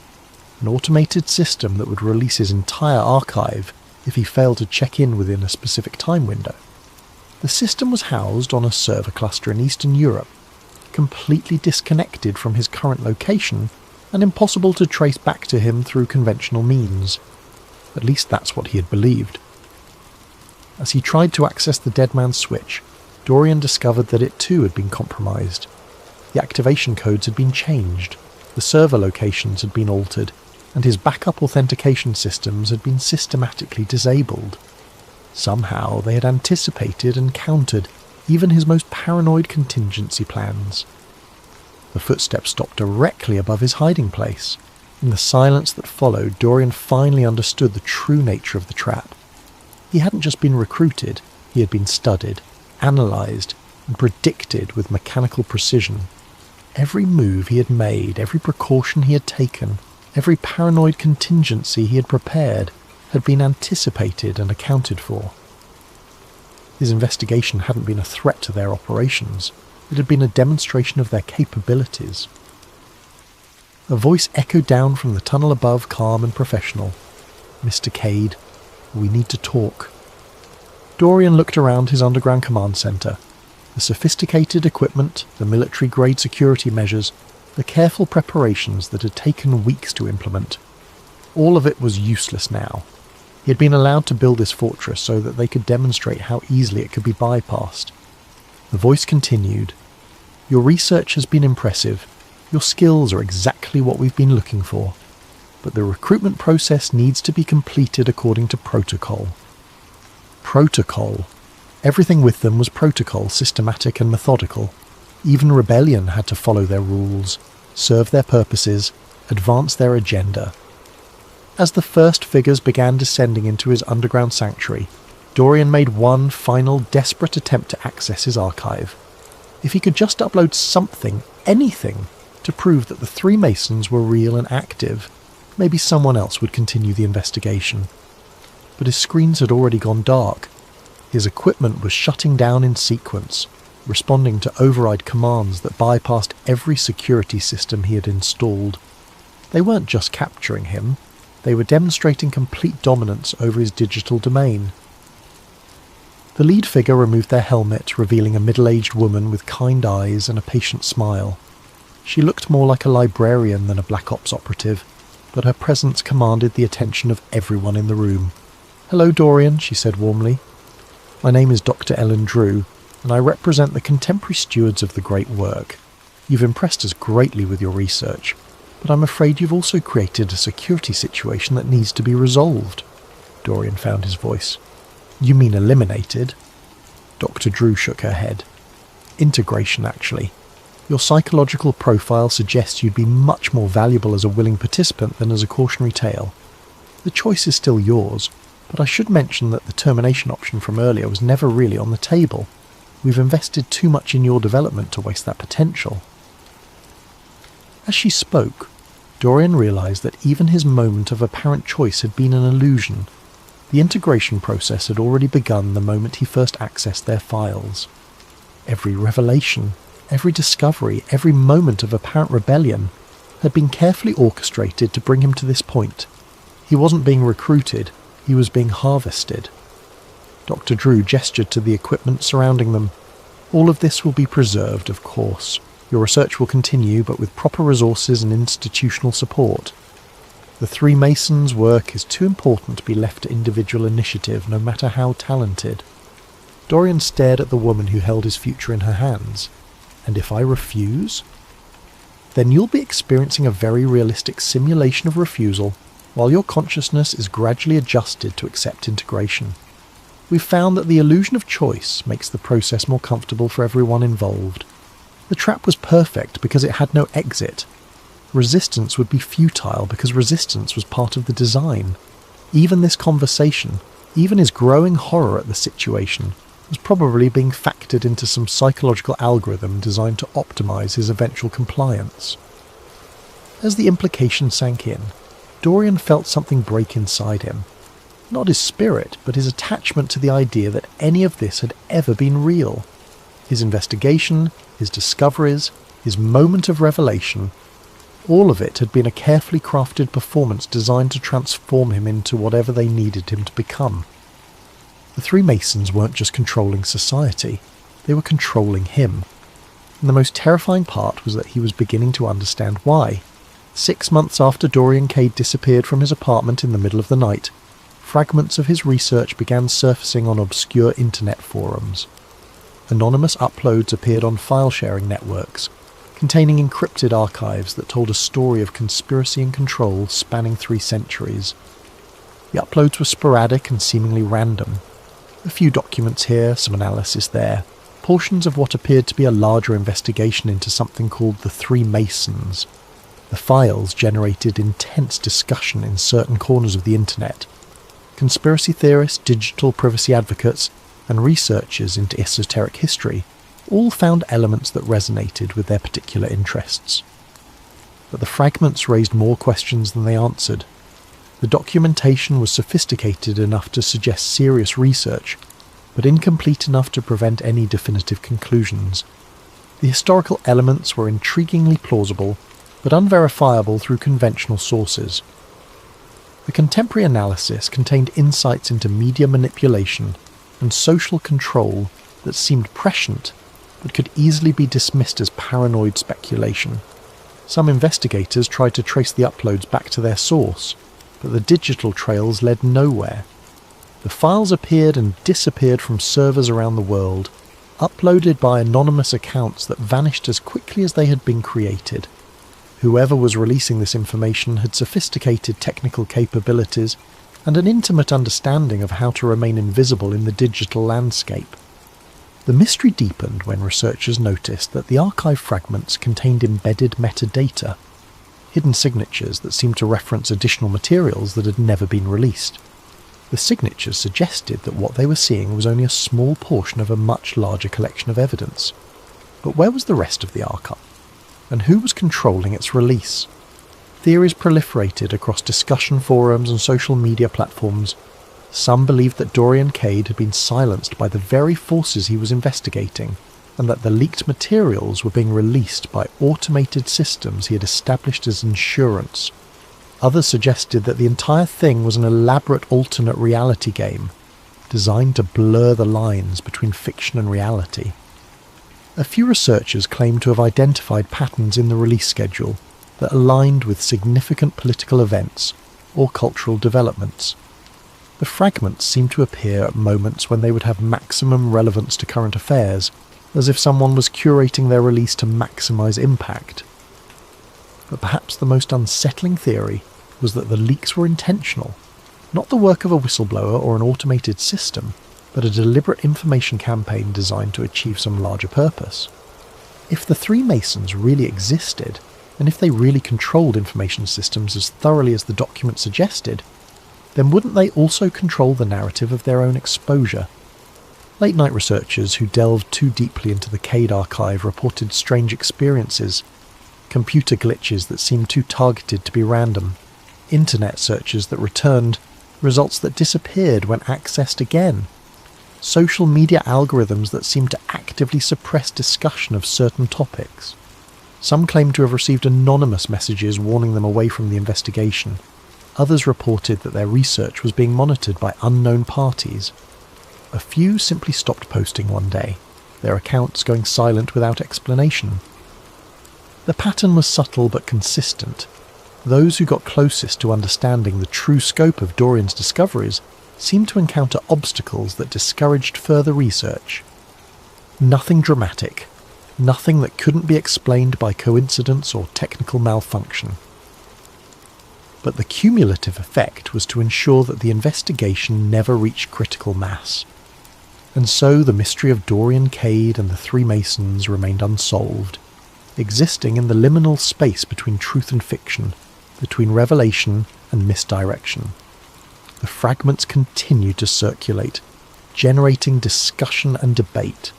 an automated system that would release his entire archive if he failed to check in within a specific time window. The system was housed on a server cluster in Eastern Europe, completely disconnected from his current location and impossible to trace back to him through conventional means. At least that's what he had believed. As he tried to access the dead man's switch, Dorian discovered that it too had been compromised. The activation codes had been changed, the server locations had been altered, and his backup authentication systems had been systematically disabled. Somehow they had anticipated and countered even his most paranoid contingency plans. The footsteps stopped directly above his hiding place. In the silence that followed, Dorian finally understood the true nature of the trap. He hadn't just been recruited, he had been studied, analysed, and predicted with mechanical precision. Every move he had made, every precaution he had taken, every paranoid contingency he had prepared, had been anticipated and accounted for. His investigation hadn't been a threat to their operations, it had been a demonstration of their capabilities. A voice echoed down from the tunnel above, calm and professional. "Mr. Cade, We need to talk." Dorian looked around his underground command centre. The sophisticated equipment, the military-grade security measures, the careful preparations that had taken weeks to implement. All of it was useless now. He had been allowed to build this fortress so that they could demonstrate how easily it could be bypassed. The voice continued, "Your research has been impressive. Your skills are exactly what we've been looking for. But the recruitment process needs to be completed according to protocol." Protocol. Everything with them was protocol, systematic and methodical. Even rebellion had to follow their rules, serve their purposes, advance their agenda. As the first figures began descending into his underground sanctuary, Dorian made one final desperate attempt to access his archive. If he could just upload something, anything, to prove that the three Masons were real and active, maybe someone else would continue the investigation. But his screens had already gone dark. His equipment was shutting down in sequence, responding to override commands that bypassed every security system he had installed. They weren't just capturing him, they were demonstrating complete dominance over his digital domain. The lead figure removed their helmet, revealing a middle-aged woman with kind eyes and a patient smile. She looked more like a librarian than a Black Ops operative, but her presence commanded the attention of everyone in the room. "Hello, Dorian," she said warmly. "My name is Dr. Ellen Drew, and I represent the contemporary stewards of the great work. You've impressed us greatly with your research, but I'm afraid you've also created a security situation that needs to be resolved." Dorian found his voice. "You mean eliminated?" Dr. Drew shook her head. "Integration, actually. Your psychological profile suggests you'd be much more valuable as a willing participant than as a cautionary tale. The choice is still yours, but I should mention that the termination option from earlier was never really on the table. We've invested too much in your development to waste that potential." As she spoke, Dorian realised that even his moment of apparent choice had been an illusion. The integration process had already begun the moment he first accessed their files. Every revelation, every discovery, every moment of apparent rebellion had been carefully orchestrated to bring him to this point. He wasn't being recruited, he was being harvested. Dr. Drew gestured to the equipment surrounding them. "All of this will be preserved, of course. Your research will continue, but with proper resources and institutional support. The three Masons' work is too important to be left to individual initiative, no matter how talented." Dorian stared at the woman who held his future in her hands. "And if I refuse?" "Then you'll be experiencing a very realistic simulation of refusal, while your consciousness is gradually adjusted to accept integration. We've found that the illusion of choice makes the process more comfortable for everyone involved. The trap was perfect because it had no exit. Resistance would be futile because resistance was part of the design. Even this conversation, even his growing horror at the situation, was probably being factored into some psychological algorithm designed to optimize his eventual compliance." As the implication sank in, Dorian felt something break inside him. Not his spirit, but his attachment to the idea that any of this had ever been real. His investigation, his discoveries, his moment of revelation, all of it had been a carefully crafted performance designed to transform him into whatever they needed him to become. The three Masons weren't just controlling society, they were controlling him. And the most terrifying part was that he was beginning to understand why. 6 months after Dorian Cade disappeared from his apartment in the middle of the night, fragments of his research began surfacing on obscure internet forums. Anonymous uploads appeared on file-sharing networks, containing encrypted archives that told a story of conspiracy and control spanning 3 centuries. The uploads were sporadic and seemingly random. A few documents here, some analysis there, portions of what appeared to be a larger investigation into something called the Three Masons. The files generated intense discussion in certain corners of the internet. Conspiracy theorists, digital privacy advocates, and researchers into esoteric history all found elements that resonated with their particular interests. But the fragments raised more questions than they answered. The documentation was sophisticated enough to suggest serious research, but incomplete enough to prevent any definitive conclusions. The historical elements were intriguingly plausible, but unverifiable through conventional sources. The contemporary analysis contained insights into media manipulation and social control that seemed prescient but could easily be dismissed as paranoid speculation. Some investigators tried to trace the uploads back to their source, but the digital trails led nowhere. The files appeared and disappeared from servers around the world, uploaded by anonymous accounts that vanished as quickly as they had been created. Whoever was releasing this information had sophisticated technical capabilities and an intimate understanding of how to remain invisible in the digital landscape. The mystery deepened when researchers noticed that the archive fragments contained embedded metadata, hidden signatures that seemed to reference additional materials that had never been released. The signatures suggested that what they were seeing was only a small portion of a much larger collection of evidence. But where was the rest of the archive? And who was controlling its release? Theories proliferated across discussion forums and social media platforms. Some believed that Dorian Cade had been silenced by the very forces he was investigating, and that the leaked materials were being released by automated systems he had established as insurance. Others suggested that the entire thing was an elaborate alternate reality game, designed to blur the lines between fiction and reality. A few researchers claimed to have identified patterns in the release schedule that aligned with significant political events or cultural developments. The fragments seemed to appear at moments when they would have maximum relevance to current affairs, as if someone was curating their release to maximize impact. But perhaps the most unsettling theory was that the leaks were intentional, not the work of a whistleblower or an automated system, but a deliberate information campaign designed to achieve some larger purpose. If the three Masons really existed, and if they really controlled information systems as thoroughly as the document suggested, then wouldn't they also control the narrative of their own exposure? Late-night researchers who delved too deeply into the Cade archive reported strange experiences, computer glitches that seemed too targeted to be random, internet searches that returned results that disappeared when accessed again, social media algorithms that seemed to actively suppress discussion of certain topics. Some claimed to have received anonymous messages warning them away from the investigation. Others reported that their research was being monitored by unknown parties. A few simply stopped posting one day, their accounts going silent without explanation. The pattern was subtle but consistent. Those who got closest to understanding the true scope of Dorian's discoveries seemed to encounter obstacles that discouraged further research. Nothing dramatic, nothing that couldn't be explained by coincidence or technical malfunction. But the cumulative effect was to ensure that the investigation never reached critical mass. And so the mystery of Dorian Cade and the three Masons remained unsolved, existing in the liminal space between truth and fiction, between revelation and misdirection. The fragments continued to circulate, generating discussion and debate,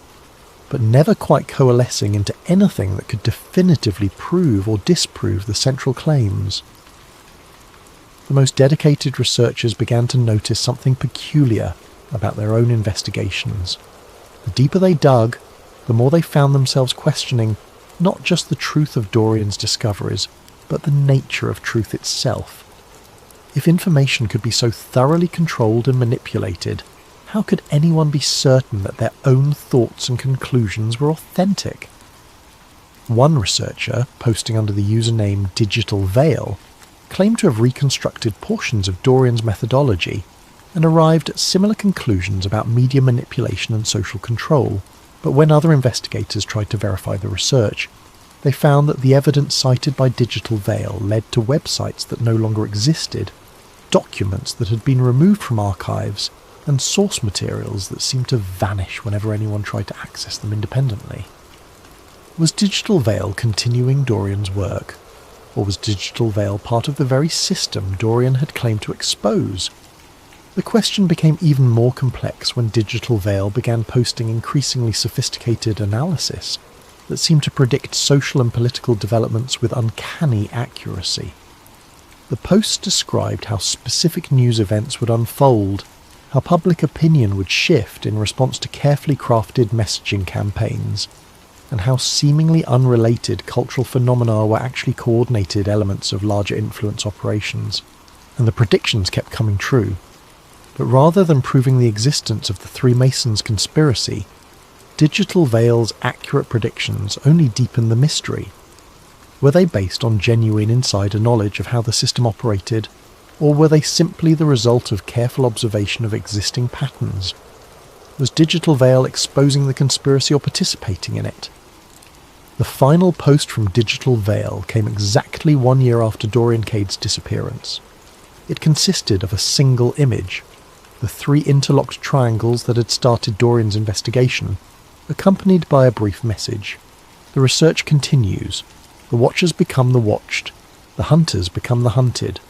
but never quite coalescing into anything that could definitively prove or disprove the central claims. The most dedicated researchers began to notice something peculiar about their own investigations. The deeper they dug, the more they found themselves questioning not just the truth of Dorian's discoveries, but the nature of truth itself. If information could be so thoroughly controlled and manipulated, how could anyone be certain that their own thoughts and conclusions were authentic? One researcher, posting under the username Digital Veil, claimed to have reconstructed portions of Dorian's methodology and arrived at similar conclusions about media manipulation and social control, but when other investigators tried to verify the research, they found that the evidence cited by Digital Veil led to websites that no longer existed, documents that had been removed from archives, and source materials that seemed to vanish whenever anyone tried to access them independently. Was Digital Veil continuing Dorian's work, or was Digital Veil part of the very system Dorian had claimed to expose? The question became even more complex when Digital Veil began posting increasingly sophisticated analysis that seemed to predict social and political developments with uncanny accuracy. The posts described how specific news events would unfold, how public opinion would shift in response to carefully crafted messaging campaigns, and how seemingly unrelated cultural phenomena were actually coordinated elements of larger influence operations. and the predictions kept coming true. But rather than proving the existence of the Three Masons conspiracy, Digital Veil's accurate predictions only deepened the mystery. Were they based on genuine insider knowledge of how the system operated, or were they simply the result of careful observation of existing patterns? Was Digital Veil exposing the conspiracy or participating in it? The final post from Digital Veil came exactly 1 year after Dorian Cade's disappearance. It consisted of a single image, the 3 interlocked triangles that had started Dorian's investigation, accompanied by a brief message. The research continues. The watchers become the watched. The hunters become the hunted.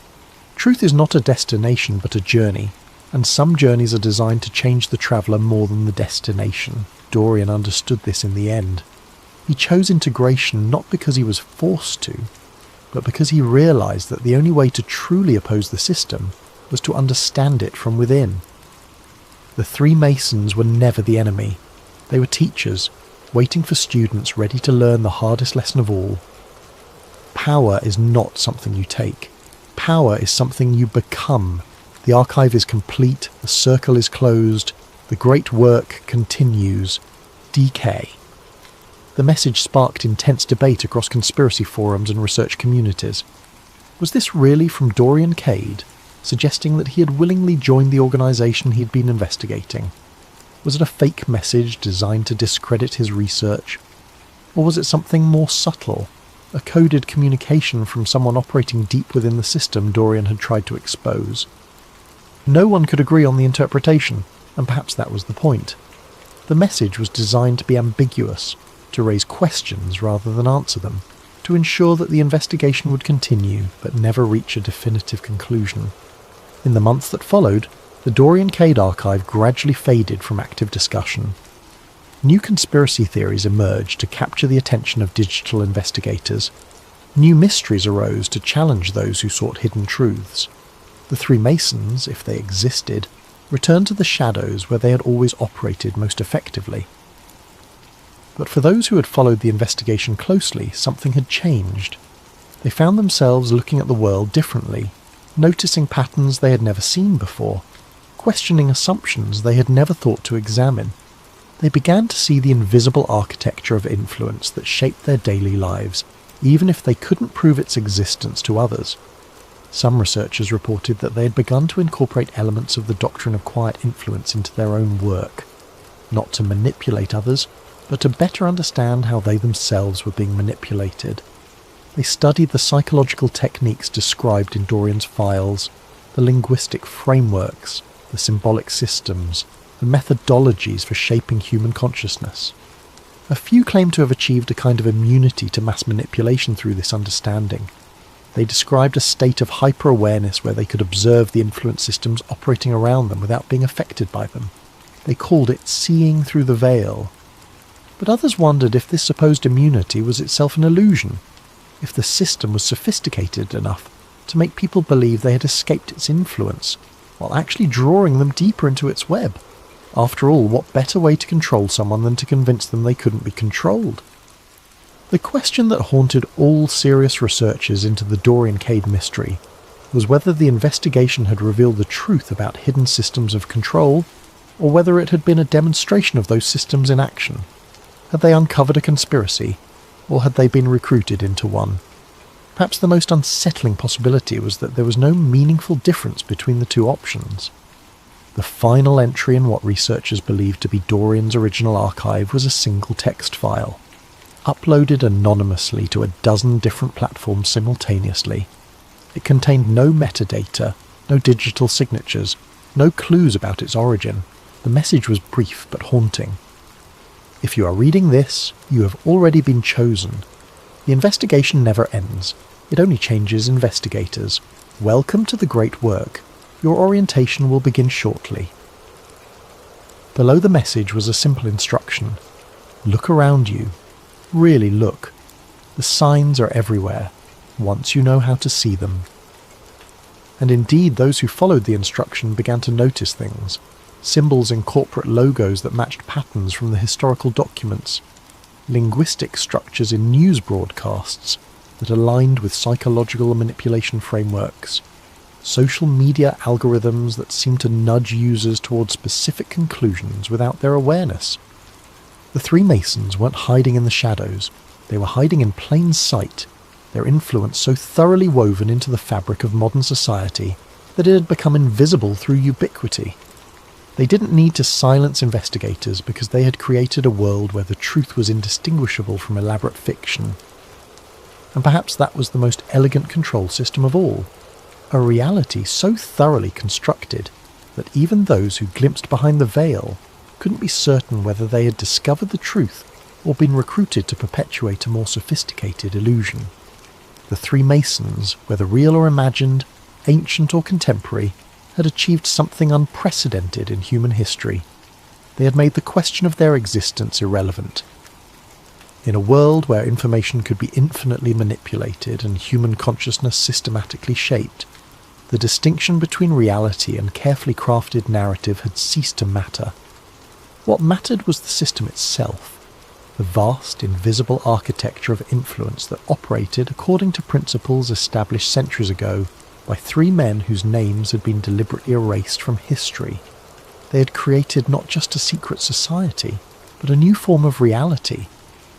Truth is not a destination but a journey, and some journeys are designed to change the traveller more than the destination. Dorian understood this in the end. He chose integration not because he was forced to, but because he realised that the only way to truly oppose the system was to understand it from within. The Three Masons were never the enemy. They were teachers, waiting for students ready to learn the hardest lesson of all. Power is not something you take. Power is something you become. The archive is complete, the circle is closed, the great work continues. DK. The message sparked intense debate across conspiracy forums and research communities. Was this really from Dorian Cade, suggesting that he had willingly joined the organisation he had been investigating? Was it a fake message designed to discredit his research? Or was it something more subtle, a coded communication from someone operating deep within the system Dorian had tried to expose? No one could agree on the interpretation, and perhaps that was the point. The message was designed to be ambiguous, to raise questions rather than answer them, to ensure that the investigation would continue but never reach a definitive conclusion. In the months that followed, the Dorian Cade archive gradually faded from active discussion. New conspiracy theories emerged to capture the attention of digital investigators. New mysteries arose to challenge those who sought hidden truths. The Three Masons, if they existed, returned to the shadows where they had always operated most effectively. But for those who had followed the investigation closely, something had changed. They found themselves looking at the world differently, noticing patterns they had never seen before, questioning assumptions they had never thought to examine. They began to see the invisible architecture of influence that shaped their daily lives, even if they couldn't prove its existence to others. Some researchers reported that they had begun to incorporate elements of the doctrine of quiet influence into their own work, not to manipulate others, but to better understand how they themselves were being manipulated. They studied the psychological techniques described in Dorian's files, the linguistic frameworks, the symbolic systems, the methodologies for shaping human consciousness. A few claim to have achieved a kind of immunity to mass manipulation through this understanding. They described a state of hyper-awareness where they could observe the influence systems operating around them without being affected by them. They called it seeing through the veil. But others wondered if this supposed immunity was itself an illusion, if the system was sophisticated enough to make people believe they had escaped its influence, while actually drawing them deeper into its web. After all, what better way to control someone than to convince them they couldn't be controlled? The question that haunted all serious researchers into the Dorian Cade mystery was whether the investigation had revealed the truth about hidden systems of control, or whether it had been a demonstration of those systems in action. Had they uncovered a conspiracy, or had they been recruited into one? Perhaps the most unsettling possibility was that there was no meaningful difference between the two options. The final entry in what researchers believed to be Dorian's original archive was a single text file, uploaded anonymously to a dozen different platforms simultaneously. It contained no metadata, no digital signatures, no clues about its origin. The message was brief but haunting. If you are reading this, you have already been chosen. The investigation never ends. It only changes investigators. Welcome to the great work. Your orientation will begin shortly. Below the message was a simple instruction. Look around you. Really look. The signs are everywhere, once you know how to see them. And indeed, those who followed the instruction began to notice things. Symbols in corporate logos that matched patterns from the historical documents. Linguistic structures in news broadcasts that aligned with psychological manipulation frameworks. social media algorithms that seem to nudge users towards specific conclusions without their awareness. The three Masons weren't hiding in the shadows, they were hiding in plain sight, their influence so thoroughly woven into the fabric of modern society that it had become invisible through ubiquity. They didn't need to silence investigators because they had created a world where the truth was indistinguishable from elaborate fiction. And perhaps that was the most elegant control system of all. A reality so thoroughly constructed that even those who glimpsed behind the veil couldn't be certain whether they had discovered the truth or been recruited to perpetuate a more sophisticated illusion. The three Masons, whether real or imagined, ancient or contemporary, had achieved something unprecedented in human history. They had made the question of their existence irrelevant. In a world where information could be infinitely manipulated and human consciousness systematically shaped, the distinction between reality and carefully crafted narrative had ceased to matter. What mattered was the system itself, the vast, invisible architecture of influence that operated according to principles established centuries ago by three men whose names had been deliberately erased from history. They had created not just a secret society, but a new form of reality,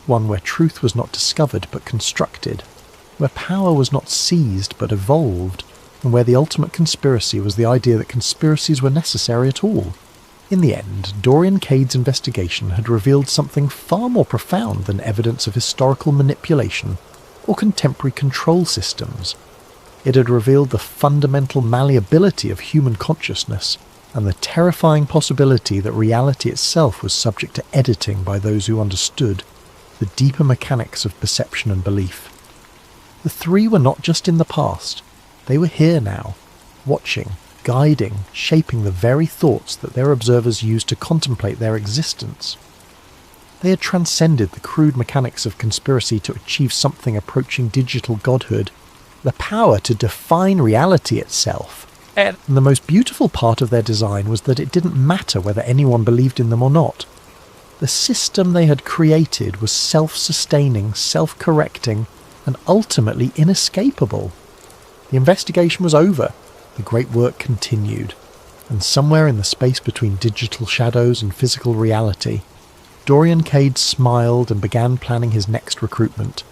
one where truth was not discovered but constructed, where power was not seized but evolved, and where the ultimate conspiracy was the idea that conspiracies were necessary at all. In the end, Dorian Cade's investigation had revealed something far more profound than evidence of historical manipulation or contemporary control systems. It had revealed the fundamental malleability of human consciousness and the terrifying possibility that reality itself was subject to editing by those who understood the deeper mechanics of perception and belief. The three were not just in the past. They were here now, watching, guiding, shaping the very thoughts that their observers used to contemplate their existence. They had transcended the crude mechanics of conspiracy to achieve something approaching digital godhood, the power to define reality itself. And the most beautiful part of their design was that it didn't matter whether anyone believed in them or not. The system they had created was self-sustaining, self-correcting, and ultimately inescapable. The investigation was over, the great work continued, and somewhere in the space between digital shadows and physical reality, Dorian Cade smiled and began planning his next recruitment,